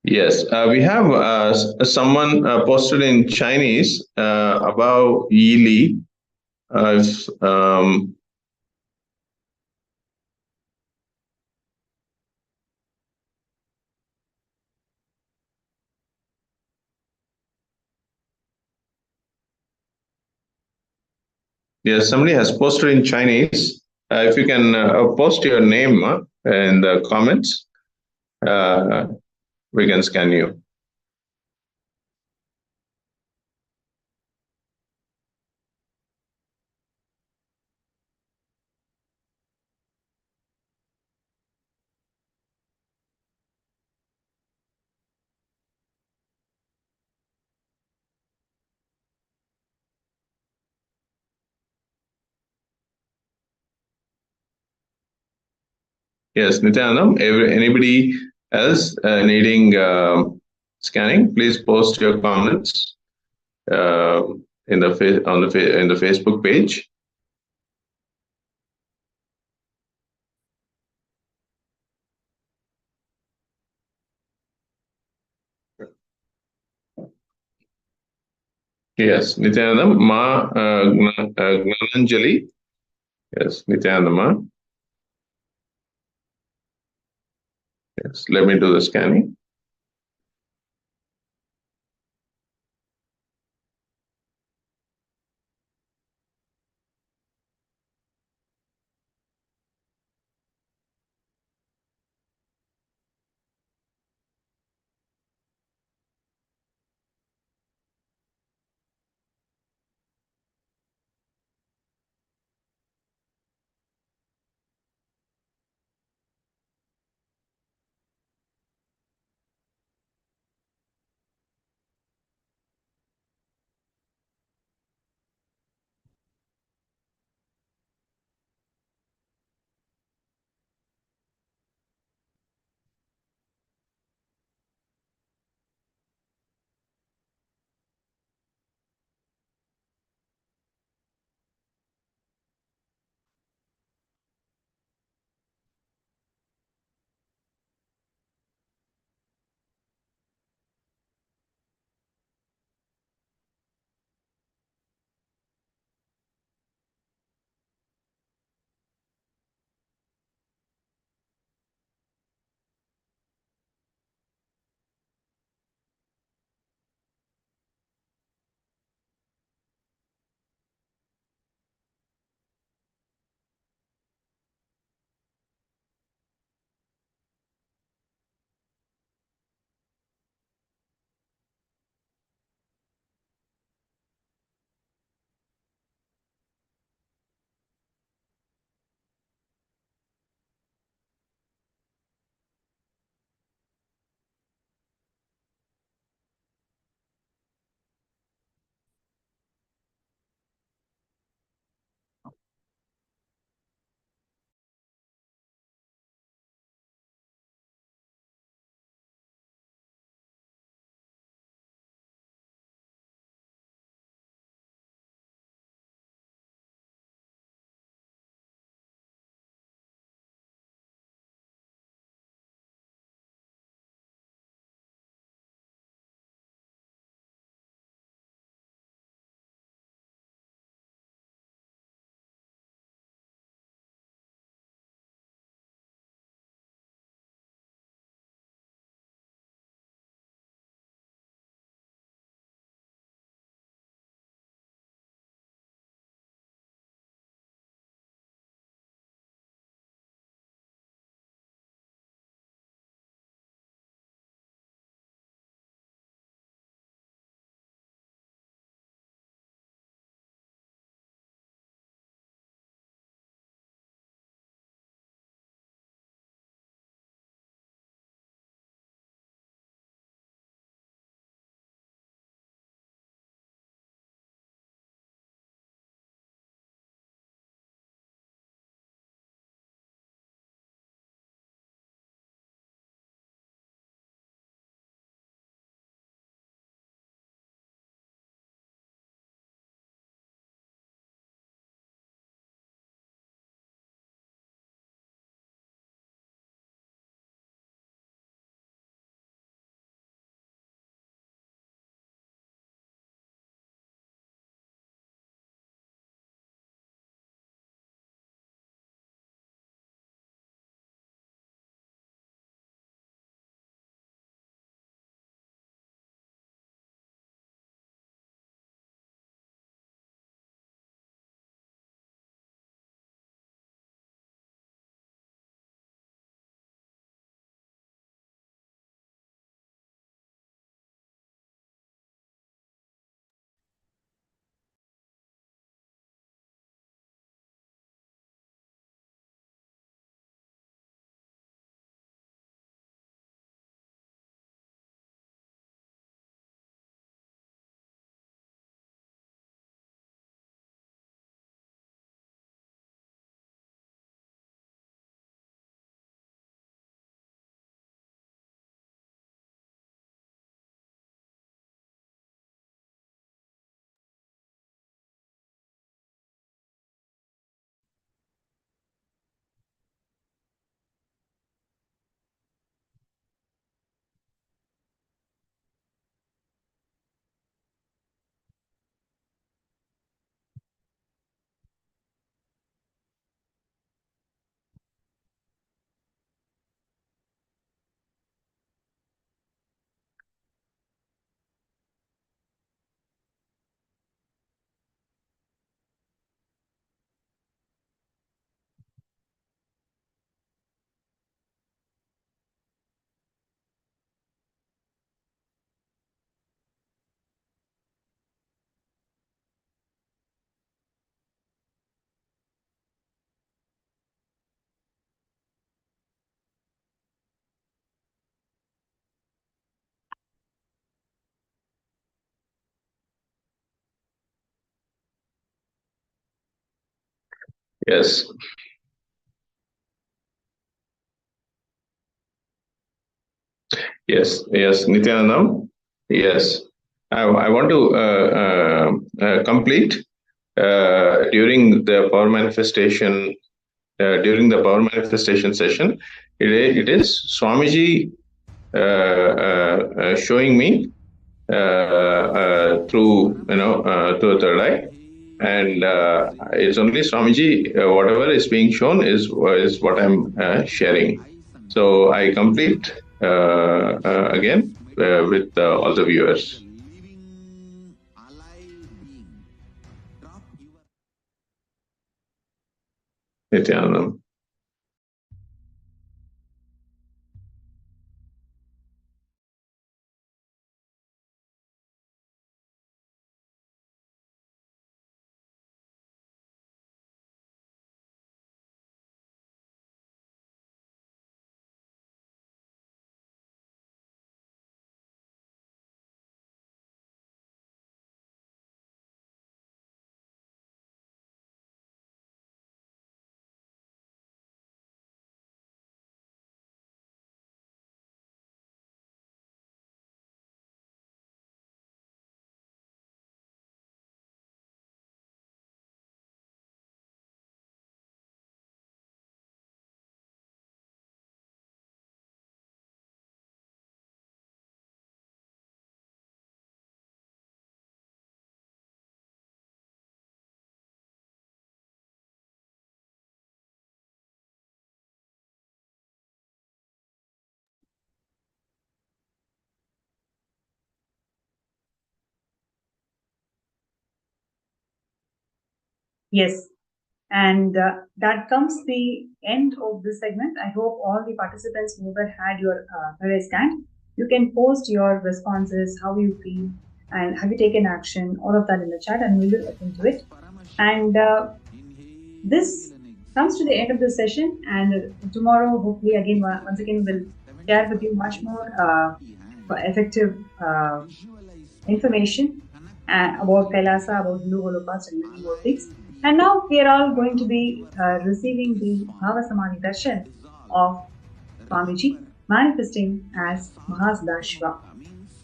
Yes, we have someone posted in Chinese about Yili. If, yes, somebody has posted in Chinese. If you can post your name in the comments, we can scan you. Yes, Nithyanandam, anybody else needing scanning, please post your comments in the in the Facebook page. Yes, Nithyanandam, Gnananjali. Yes, Nithyanandam. Yes, let me do the scanning. Yes. Yes. Yes. Nithyananda. Yes. I want to complete during the power manifestation. During the power manifestation session, it is Swamiji showing me through through the third eye, and it's only Swamiji. Whatever is being shown is what I'm sharing. So I complete again with all the viewers. Living, alive being. Drop your Nityananda. Yes. And that comes the end of this segment. I hope all the participants who ever had your career scan, you can post your responses, how you feel, and have you taken action, all of that in the chat, and we will look into it. And this comes to the end of the session. And tomorrow, hopefully, again, once again, we'll share with you much more effective information about Kailasa, about Hindu Holocaust, and many more things. And now we are all going to be receiving the Bhava Samadhi Darshan of Swamiji, manifesting as Mahasadashiva.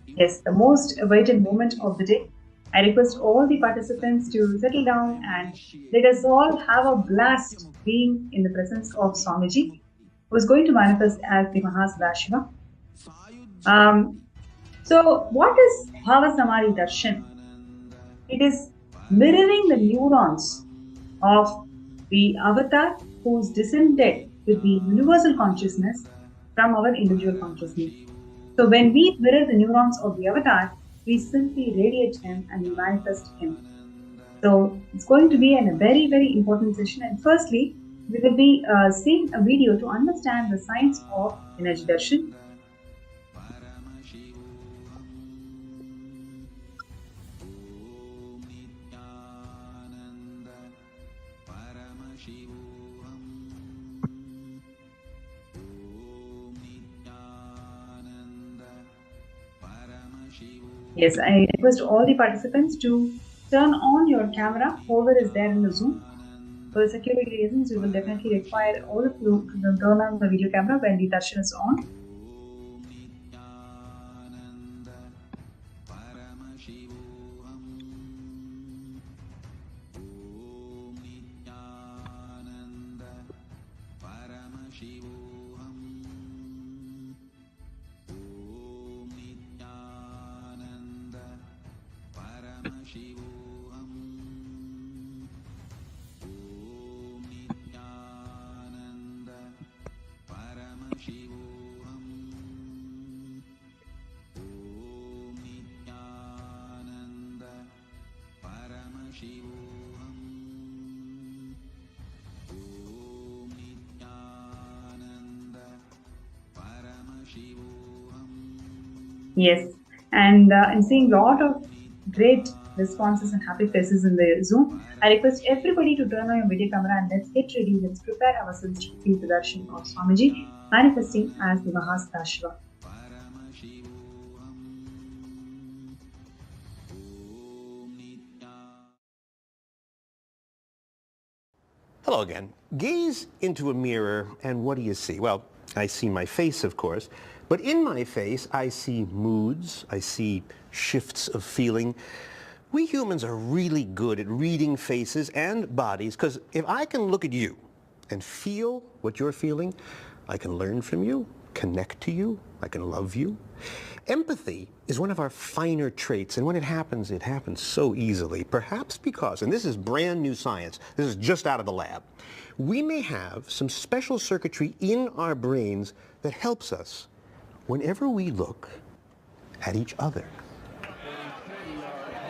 Yes, the most awaited moment of the day. I request all the participants to settle down and let us all have a blast being in the presence of Swamiji, who is going to manifest as the Mahasadashiva. So, what is Bhava Samadhi Darshan? It is mirroring the neurons of the avatar who's descended with the universal consciousness from our individual consciousness. So when we mirror the neurons of the avatar, we simply radiate him and we manifest him. So it's going to be a very, very important session. And firstly, we will be seeing a video to understand the science of energy darshan. Yes, I request all the participants to turn on your camera, whoever is there in the Zoom. For security reasons, we will definitely require all of you to turn on the video camera when the darshan is on. Yes, and I'm seeing a lot of great responses and happy faces in the Zoom. I request everybody to turn on your video camera and let's get ready. Let's prepare ourselves to receive the darshan of Swamiji, manifesting as the Mahasadashiva. Hello again. Gaze into a mirror and what do you see? Well, I see my face, of course, but in my face I see moods, I see shifts of feeling. We humans are really good at reading faces and bodies because if I can look at you and feel what you're feeling, I can learn from you, connect to you, I can love you. Empathy is one of our finer traits, and when it happens so easily, perhaps because, and this is brand new science, this is just out of the lab, we may have some special circuitry in our brains that helps us whenever we look at each other.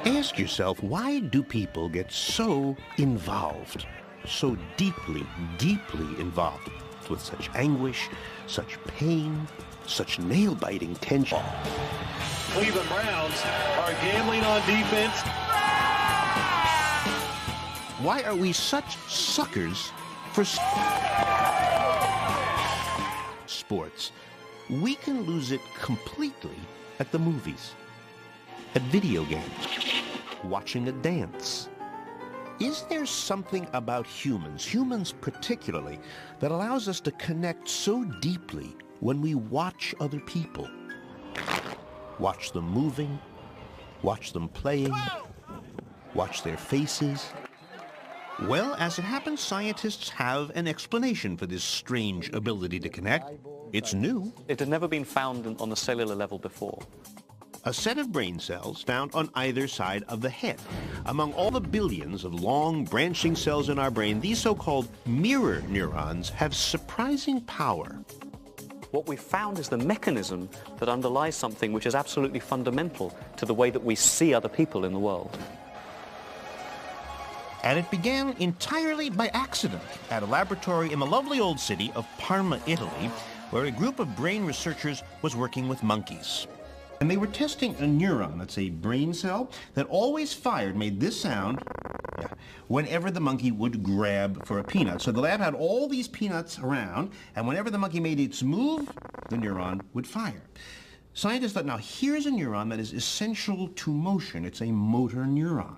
Ask yourself, why do people get so involved, so deeply, deeply involved with such anguish, such pain, such nail-biting tension? Cleveland Browns are gambling on defense. Why are we such suckers for sports? We can lose it completely at the movies, at video games, watching a dance. Is there something about humans particularly, that allows us to connect so deeply when we watch other people? Watch them moving, watch them playing, watch their faces. Well, as it happens, scientists have an explanation for this strange ability to connect. It's new. It had never been found on the cellular level before. A set of brain cells found on either side of the head. Among all the billions of long branching cells in our brain, these so-called mirror neurons have surprising power. What we found is the mechanism that underlies something which is absolutely fundamental to the way that we see other people in the world. And it began entirely by accident at a laboratory in the lovely old city of Parma, Italy, where a group of brain researchers was working with monkeys. And they were testing a neuron, that's a brain cell, that always fired, made this sound, whenever the monkey would grab for a peanut. So the lab had all these peanuts around, and whenever the monkey made its move, the neuron would fire. Scientists thought, now here's a neuron that is essential to motion. It's a motor neuron.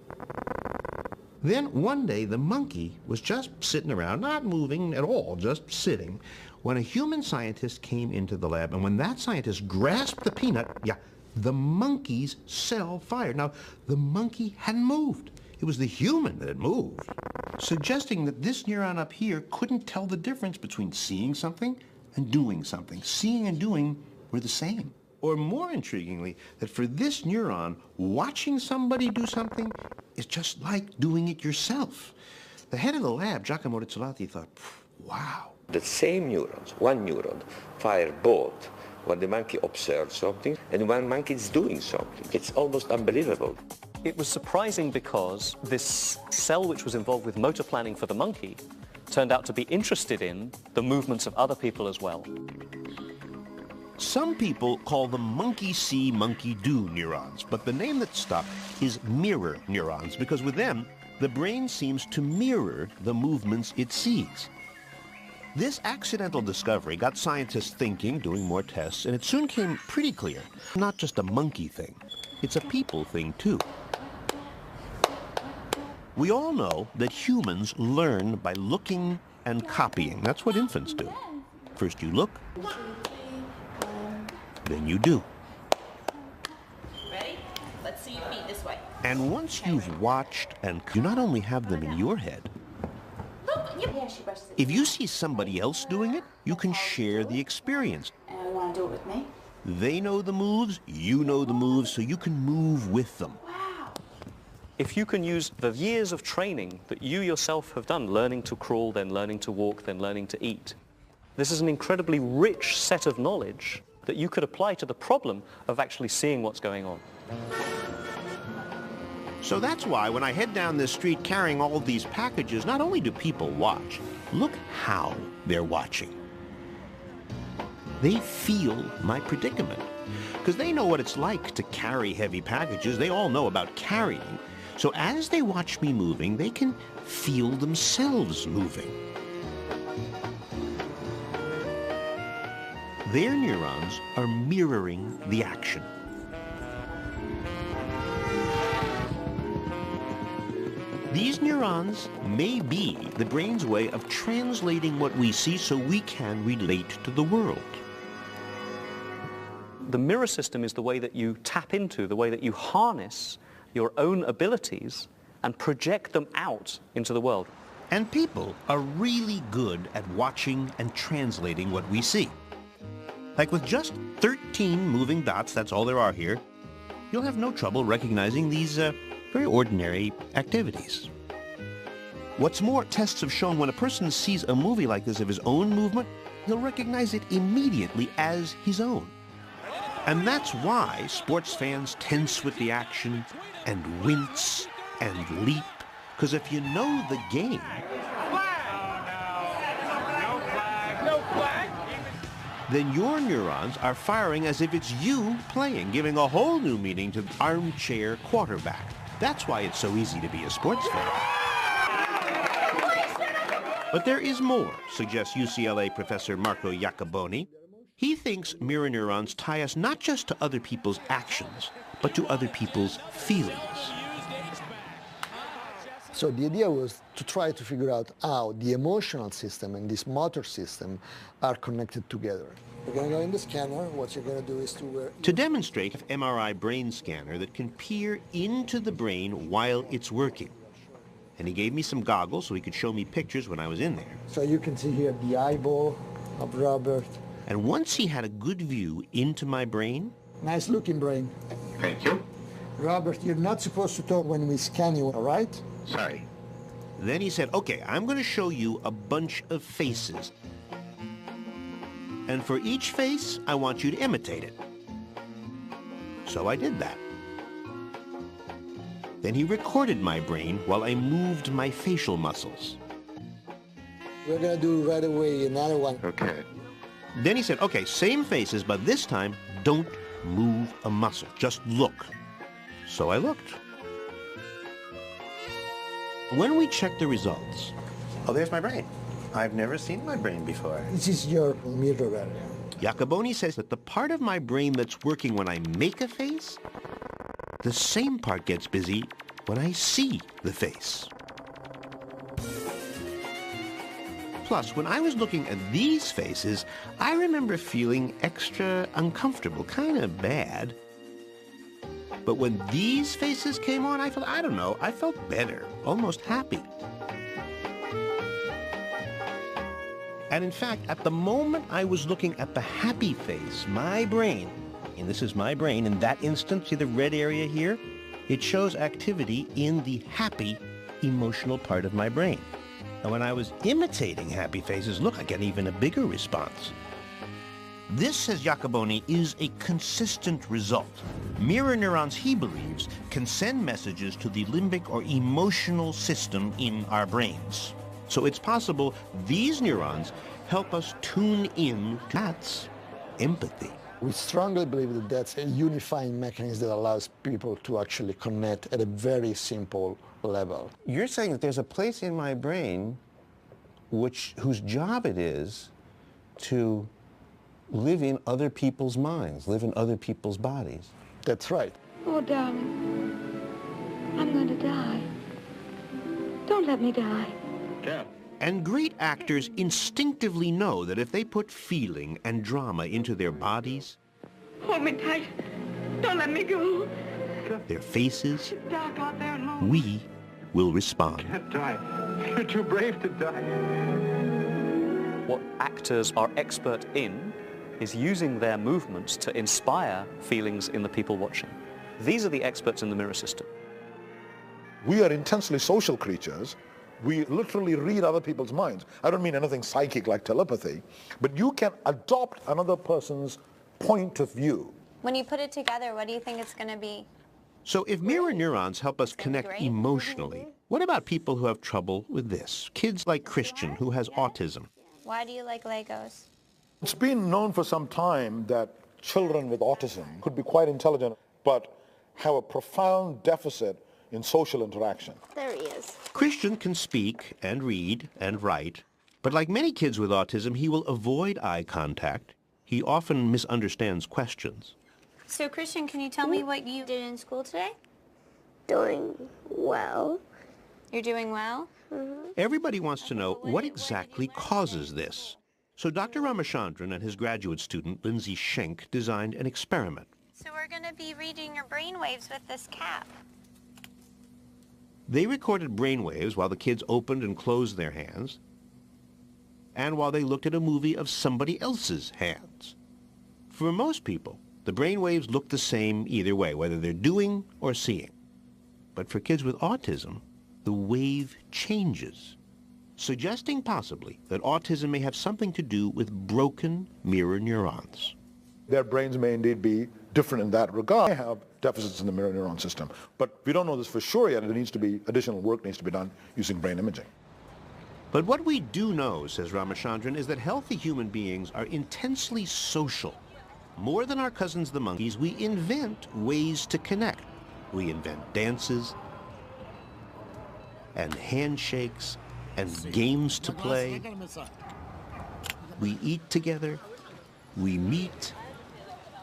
Then one day the monkey was just sitting around, not moving at all, just sitting, when a human scientist came into the lab, and when that scientist grasped the peanut, the monkey's cell fired. Now, the monkey hadn't moved. It was the human that had moved, suggesting that this neuron up here couldn't tell the difference between seeing something and doing something. Seeing and doing were the same. Or more intriguingly, that for this neuron, watching somebody do something is just like doing it yourself. The head of the lab, Giacomo Rizzolatti, thought, wow. The same neurons, one neuron, fire both when the monkey observes something and when monkey is doing something. It's almost unbelievable. It was surprising because this cell which was involved with motor planning for the monkey turned out to be interested in the movements of other people as well. Some people call them monkey see, monkey do neurons, but the name that stuck is mirror neurons because with them, the brain seems to mirror the movements it sees. This accidental discovery got scientists thinking, doing more tests, and it soon came pretty clear. Not just a monkey thing, it's a people thing too. We all know that humans learn by looking and copying. That's what infants do. First you look, then you do. Ready? Let's see your feet this way. And once you've watched and you not only have them in your head, if you see somebody else doing it, you can share the experience. And I want to do it with me. They know the moves, you know the moves, so you can move with them. Wow. If you can use the years of training that you yourself have done, learning to crawl, then learning to walk, then learning to eat, this is an incredibly rich set of knowledge that you could apply to the problem of actually seeing what's going on. So that's why when I head down this street carrying all these packages, not only do people watch, look how they're watching. They feel my predicament because they know what it's like to carry heavy packages. They all know about carrying. So as they watch me moving, they can feel themselves moving. Their neurons are mirroring the action. These neurons may be the brain's way of translating what we see so we can relate to the world. The mirror system is the way that you tap into, the way that you harness your own abilities and project them out into the world. And people are really good at watching and translating what we see. Like with just 13 moving dots, that's all there are here, you'll have no trouble recognizing these very ordinary activities. What's more, tests have shown when a person sees a movie like this of his own movement, he'll recognize it immediately as his own. And that's why sports fans tense with the action and wince and leap, because if you know the game, then your neurons are firing as if it's you playing, giving a whole new meaning to armchair quarterback. That's why it's so easy to be a sports fan. But there is more, suggests UCLA professor Marco Iacoboni. He thinks mirror neurons tie us not just to other people's actions, but to other people's feelings. So the idea was to try to figure out how the emotional system and this motor system are connected together. You're going to go in the scanner. What you're going to do is to demonstrate an MRI brain scanner that can peer into the brain while it's working. And he gave me some goggles so he could show me pictures when I was in there. So you can see here the eyeball of Robert. And once he had a good view into my brain... Nice looking brain. Thank you. Robert, you're not supposed to talk when we scan you, all right? Sorry. Then he said, okay, I'm going to show you a bunch of faces. And for each face, I want you to imitate it. So I did that. Then he recorded my brain while I moved my facial muscles. We're going to do right away another one. Okay. Then he said, okay, same faces, but this time, don't move a muscle. Just look. So I looked. When we checked the results... Oh, there's my brain. I've never seen my brain before. This is your mirror area. Iacoboni says that the part of my brain that's working when I make a face, the same part gets busy when I see the face. Plus, when I was looking at these faces, I remember feeling extra uncomfortable, kind of bad. But when these faces came on, I felt better, almost happy. And in fact, at the moment I was looking at the happy face, my brain, and this is my brain, in that instant, see the red area here? It shows activity in the happy, emotional part of my brain. And when I was imitating happy faces, look, I get even a bigger response. This, says Iacoboni, is a consistent result. Mirror neurons, he believes, can send messages to the limbic or emotional system in our brains. So it's possible these neurons help us tune in to that's empathy. We strongly believe that that's a unifying mechanism that allows people to actually connect at a very simple level. You're saying that there's a place in my brain whose job it is to live in other people's minds, live in other people's bodies. That's right. Oh, darling, I'm going to die. Don't let me die. Yeah. And great actors instinctively know that if they put feeling and drama into their bodies, Hold me tight. Don't let me go. their faces, It's dark out there alone. we will respond. Can't die. You're too brave to die. What actors are expert in is using their movements to inspire feelings in the people watching. These are the experts in the mirror system. We are intensely social creatures. We literally read other people's minds. I don't mean anything psychic like telepathy, but you can adopt another person's point of view. When you put it together, what do you think it's going to be? So if mirror neurons help us connect emotionally, what about people who have trouble with this? Kids like Christian, who has autism. Why do you like Legos? It's been known for some time that children with autism could be quite intelligent, but have a profound deficit in social interaction. There he is. Christian can speak and read and write, but like many kids with autism, he will avoid eye contact. He often misunderstands questions. So, Christian, can you tell me what you did in school today? Doing well. You're doing well? Everybody wants to know what exactly causes this. So Dr. Ramachandran and his graduate student, Lindsay Schenk, designed an experiment. So we're going to be reading your brain waves with this cap. They recorded brain waves while the kids opened and closed their hands, and while they looked at a movie of somebody else's hands. For most people, the brain waves look the same either way, whether they're doing or seeing. But for kids with autism, the wave changes, suggesting possibly that autism may have something to do with broken mirror neurons. Their brains may indeed be different in that regard. They have deficits in the mirror neuron system. But we don't know this for sure yet, and additional work needs to be done using brain imaging. But what we do know, says Ramachandran, is that healthy human beings are intensely social. More than our cousins the monkeys, we invent ways to connect. We invent dances and handshakes and games to play. We eat together, we meet,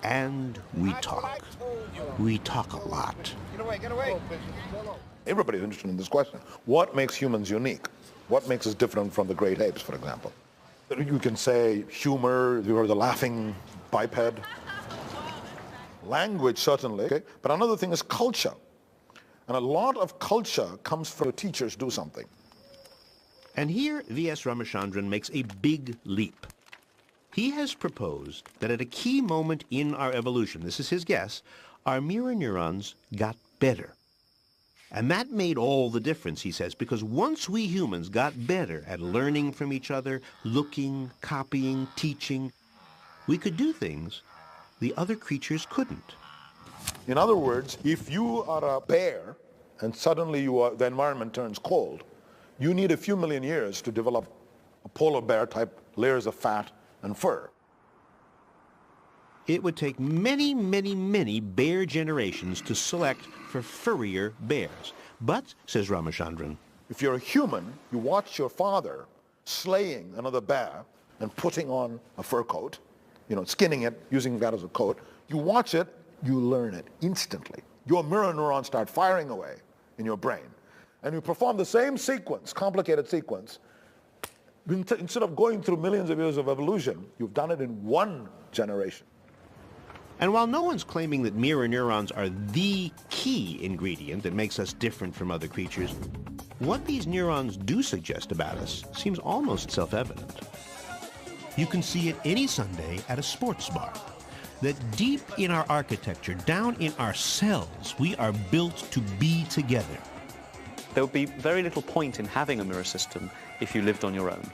and we talk. We talk a lot. Get away. Everybody's interested in this question. What makes humans unique? What makes us different from the great apes, for example? You can say humor, you're the laughing biped. Language, certainly. Okay? But another thing is culture. And a lot of culture comes from teachers do something. And here V.S. Ramachandran makes a big leap. He has proposed that at a key moment in our evolution, this is his guess, our mirror neurons got better. And that made all the difference, he says, because once we humans got better at learning from each other, looking, copying, teaching, we could do things the other creatures couldn't. In other words, if you are a bear and suddenly the environment turns cold, you need a few million years to develop a polar bear type layers of fat and fur. It would take many, many, many bear generations to select for furrier bears. But, says Ramachandran, if you're a human, you watch your father slaying another bear and putting on a fur coat, skinning it, using that as a coat. You watch it, you learn it instantly. Your mirror neurons start firing away in your brain. And you perform the same sequence, complicated sequence. Instead of going through millions of years of evolution, you've done it in one generation. And while no one's claiming that mirror neurons are the key ingredient that makes us different from other creatures, what these neurons do suggest about us seems almost self-evident. You can see it any Sunday at a sports bar, that deep in our architecture, down in our cells, we are built to be together. There would be very little point in having a mirror system if you lived on your own.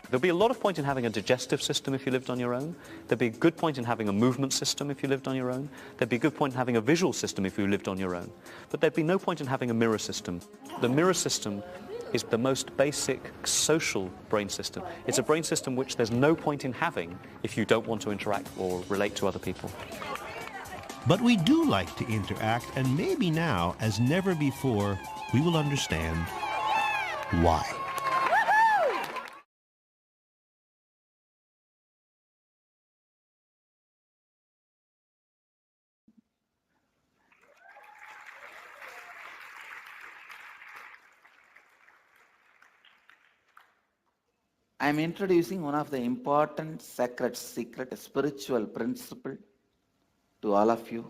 There'd be a lot of point in having a digestive system if you lived on your own. There'd be a good point in having a movement system if you lived on your own. There'd be a good point in having a visual system if you lived on your own. But there'd be no point in having a mirror system. The mirror system is the most basic social brain system. It's a brain system which there's no point in having if you don't want to interact or relate to other people. But we do like to interact, and maybe now, as never before, we will understand why. I am introducing one of the important sacred secret, spiritual principle to all of you.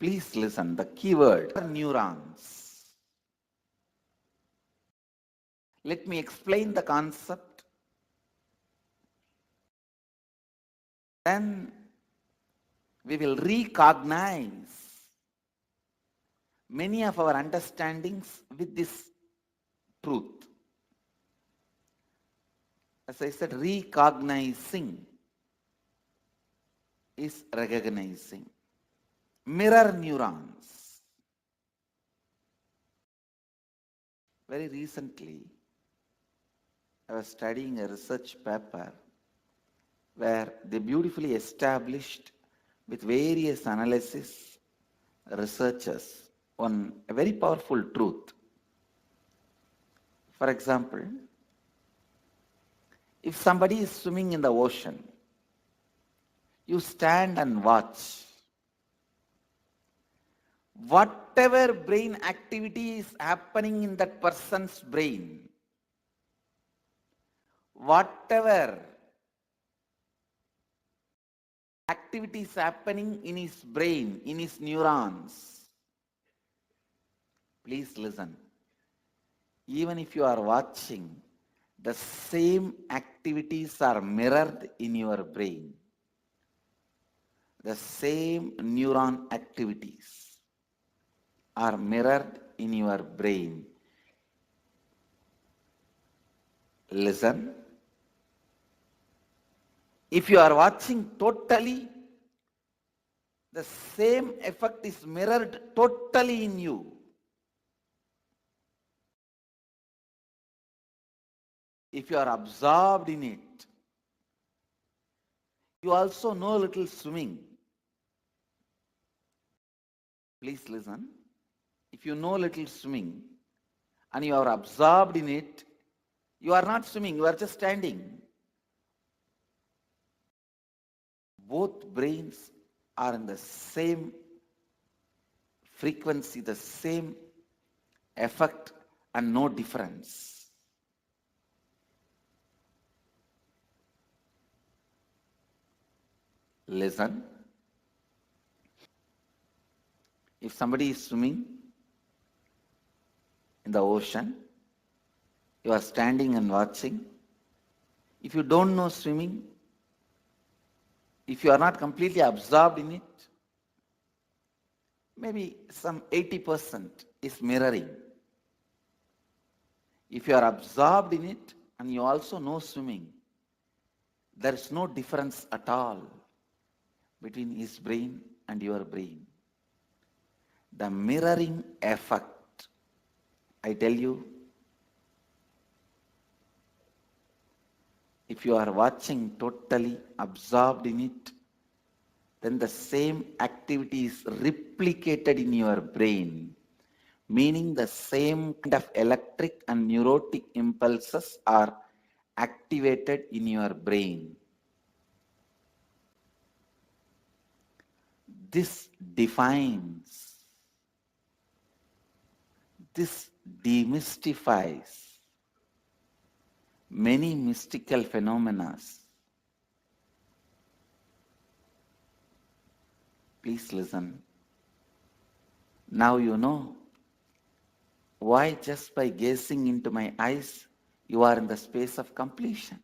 Please listen, the keyword, neurons. Let me explain the concept. Then we will recognize many of our understandings with this truth. As I said, recognizing is recognizing. Mirror neurons. Very recently, I was studying a research paper where they beautifully established with various analysis researchers on a very powerful truth. For example, if somebody is swimming in the ocean, you stand and watch. whatever brain activity is happening in that person's brain, whatever activity is happening in his brain, in his neurons, please listen. Even if you are watching, the same activities are mirrored in your brain. The same neuron activities are mirrored in your brain. Listen. If you are watching totally, the same effect is mirrored totally in you. If you are absorbed in it, you also know a little swimming. Please listen. If you know a little swimming and you are absorbed in it, you are not swimming, you are just standing. Both brains are in the same frequency, the same effect, and no difference. Listen. If somebody is swimming in the ocean, you are standing and watching. If you don't know swimming, if you are not completely absorbed in it, maybe some 80% is mirroring. If you are absorbed in it and you also know swimming, there is no difference at all between his brain and your brain. The mirroring effect, I tell you, if you are watching totally absorbed in it, then the same activity is replicated in your brain, meaning the same kind of electric and neurotic impulses are activated in your brain. This defines, this demystifies many mystical phenomena. Please listen. Now you know why just by gazing into my eyes, you are in the space of completion.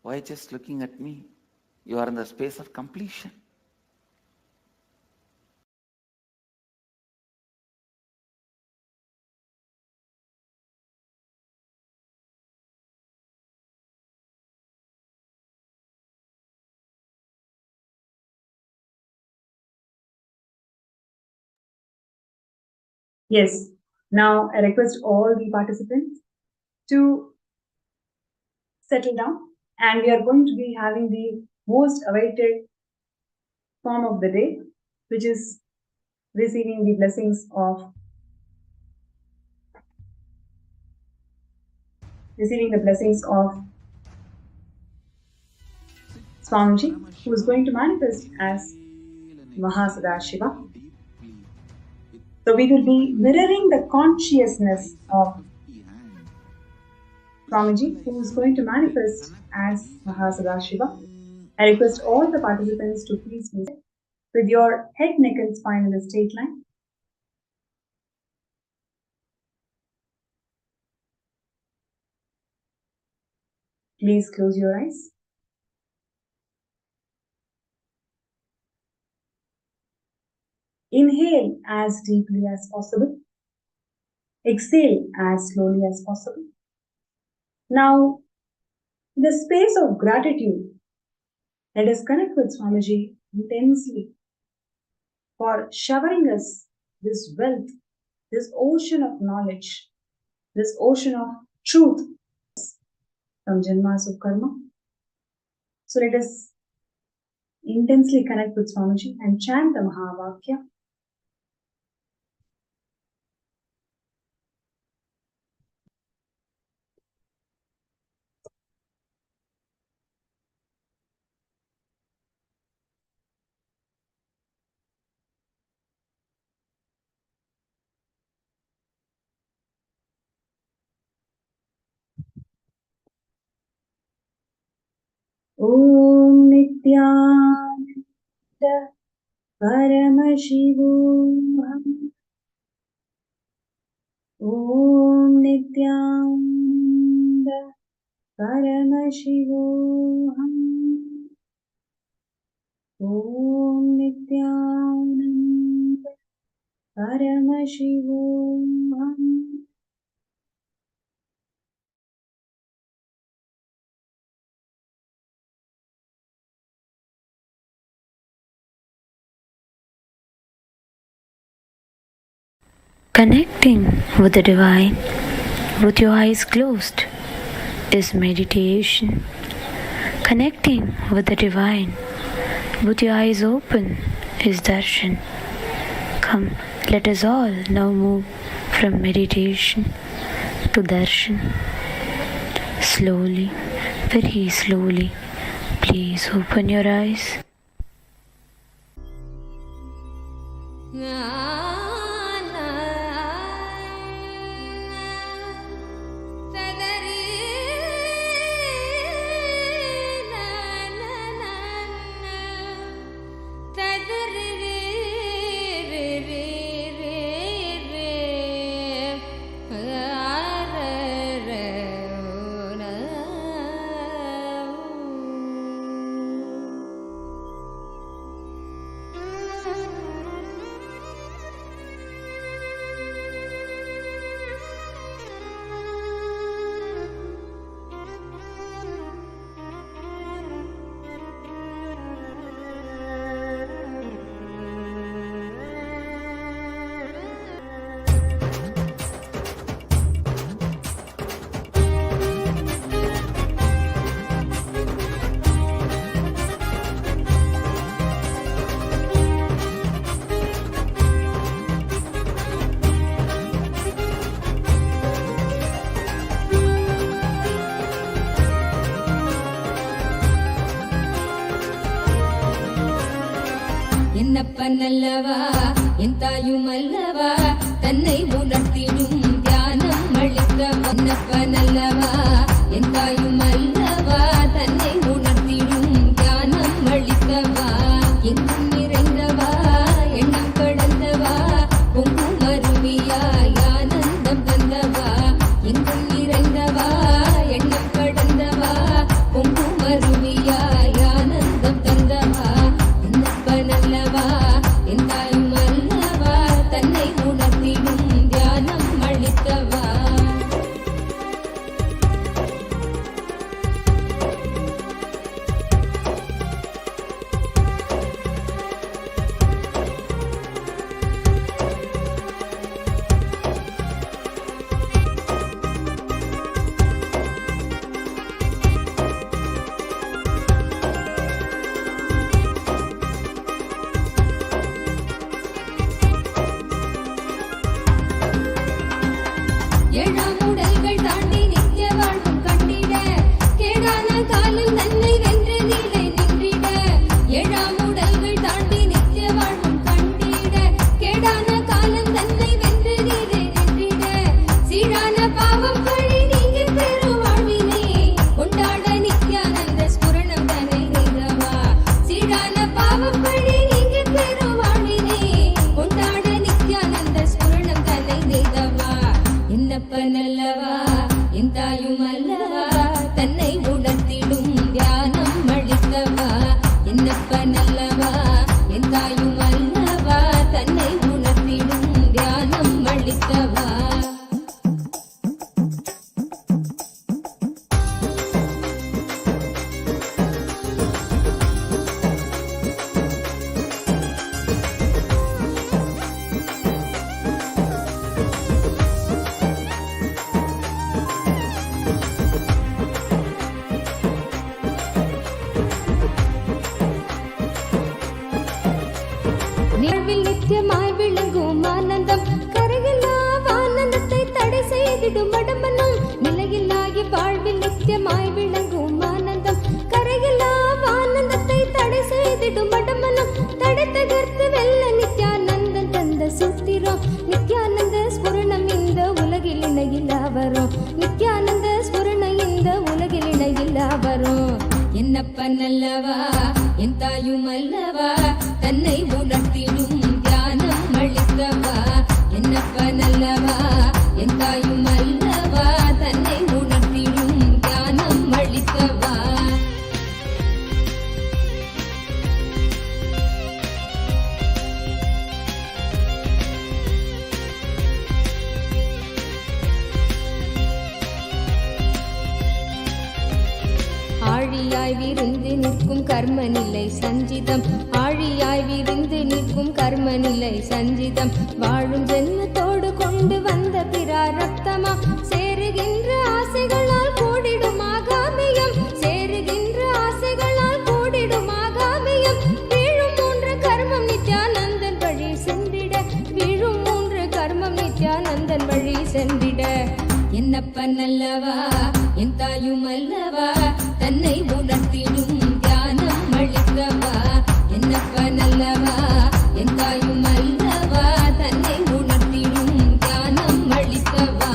Why just looking at me, you are in the space of completion. Yes. Now I request all the participants to settle down, and we are going to be having the most awaited form of the day, which is receiving the blessings of Swamiji, who is going to manifest as Mahasadashiva. So we will be mirroring the consciousness of Swamiji, who is going to manifest as Mahasadashiva. I request all the participants to please be with your head, neck and spine in a straight line. Please close your eyes. Inhale as deeply as possible. Exhale as slowly as possible. Now, in the space of gratitude, let us connect with Swamiji intensely for showering us this wealth, this ocean of knowledge, this ocean of truth from Janmas of Karma. So let us intensely connect with Swamiji and chant the Mahavakya. Om Nithyananda Paramashivam. Om Nithyananda Paramashivam. Om Nithyananda Paramashivam. Connecting with the divine with your eyes closed is meditation. Connecting with the divine with your eyes open is darshan. Come, let us all now move from meditation to darshan. Slowly, very slowly, please open your eyes. என்னப்பனல்லவா என் தாயுமல்லவா தன்னை உணர்த்திடும் தியானம் அளிக்கவா. என்னப்பனல்லவா என் தாயுமல்லவா தன்னை உணர்த்திடும் தியானம் அளிக்கவா. எங்கும் நிறைந்தவா எண்ணம் கடந்தவா பொங்கும் அருவியாய் ஆனந்தம் தந்தவா. எங்கும் நிறைந்தவா எண்ணம் கடந்தவா பொங்கும் அருவியாய் ஆனந்தம் தந்தவா. என்னப்பனல்லவா என் தாயுமல்லவா தன்னை உணர்த்திடும் தியானம் அளித்தவா. ஏழாம் உடல்கள் தாண்டி நித்திய வாழ்வும் கண்டிட கேடான காலம் தன்னை வென்று நீலை நின்றிட. ஏழாம் உடல்கள் தாண்டி நித்திய வாழ்வும் கண்டிட கேடான காலம் தன்னை வென்று நீலை நின்றிட. சீரான பாவம் கழி நீங்கி பெரும் வாழ்வினை கொண்டாட நித்யானந்த ஸ்புரணம் தன்னை நெய்தவா. சீரான பாவம் கழி நீங்கி பெரும் வாழ்வினை கொண்டாட நித்யானந்த ஸ்புரணம் தன்னை நெய்தவா. என்னப்பனல்லவா என் தாயுமல்லவா தன்னை உணர்த்திடும் தியானம் அளித்தவா. என்னப்பனல்லவா என் தாயுமல்லவா தன்னை உணர்த்திடும் தியானம் அளித்தவா. நிழவில் நித்தியமாய் விளங்கும் ஆனந்தம் கரையில்லா ஆனந்தத்தை தடை செய்திடும் மடமனம். நிலையில்லாகி வாழ்வில் நித்தியமாய் விளங்கும் ஆனந்தம் கரையில்லா ஆனந்தத்தை தடை செய்திடும் மடமனம். தடை தகர்த்து வெல்ல நித்யானந்தன் தந்த சூத்திரம். நித்யானந்த ஸ்புரணம் இந்த உலகில் இணையில்லா வரும். நித்யானந்த ஸ்புரணம் இந்த உலகில் இணையில்லா வரும். என்ன என்னப்பனல்லவா என் தாயுமல்லவா தன்னை உணர்த்திடும் தியானம் அளித்தவா என்னப்பனல்லவா என் தாயுமல்லவா தன்னை உணர்த்திடும் தியானம் அளித்தவா ஆழியாய் விருந்து நிற்கும் கர்மநிலை சஞ்சிதம் ஆழியாய் விருந்து நிற்கும் கர்மநிலை சஞ்சிதம் வாழும் ஜென்மத்தோடு கொண்டு வந்த பிராரப்தமா சேருகின்ற ஆசைகளால் கூடிடும் ஆகாமியம் சேருகின்ற ஆசைகளால் கூடிடும் ஆகாமியம் வீழும் மூன்று கர்மம் நித்யானந்தன் வழி சென்றிட வீழும் மூன்று கர்மம் நித்யானந்தன் வழி சென்றிட என்னப்பனல்லவா என் தாயுமல்லவா தன்னை உணர்த்திடும் தியானம் அளித்தவா என்னப்பனல்லவா என் தாயுமல்லவா தன்னை உணர்த்திடும் தியானம் அளித்தவா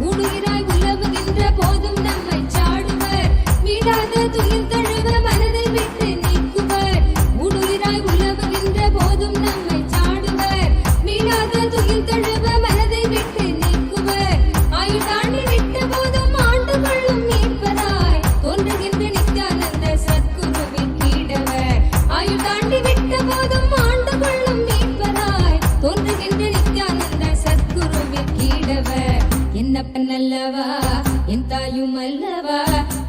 ஊடுகிறாய் உலவுகின்ற போதும் நம்மை சாடுவர் மீடாத துயில் தழுவ மனதை விட்டு நீக்குவர் ஊடுகிறாய் உலவுகின்ற போதும் நம்மை சாடுவர் மீடாத துயில் தழுவ மனதை விட்டு நீக்குவர் ஆயுள் தாண்டி விட்ட போதும் ஆண்டு கொள்ளும் மீட்பராய் தோன்றுகின்ற நித்யானந்த சத்குருவின் கீடவர் ஆயுள் தாண்டி விட்ட போதும் ஆண்டு கொள்ளும் மீட்பராய் தோன்றுகின்ற நித்யானந்த சத்குருவின் கீடவர் என்னப்பனல்லவா என் தாயுமல்லவா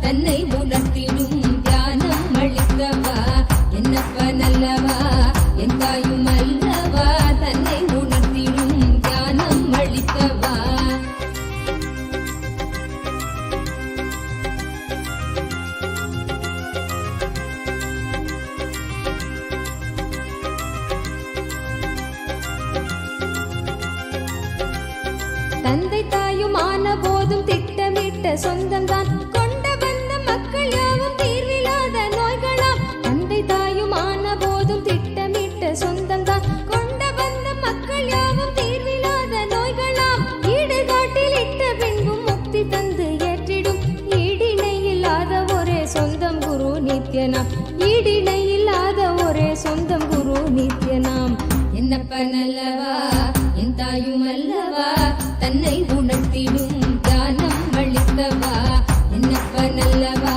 தன்னை உணர்த்திடும் தியானம் அளித்தவா என்னப்பனல்லவா என் தாயுமல்லவா தன்னை உணர்த்திடும் தியானம் அளித்தவா தந்தை தாயுமான போதும் திட்டமிட்ட சொந்தம்தான் கொண்ட வந்த மக்கள் யாவும் தீர்வில்லாத நோய்களாம் தந்தை தாயுமான போதும் திட்டமிட்ட சொந்தம்தான் கொண்ட வந்த மக்கள் யாவும் தீர்வில்லாத நோய்களாம் ஈடுகாட்டில் இட்ட பின்பும் முக்தி தந்து ஏற்றிடும் ஈடிணை இல்லாத ஒரே சொந்தம் குரு நித்யனாம் ஈடிணை இல்லாத ஒரே சொந்தம் குரு நித்யனாம் என்னப்பனல்லவா என் தாயுமல்லவா தன்னை உணர்த்திடும் தியானம் அளித்தவா என்னப்பனல்லவா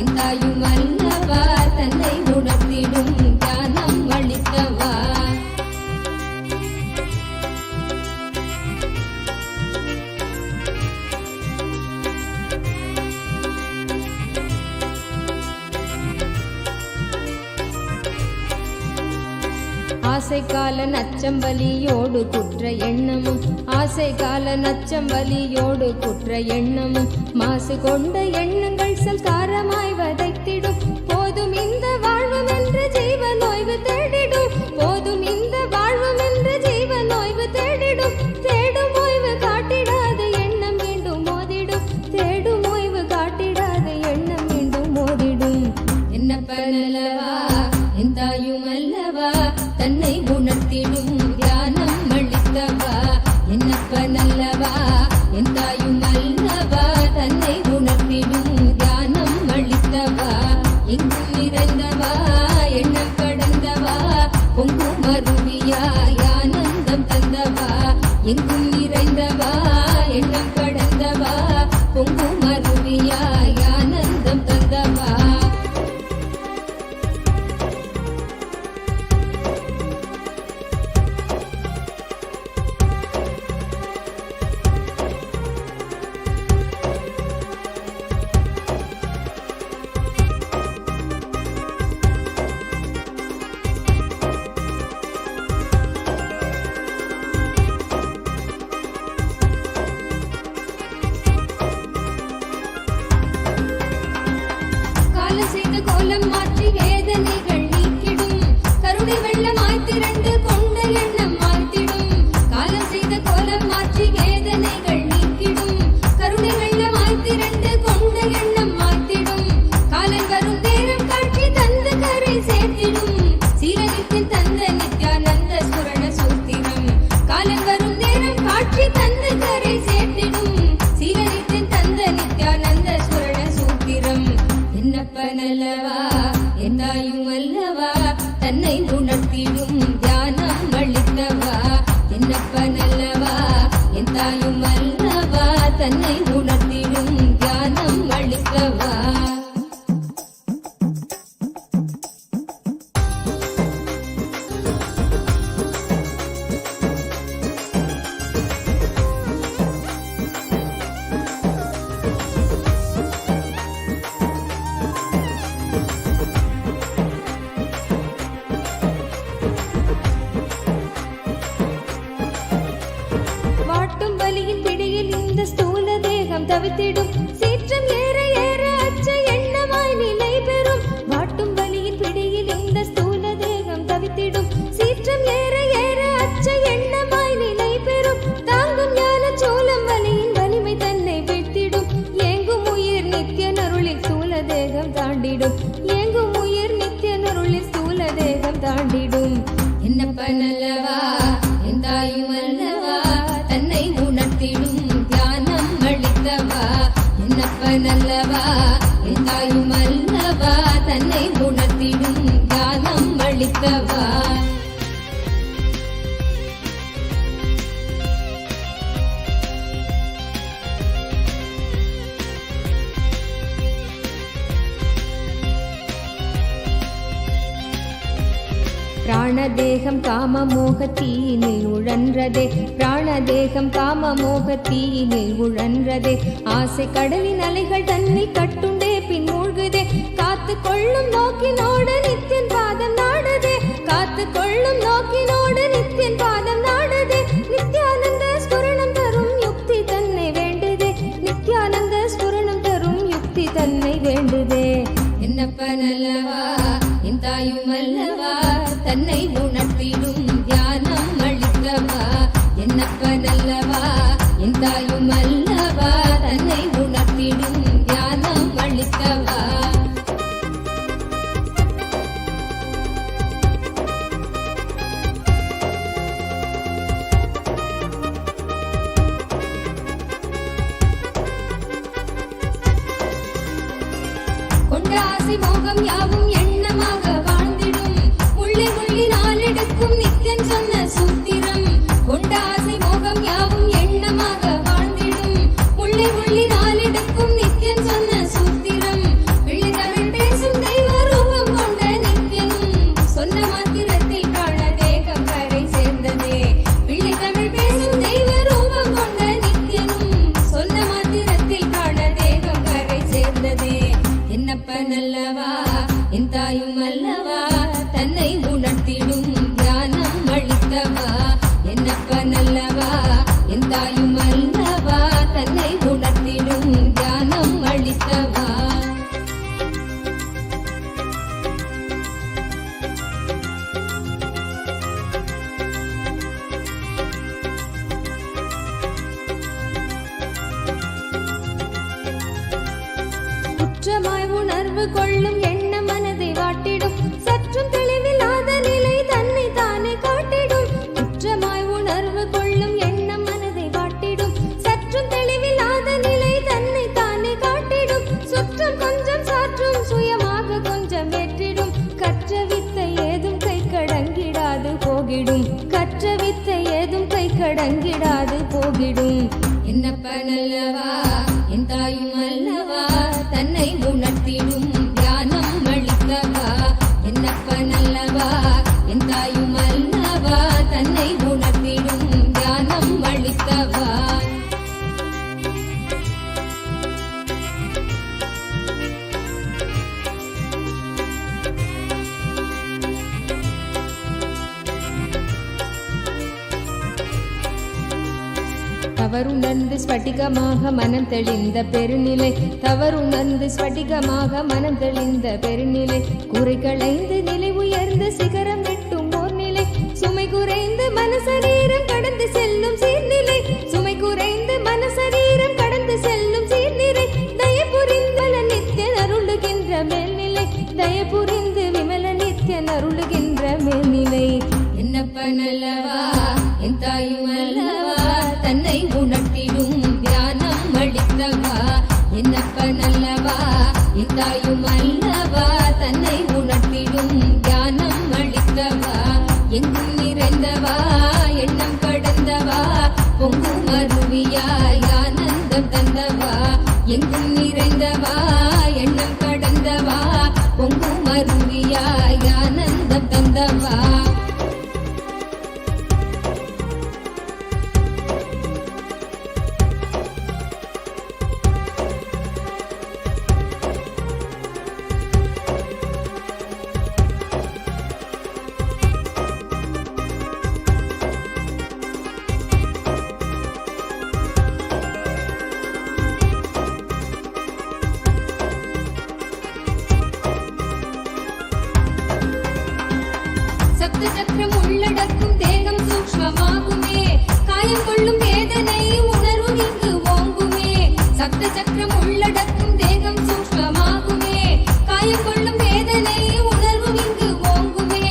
என் தாயுமல்லவா தன்னை உணர்த்திடும் தியானம் அளித்தவா ஆசை கால நச்சம் வலியோடு குற்ற எண்ணமும் ஆசை கால நச்சம் வலியோடு குற்ற எண்ணமும் மாசு கொண்ட எண்ணங்கள் சல்காரமாய் வதைத்திடும் போதும் இந்த வாழ்வும் என்று ஜீவன் ஓய்வு தேடிடும் போதும் இந்த வாழ்வும் என்று ஜீவன் ஓய்வு தேடிடும் தேடும் ஓய்வு காட்டிடாத எண்ணம் மீண்டும் மோதிடும் தேடும் ஓய்வு காட்டிடாத எண்ணம் மீண்டும் மோதிடும் என்னப்பனல்லவா என் தாயுமல்லவா தன்னை உணர்த்திடும் தியானம் அளித்தவா என்னப்பனல்லவா என் தாயுமல்லவா தன்னை உணர்த்திடும் தியானம் அளித்தவா எங்கும் நிறைந்தவா எண்ணம் கடந்தவா பொங்கும் அருவியாய் ஆனந்தம் தந்தவா எங்கும் நிறைந்தவா எண்ணம் கடந்தவா பொங்கும் அருவியாய் ஆனந்தம் தந்தவா தவித்திடும் சீற்றம் ஏற ஏற அச்ச எண்ணமாய் நிலை பெறும் வாட்டும் வலியின் பிடியில் இந்த ஸ்தூல தேகம் தவித்திடும் சீற்றம் ஏற ஏற அச்ச எண்ணமாய் நிலை பெறும் தாங்கும் ஞான சோளம் வலியின் வலிமை தன்னை வீழ்த்திடும் ஏங்கும் உயிர் நித்திய நருளில் ஸ்தூல தேகம் தாண்டிடும் ஏங்கும் உயிர் நித்திய நருளில் ஸ்தூல தேகம் தாண்டிடும் என்னப்பனல்லவா என் தாயும் அல்லவா தன்னை உணர்த்திடும் தியானம் அளித்தவா என்னப்பனல்லவா என் தாயும் அல்லவா தன்னை உணர்த்திடும் தியானம் அளித்தவா பிராணதேகம் காம மோகத்தீயினில் உழன்றதே பிராணதேகம் காம மோகத்தீயினில் உழன்றதே ஆசை கடலின் அலைகள் தன்னில் கட்டுண்டே பின் மூழ்குதே காத்து கொள்ளும் நோக்கினோடு நித்தியன் பாதம் நாடுதே காத்து கொள்ளும் நோக்கினோடு நித்தியன் பாதம் நாடுதே நித்யானந்த ஸ்புரணம் தரும் யுக்தி தன்னை வேண்டுதே நித்யானந்த ஸ்புரணம் தரும் யுக்தி தன்னை வேண்டுதே என்னப்பனல்லவா என் தாயும் அல்லவா தன்னை உணர்த்திடும் தியானம் அளித்தவா என்னப்பனல்லவா என் தாயும் அல்லவா தன்னை உணர்த்திடும் தியானம் அளித்தவா கொண்ட ஆசை மோகம் யாவும் எண்ணமாக வாழ்ந்திடும் உள்ளே உள்ளி நாளெடுக்கும் நித்தியன் சொன்ன சூத்திரம் கொண்ட ஆசை மோகம் யாவும் எண்ணமாக வாழ்ந்திடும் உள்ளே உள்ளி நாளெடுக்கும் நித்தியன் சொன்ன சூத்திரம் வெள்ளி தமிழ் பேசும் தெய்வ ரூபம் கொண்ட நித்தியனும் சொன்ன மாத்திரத்தில் காண தேகம் கரை சேர்ந்ததே வெள்ளி தமிழ் பேசும் தெய்வ ரூபம் கொண்ட நித்தியனும் சொன்ன மாத்திரத்தில் காண தேகம் கரை சேர்ந்ததே என்னப்பனல்லவா என் தாயும் அல்லவா தன்னை உணர்த்திடும் தியானம் அளித்தவா என்னப்பனல்லவா என் தாயும் அல்லவா தன்னை உணர்த்திடும் தியானம் அளித்தவா குற்றமாய் உணர்வு கொள்ளும் எண்ண மனதை வாட்டிடும் சற்றும் தெளிவில்லாத நிலை தன்னை தானே காட்டிடும் குற்றமாய் உணர்வு கொள்ளும் எண்ண மனதை வாட்டிடும் சற்றும் தெளிவில்லாத நிலை தன்னை தானே காட்டிடும் சுற்றம் கொஞ்சம் சாற்றும் சுயமாக கொஞ்சம் ஏற்றிடும் கற்ற வித்தை ஏதும் கை கடங்கிடாது போகிடும் கற்ற வித்தை ஏதும் கை கடங்கிடாது போகிடும் என்னப்பனல்லவா என் தாயும் அல்லவா தன்னை உணர்த்திடும் தியானம் அளித்தவா என்னப்பனல்லவா என் தாயும் அல்லவா தன்னை உணர்த்திடும் தியானம் அளித்தவா தவறுணர்ந்து ஸ்படிகமாக மனம் தெளிந்த பெருநிலை தவறுணர்ந்து ஸ்படிகமாக மனம் தெளிந்த பெருநிலை குறை களைந்து நிலை உயர்ந்து சிகரம் வெட்டும் ஓர் நிலை சுமை குறைந்து மனசரீரம் கடந்து செல்லும் சீர்நிலை சுமை குறைந்து மனசரீரம் கடந்து செல்லும் சீர்நிலை தயபுரிந்தல நித்தியன் அருளுகின்ற மேல்நிலை தயபுரிந்து விமல நித்தியன் அருளுகின்ற மேல்நிலை என்னப்பனல்லவா என் தாயும் அல்லவா தன்னை உணர்த்திடும் தியானம் அளித்தவா என்னப்பனல்லவா என் தாயும் அல்லவா தன்னை உணர்த்திடும் தியானம் அளித்தவா எங்கும் நிறைந்தவா எண்ணம் கடந்தவா பொங்கும் அருவியாய் ஆனந்தம் தந்தவா எங்கும் நிறைந்தவா எண்ணம் கடந்தவா பொங்கும் அருவியாய் ஆனந்தம் தந்தவா சப்த சக்கரம் உள்ளடக்கும் தேகம் சூக்ஷ்மமாகுமே காயம் கொள்ளும் வேதனை உணர்வும் இங்கு ஓங்குமே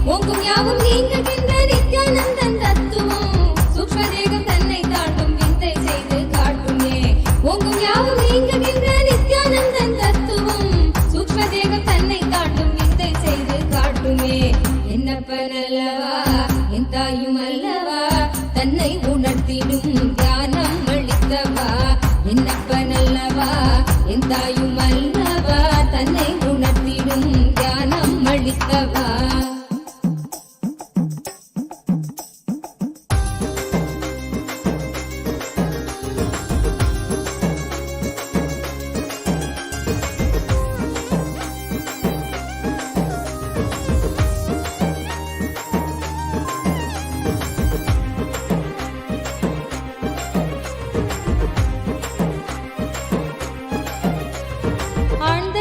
ஓங்கும் யாவும் நீங்குகின்ற நித்யானந்தன் தத்துவம் சூக்ஷ்ம தேகம் தன்னை தாண்டும் வித்தை செய்து காட்டுமே ஓங்கும் யாவும் நீங்குகின்ற நித்யானந்தன் தத்துவம் சூக்ஷ்ம தேகம் தன்னை தாண்டும் வித்தை செய்து காட்டுமே என்னப்பன் அல்லவா என் தாயும் அல்லவா தன்னை உணர்த்திடும் ஞானம் அளித்தவா என்னப்பன் அல்லவா என் தாயும் அல்லவா தன்னை உணர்த்திடும் ஞானம் அளித்தவா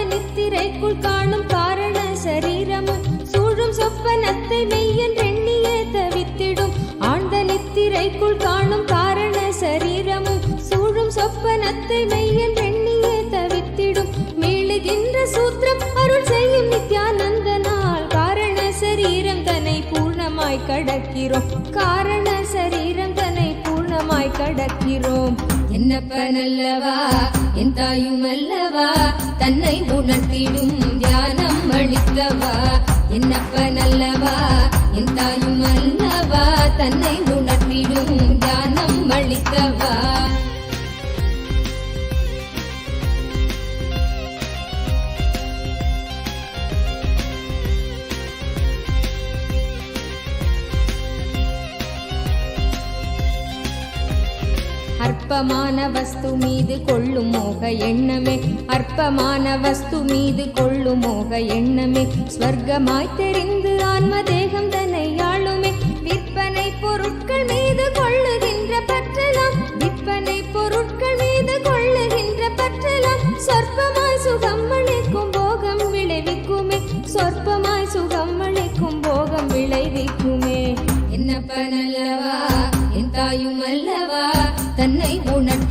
நித்திரைக்குள் காணும் காரண சரீரமும் சூழும் சொப்பனத்தை மெய்யன் எண்ணியே தவித்திடும் ஆழ்ந்த நித்திரைக்குள் காணும் காரண சரீரமும் சூழும் சொப்பனத்தை மெய்யன் எண்ணியே தவித்திடும் மீளுகின்ற சூத்திரம் அருள் செய்யும் நித்யானந்தனால் காரண சரீரம் தன்னை பூர்ணமாய் கடக்கிறோம் காரண சரீரம் தன்னை பூர்ணமாய் கடக்கிறோம் என்னப்பன் அல்லவா என் தாயும் அல்லவா தன்னை உணர்த்திடும் தியானம் அளித்தவா என்னப்பன் அல்லவா என் தாயும் அல்லவா தன்னை உணர்த்திடும் தியானம் அளித்தவா அற்பமான வஸ்து மீது கொள்ளும் மோக எண்ணமே அற்பமான வஸ்து மீது கொள்ளும் மோக எண்ணமே ஸ்வர்க்கமாய் தெரிந்து ஆன்ம தேகம் தன்னை ஆளுமே விற்பனை பொருட்கள் மீது கொள்ளுகின்ற பற்றலாம் விற்பனை பொருட்கள் மீது கொள்ளுகின்ற பற்றலாம் சொற்பமாய் சுகம் அளிக்கும் போகம் விளைவிக்குமே சொற்பமாய் சுகம் அளிக்கும் போகம் விளைவிக்குமே என்னப்பன் அல்லவா என் தாயும் அல்லவா தன்னை உணர்த்தி